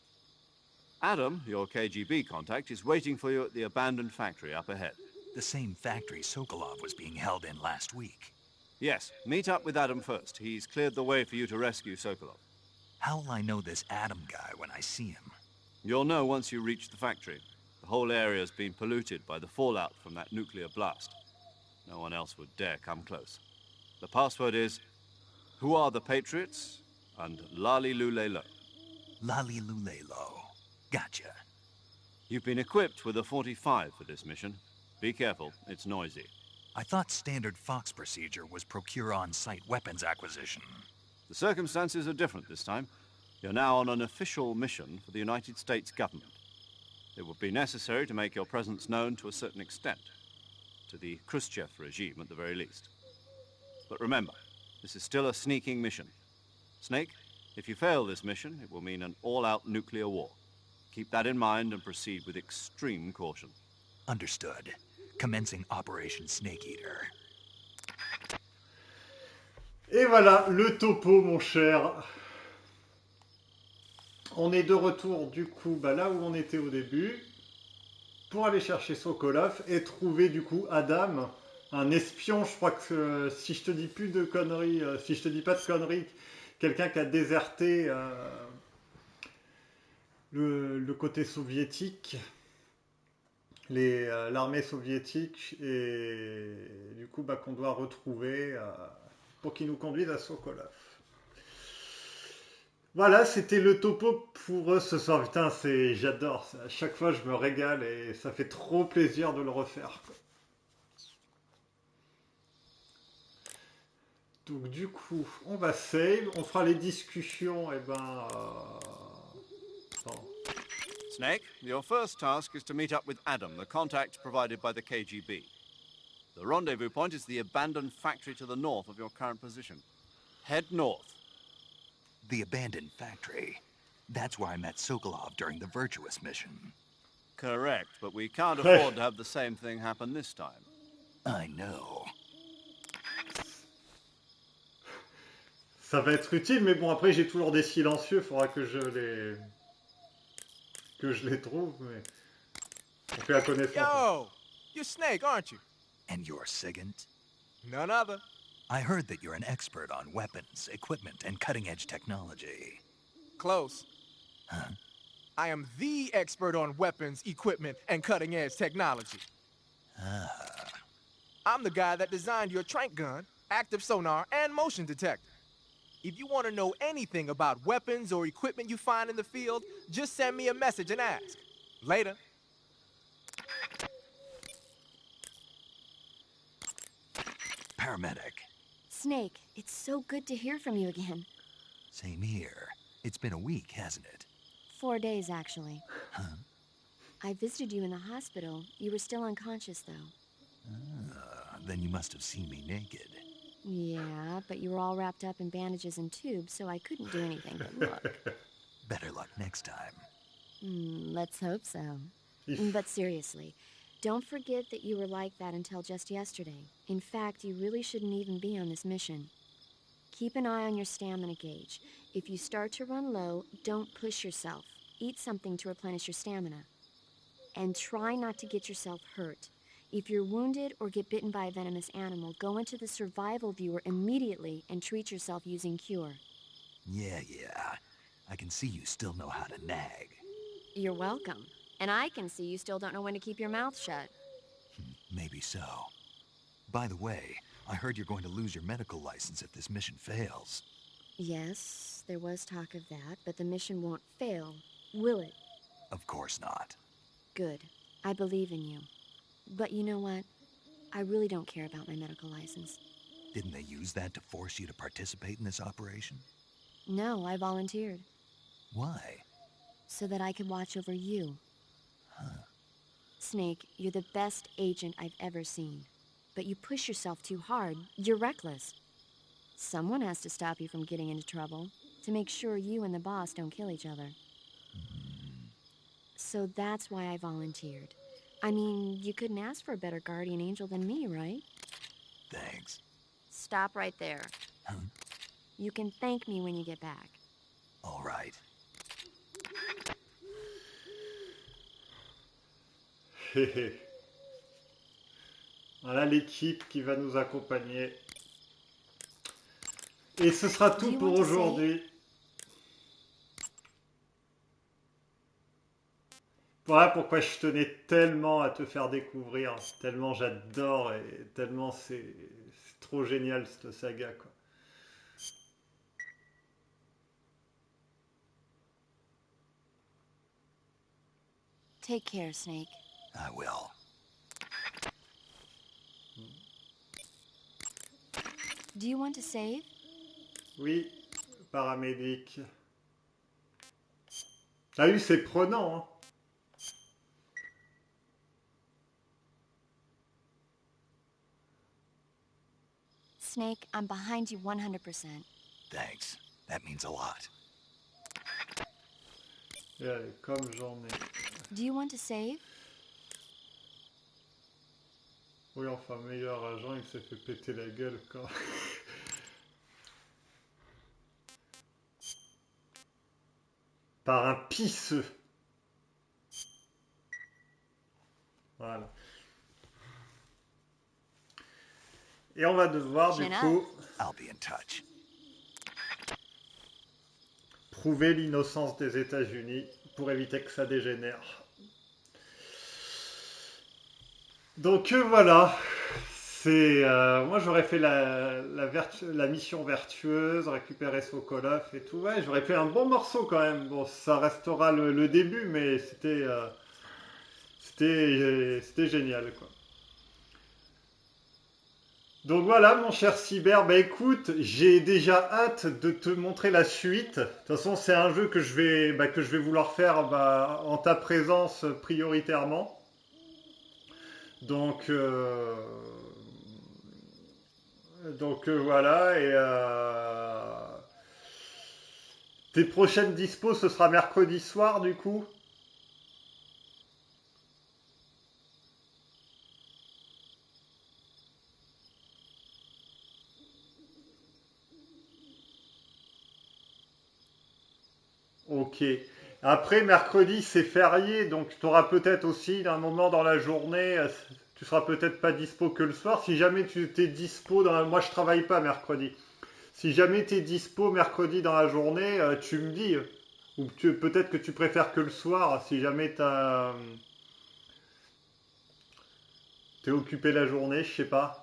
Adam, your KGB contact, is waiting for you at the abandoned factory up ahead. The same factory Sokolov was being held in last week. Yes, meet up with Adam first. He's cleared the way for you to rescue Sokolov. How will I know this Adam guy when I see him? You'll know once you reach the factory. The whole area's been polluted by the fallout from that nuclear blast. No one else would dare come close. The password is, "Who are the Patriots?" and Lali Lulelo. Lali Lulelo. Gotcha. You've been equipped with a 45 for this mission. Be careful, it's noisy. I thought standard Fox procedure was procure on-site weapons acquisition. The circumstances are different this time. You're now on an official mission for the United States government. It would be necessary to make your presence known to a certain extent. To the Khrushchev regime, at the very least. But remember, this is still a sneaking mission. Snake, if you fail this mission, it will mean an all-out nuclear war. Keep that in mind and proceed with extreme caution. Understood. Commencing Operation Snake Eater. Et voilà, le topo, mon cher. On est de retour du coup bah, là où on était au début pour aller chercher Sokolov et trouver du coup Adam, un espion. Je crois que si je te dis plus de conneries, si je te dis pas de conneries, quelqu'un qui a déserté le côté soviétique, l'armée soviétique et du coup bah, qu'on doit retrouver pour qu'il nous conduise à Sokolov. Voilà, c'était le topo pour ce soir. Putain, j'adore. À chaque fois, je me régale et ça fait trop plaisir de le refaire, quoi. Donc du coup, on va save, on fera les discussions. Et ben, attends. Snake, your first task is to meet up with Adam, the contact provided by the KGB. The rendezvous point is the abandoned factory to the north of your current position. Head north. The abandoned factory. That's where I met Sokolov during the Virtuous mission. Correct, but we can't afford to have the same thing happen this time. I know. Ça va être utile, mais bon, après j'ai toujours des silencieux, faudra que je les trouve, mais on fait la connaissance. Yo, you're Snake, aren't you? And you're Sigint? None other. I heard that you're an expert on weapons, equipment, and cutting-edge technology. Close. Huh? I am the expert on weapons, equipment, and cutting-edge technology. Ah. I'm the guy that designed your trank gun, active sonar, and motion detector. If you want to know anything about weapons or equipment you find in the field, just send me a message and ask. Later. Paramedic. Snake, it's so good to hear from you again. Same here. It's been a week, hasn't it? 4 days, actually. Huh? I visited you in the hospital. You were still unconscious, though. Then you must have seen me naked. Yeah, but you were all wrapped up in bandages and tubes, so I couldn't do anything but look. Better luck next time. Let's hope so. But seriously, don't forget that you were like that until just yesterday. In fact, you really shouldn't even be on this mission. Keep an eye on your stamina gauge. If you start to run low, don't push yourself. Eat something to replenish your stamina. And try not to get yourself hurt. If you're wounded or get bitten by a venomous animal, go into the survival viewer immediately and treat yourself using Cure. Yeah. I can see you still know how to nag. You're welcome. And I can see you still don't know when to keep your mouth shut. Maybe so. By the way, I heard you're going to lose your medical license if this mission fails. Yes, there was talk of that, but the mission won't fail, will it? Of course not. Good. I believe in you. But you know what? I really don't care about my medical license. Didn't they use that to force you to participate in this operation? No, I volunteered. Why? So that I could watch over you. Huh. Snake, you're the best agent I've ever seen. But you push yourself too hard. You're reckless. Someone has to stop you from getting into trouble, to make sure you and the boss don't kill each other. So that's why I volunteered. I mean, you couldn't ask for a better guardian angel than me, right? Thanks. Stop right there. Huh? You can thank me when you get back. All right. Voilà l'équipe qui va nous accompagner. Et ce sera tout pour aujourd'hui. Voilà pourquoi je tenais tellement à te faire découvrir, tellement j'adore et tellement c'est trop génial cette saga, quoi. Take care, Snake. I will. Do you want to save? Oui, paramédic. T'as vu, c'est prenant, hein. Snake, I'm behind you 100%. Thanks. That means a lot. Et allez, comme j'en ai. Do you want to save? Oui, enfin, meilleur agent, il s'est fait péter la gueule quand. par un pisseux. Voilà. Et on va devoir, du Chin up. coup, I'll be in touch. prouver l'innocence des États-Unis pour éviter que ça dégénère. Donc voilà, moi j'aurais fait la mission vertueuse, récupérer Sokolov et tout. Ouais, j'aurais fait un bon morceau quand même. Bon, ça restera le début, mais c'était génial, quoi. Donc voilà, mon cher Cyber, bah écoute, j'ai déjà hâte de te montrer la suite. De toute façon, c'est un jeu que que je vais vouloir faire en ta présence prioritairement. Donc, voilà, et tes prochaines dispos, ce sera mercredi soir du coup. Ok. Après, mercredi, c'est férié, donc tu auras peut-être aussi un moment dans la journée, tu seras peut-être pas dispo que le soir. Si jamais tu t'es dispo, moi je travaille pas mercredi. Si jamais tu es dispo mercredi dans la journée, tu me dis. Ou peut-être que tu préfères que le soir, si jamais t'es occupé la journée, je sais pas.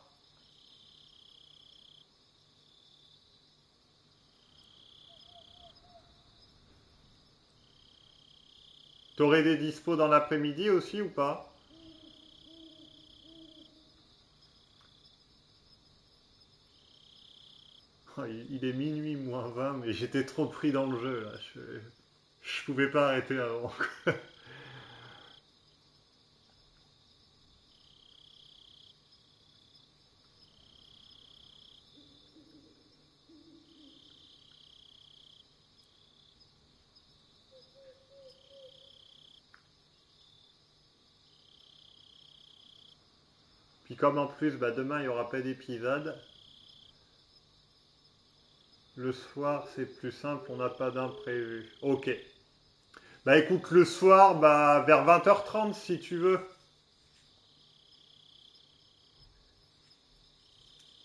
T'aurais des dispos dans l'après-midi aussi ou pas? Oh, il est minuit moins 20, mais j'étais trop pris dans le jeu là. Je pouvais pas arrêter avant. Puis comme en plus, bah, demain il y aura pas d'épisode. Le soir c'est plus simple, on n'a pas d'imprévu. Ok. Bah écoute, le soir, bah vers 20h30 si tu veux.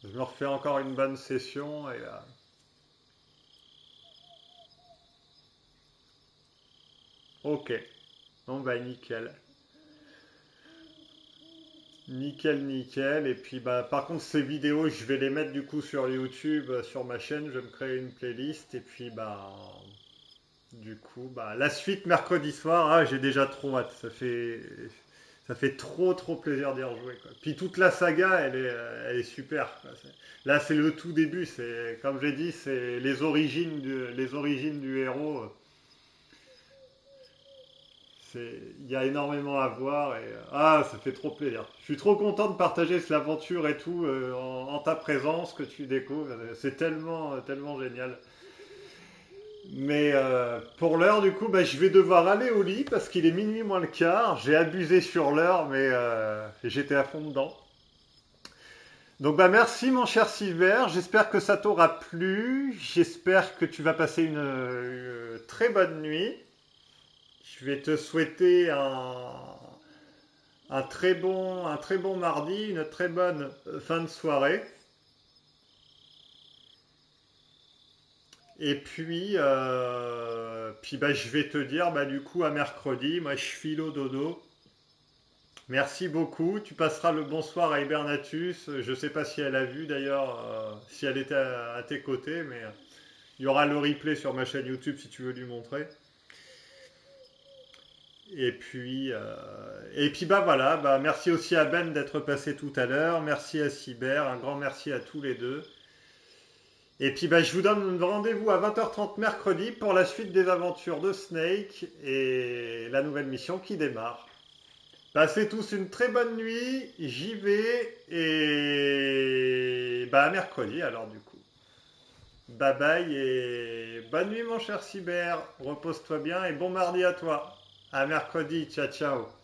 Je me refais encore une bonne session et ok. Bon bah nickel. Nickel, nickel. Et puis bah par contre ces vidéos, je vais les mettre du coup sur YouTube, sur ma chaîne. Je vais me créer une playlist et puis bah du coup bah la suite mercredi soir. Ah j'ai déjà trop hâte. Ça fait trop plaisir d'y rejouer, quoi. Puis toute la saga, elle est super, quoi. Là c'est le tout début. C'est comme j'ai dit, c'est les origines du héros. Il y a énormément à voir et ça fait trop plaisir. Je suis trop content de partager cette aventure et tout en ta présence que tu découvres. C'est tellement génial. Mais pour l'heure, du coup, bah, je vais devoir aller au lit parce qu'il est minuit moins le quart. J'ai abusé sur l'heure, mais j'étais à fond dedans. Donc bah merci mon cher Silver, j'espère que ça t'aura plu, j'espère que tu vas passer une très bonne nuit. Je vais te souhaiter un très bon mardi, une très bonne fin de soirée. Et puis bah, je vais te dire bah, du coup à mercredi. Moi je file au dodo. Merci beaucoup. Tu passeras le bonsoir à Hibernatus. Je ne sais pas si elle a vu d'ailleurs, si elle était à tes côtés, mais il y aura le replay sur ma chaîne YouTube si tu veux lui montrer. Et puis bah voilà, bah merci aussi à Ben d'être passé tout à l'heure, merci à Cyber, un grand merci à tous les deux. Et puis bah je vous donne rendez-vous à 20h30 mercredi pour la suite des aventures de Snake et la nouvelle mission qui démarre. Passez tous une très bonne nuit, j'y vais et bah à mercredi alors du coup. Bye bye et bonne nuit mon cher Cyber, repose-toi bien et bon mardi à toi. À mercredi, ciao ciao.